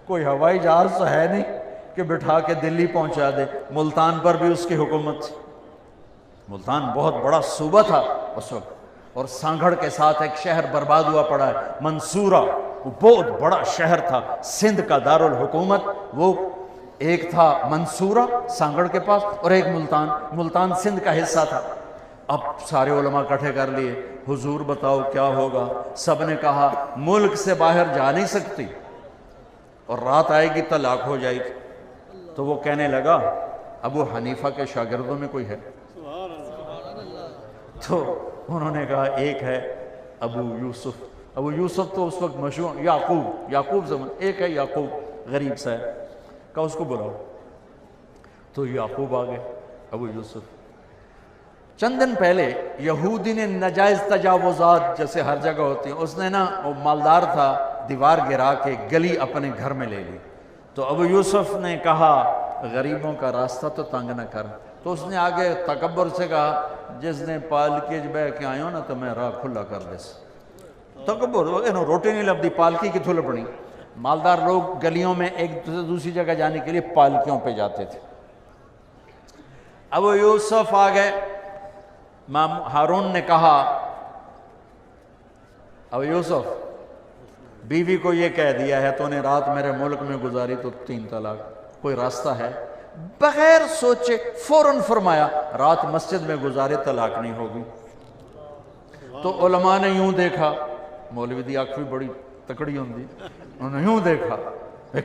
کوئی ہوائی جہاز تو ہے نہیں کہ بٹھا کے دلی پہنچا دے۔ ملتان پر بھی اس کی حکومت تھی، ملتان بہت بڑا صوبہ تھا اس وقت، اور سانگھڑ کے ساتھ ایک شہر برباد ہوا پڑا ہے منصورہ، وہ بہت بڑا شہر تھا، سندھ کا دارالحکومت وہ ایک تھا منصورہ سانگھڑ کے پاس، اور ایک ملتان، ملتان سندھ کا حصہ تھا۔ اب سارے علماء اکٹھے کر لیے، حضور بتاؤ کیا ہوگا؟ سب نے کہا ملک سے باہر جا نہیں سکتی، اور رات آئے گی طلاق ہو جائے گی۔ تو وہ کہنے لگا ابو حنیفہ کے شاگردوں میں کوئی ہے؟ تو انہوں نے کہا ایک ہے ابو یوسف۔ ابو یوسف تو اس وقت مشہور، یعقوب زمان، ایک ہے یعقوب غریب سا ہے، کہا اس کو بلاؤ۔ تو یعقوب آ گئے، ابو یوسف۔ چند دن پہلے یہودی نے ناجائز تجاوزات جیسے ہر جگہ ہوتی ہیں، اس نے نا، وہ مالدار تھا، دیوار گرا کے گلی اپنے گھر میں لے لی۔ تو ابو یوسف نے کہا غریبوں کا راستہ تو تنگ نہ کر۔ تو اس نے آگے تکبر سے کہا جس نے پالکی بہ کے آئے ہو نا تو میں راہ کھلا کر دے۔ تکبر، روٹی نہیں لبدی، پالکی کی تھل پڑی۔ مالدار لوگ گلیوں میں ایک دوسری جگہ جانے کے لیے پالکیوں پہ جاتے تھے۔ ابو یوسف آ گئے، ہارون نے کہا ابو یوسف بیوی کو یہ کہہ دیا ہے تو نے رات میرے ملک میں گزاری تو 3 طلاق، کوئی راستہ ہے؟ بغیر سوچے فوراً فرمایا رات مسجد میں گزارے طلاق نہیں ہوگی۔ تو علماء نے یوں دیکھا، مولوی دی آنکھ بھی بڑی تکڑی ہوندی، انہوں نے یوں دیکھا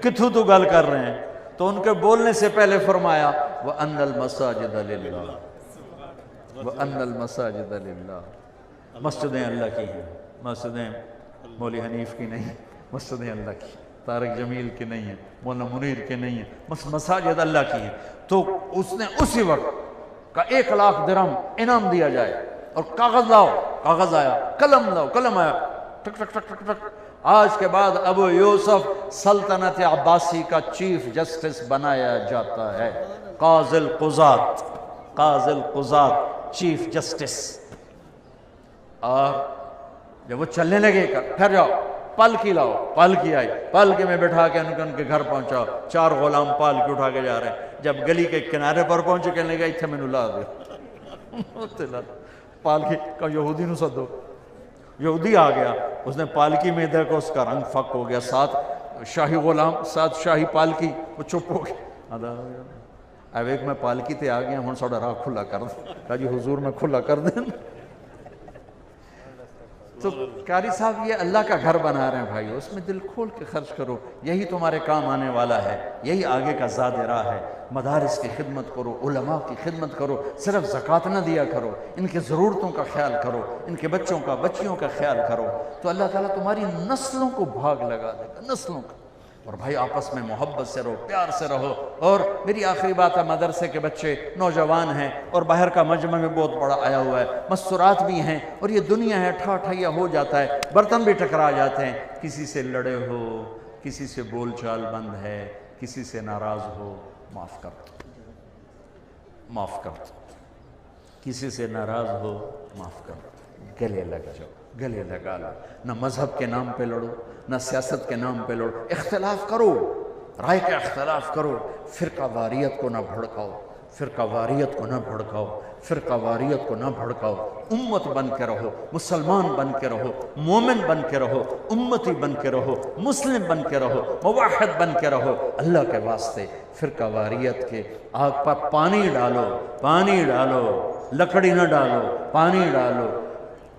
کتھوں تو گل کر رہے ہیں۔ تو ان کے بولنے سے پہلے فرمایا وَأَنَّ الْمَسَاجِدَ لِلَّهِ، وَأَنَّ الْمَسَاجِدَ لِلَّهِ، مسجدیں اللہ کی ہیں، مسجدیں مولی حنیف کی نہیں، مسجدیں اللہ کی، طارق جمیل کی نہیں ہیں، مولانا منیر کی نہیں ہیں، مساجد اللہ کی ہیں۔ تو اس نے اسی وقت کا 1 لاکھ درہم انعام دیا جائے، اور کاغذ لاؤ، کاغذ آیا، قلم لاؤ، قلم آیا، ٹک ٹک ٹک ٹک ٹک۔ آج کے بعد ابو یوسف سلطنت عباسی کا چیف جسٹس بنایا جاتا ہے، قاضی القضات، قاضی القضات، چیف جسٹس۔ اور جب وہ چلنے لگے پھر جاؤ پالکی لاؤ، پالکی آئی، پالکی میں بٹھا کے ان کے گھر پہنچا، 4 غلام پالکی اٹھا کے جا رہے ہیں۔ جب گلی کے کنارے پر پہنچے کہنے لگا اتھے میں لا دے پالکی کا، یہودی نو سدو۔ یہودی آ گیا، اس نے پالکی میں دیکھا، اس کا رنگ فک ہو گیا، 7 شاہی غلام، 7 شاہی پالکی، وہ چپ ہو گیا۔ اب ایک میں پالکی تے آ گیا ہوں، ساڑا راہ کھلا کر دیں۔ کہا جی حضور میں کھلا کر دیں۔ تو قاری صاحب یہ اللہ کا گھر بنا رہے ہیں بھائی، اس میں دل کھول کے خرچ کرو، یہی تمہارے کام آنے والا ہے، یہی آگے کا زاد راہ ہے۔ مدارس کی خدمت کرو، علماء کی خدمت کرو، صرف زکوٰۃ نہ دیا کرو، ان کے ضرورتوں کا خیال کرو، ان کے بچوں کا، بچیوں کا خیال کرو، تو اللہ تعالیٰ تمہاری نسلوں کو بھاگ لگا دے گا، نسلوں کا۔ اور بھائی آپس میں محبت سے رہو، پیار سے رہو۔ اور میری آخری بات ہے، مدرسے کے بچے نوجوان ہیں، اور باہر کا مجمع میں بہت بڑا آیا ہوا ہے، مستورات بھی ہیں، اور یہ دنیا ہے، ٹھاٹھیا ہو جاتا ہے، برتن بھی ٹکرا جاتے ہیں۔ کسی سے لڑے ہو، کسی سے بول چال بند ہے، کسی سے ناراض ہو، معاف کر دو، معاف کر دو، کسی سے ناراض ہو معاف کر دو، گلے لگ جاؤ، گلے لگا لو، نہ مذہب کے نام پہ لڑو، نہ سیاست کے نام پہ لڑو، اختلاف کرو، رائے کا اختلاف کرو، فرقہ واریت کو نہ بھڑکاؤ، فرقہ واریت کو نہ بھڑکاؤ، فرقہ واریت کو نہ بھڑکاؤ، امت بن کے رہو، مسلمان بن کے رہو، مومن بن کے رہو، امتی بن کے رہو، مسلم بن کے رہو، موحد بن کے رہو۔ اللہ کے واسطے فرقہ واریت کے آگ پر پانی ڈالو، پانی ڈالو، لکڑی نہ ڈالو، پانی ڈالو،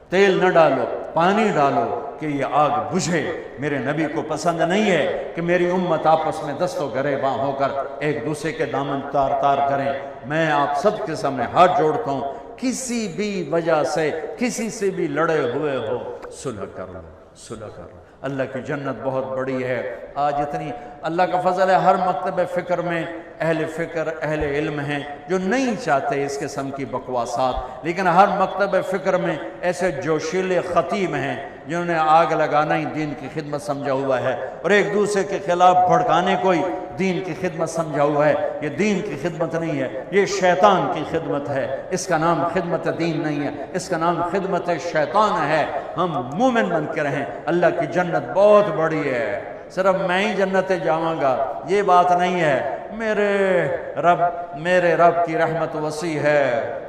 تیل نہ ڈالو، پانی ڈالو کہ یہ آگ بجھے۔ میرے نبی کو پسند نہیں ہے کہ میری امت آپس میں دست و گریباں ہو کر ایک دوسرے کے دامن تار تار کریں۔ میں آپ سب کے سامنے ہاتھ جوڑتا ہوں، کسی بھی وجہ سے کسی سے بھی لڑے ہوئے ہو، صلح کر لو، صلح کر لو۔ اللہ کی جنت بہت بڑی ہے۔ آج اتنی اللہ کا فضل ہے، ہر مکتب فکر میں اہل فکر، اہل علم ہیں جو نہیں چاہتے اس قسم کی بکواسات، لیکن ہر مکتب فکر میں ایسے جوشیلے خطیب ہیں جنہوں نے آگ لگانا ہی دین کی خدمت سمجھا ہوا ہے، اور ایک دوسرے کے خلاف بھڑکانے کو ہی دین کی خدمت سمجھا ہوا ہے۔ یہ دین کی خدمت نہیں ہے، یہ شیطان کی خدمت ہے۔ اس کا نام خدمت دین نہیں ہے، اس کا نام خدمت شیطان ہے۔ ہم مومن بن کے رہیں، اللہ کی جنت بہت بڑی ہے۔ صرف میں ہی جنت جاواں گا یہ بات نہیں ہے، میرے رب کی رحمت وسیع ہے.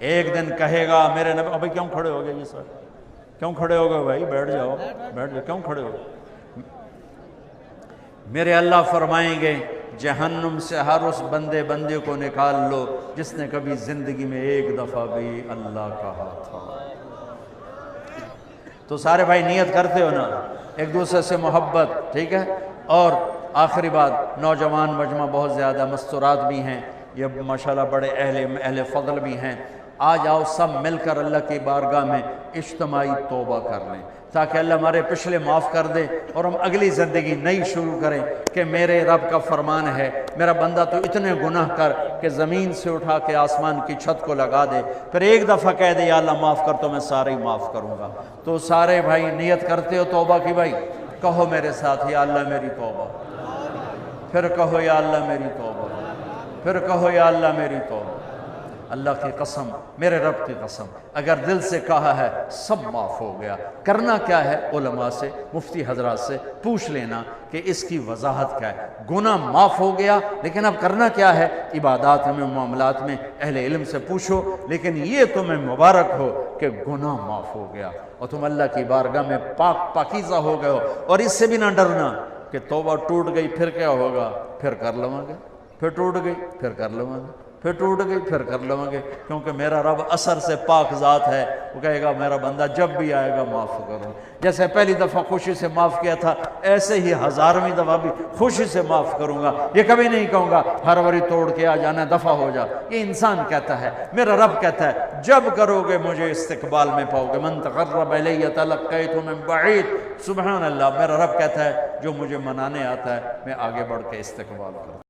ایک دن کہے گا میرے نبی. ابھی کیوں کھڑے ہو گئے یہ سر؟ کیوں کھڑے ہو گئے بھائی؟ بیٹھ جاؤ کیوں کھڑے ہو گئے؟ میرے اللہ فرمائیں گے جہنم سے ہر اس بندے کو نکال لو جس نے کبھی زندگی میں ایک دفعہ بھی اللہ کہا تھا. تو سارے بھائی نیت کرتے ہو نا ایک دوسرے سے محبت, ٹھیک ہے؟ اور آخری بات, نوجوان مجمع بہت زیادہ مستورات بھی ہیں, یہ ماشاءاللہ بڑے اہل فضل بھی ہیں. آ جاؤ سب مل کر اللہ کی بارگاہ میں اجتماعی توبہ کر لیں تاکہ اللہ ہمارے پچھلے معاف کر دے اور ہم اگلی زندگی نئی شروع کریں کہ میرے رب کا فرمان ہے میرا بندہ تو اتنے گناہ کر کہ زمین سے اٹھا کے آسمان کی چھت کو لگا دے, پھر ایک دفعہ کہہ دے یا اللہ معاف کر تو میں سارے ہی معاف کروں گا. تو سارے بھائی نیت کرتے ہو توبہ کی؟ بھائی کہو میرے ساتھ یا اللہ میری توبہ, پھر کہو یا اللہ میری توبہ, پھر کہو یا اللہ میری توبہ. اللہ کی قسم, میرے رب کی قسم, اگر دل سے کہا ہے سب معاف ہو گیا. کرنا کیا ہے؟ علماء سے, مفتی حضرات سے پوچھ لینا کہ اس کی وضاحت کیا ہے. گناہ معاف ہو گیا لیکن اب کرنا کیا ہے؟ عبادات میں, معاملات میں اہل علم سے پوچھو, لیکن یہ تمہیں مبارک ہو کہ گناہ معاف ہو گیا اور تم اللہ کی بارگاہ میں پاکیزہ ہو گئے ہو. اور اس سے بھی نہ ڈرنا کہ توبہ ٹوٹ گئی پھر کیا ہوگا, پھر کر لوں گے, پھر ٹوٹ گئی پھر کر لوں گے, پھر ٹوٹ گئی پھر کر لوں گے, کیونکہ میرا رب اثر سے پاک ذات ہے. وہ کہے گا میرا بندہ جب بھی آئے گا معاف کروں. جیسے پہلی دفعہ خوشی سے معاف کیا تھا ایسے ہی ہزارویں دفعہ بھی خوشی سے معاف کروں گا. یہ کبھی نہیں کہوں گا ہر واری توڑ کے آ جانا دفعہ ہو جا. یہ انسان کہتا ہے, میرا رب کہتا ہے جب کرو گے مجھے استقبال میں پاؤ گے. من تقرب الی تلقیت من بعید. سبحان اللہ, میرا رب کہتا ہے جو مجھے منانے آتا ہے میں آگے بڑھ کے استقبال کرتا ہوں.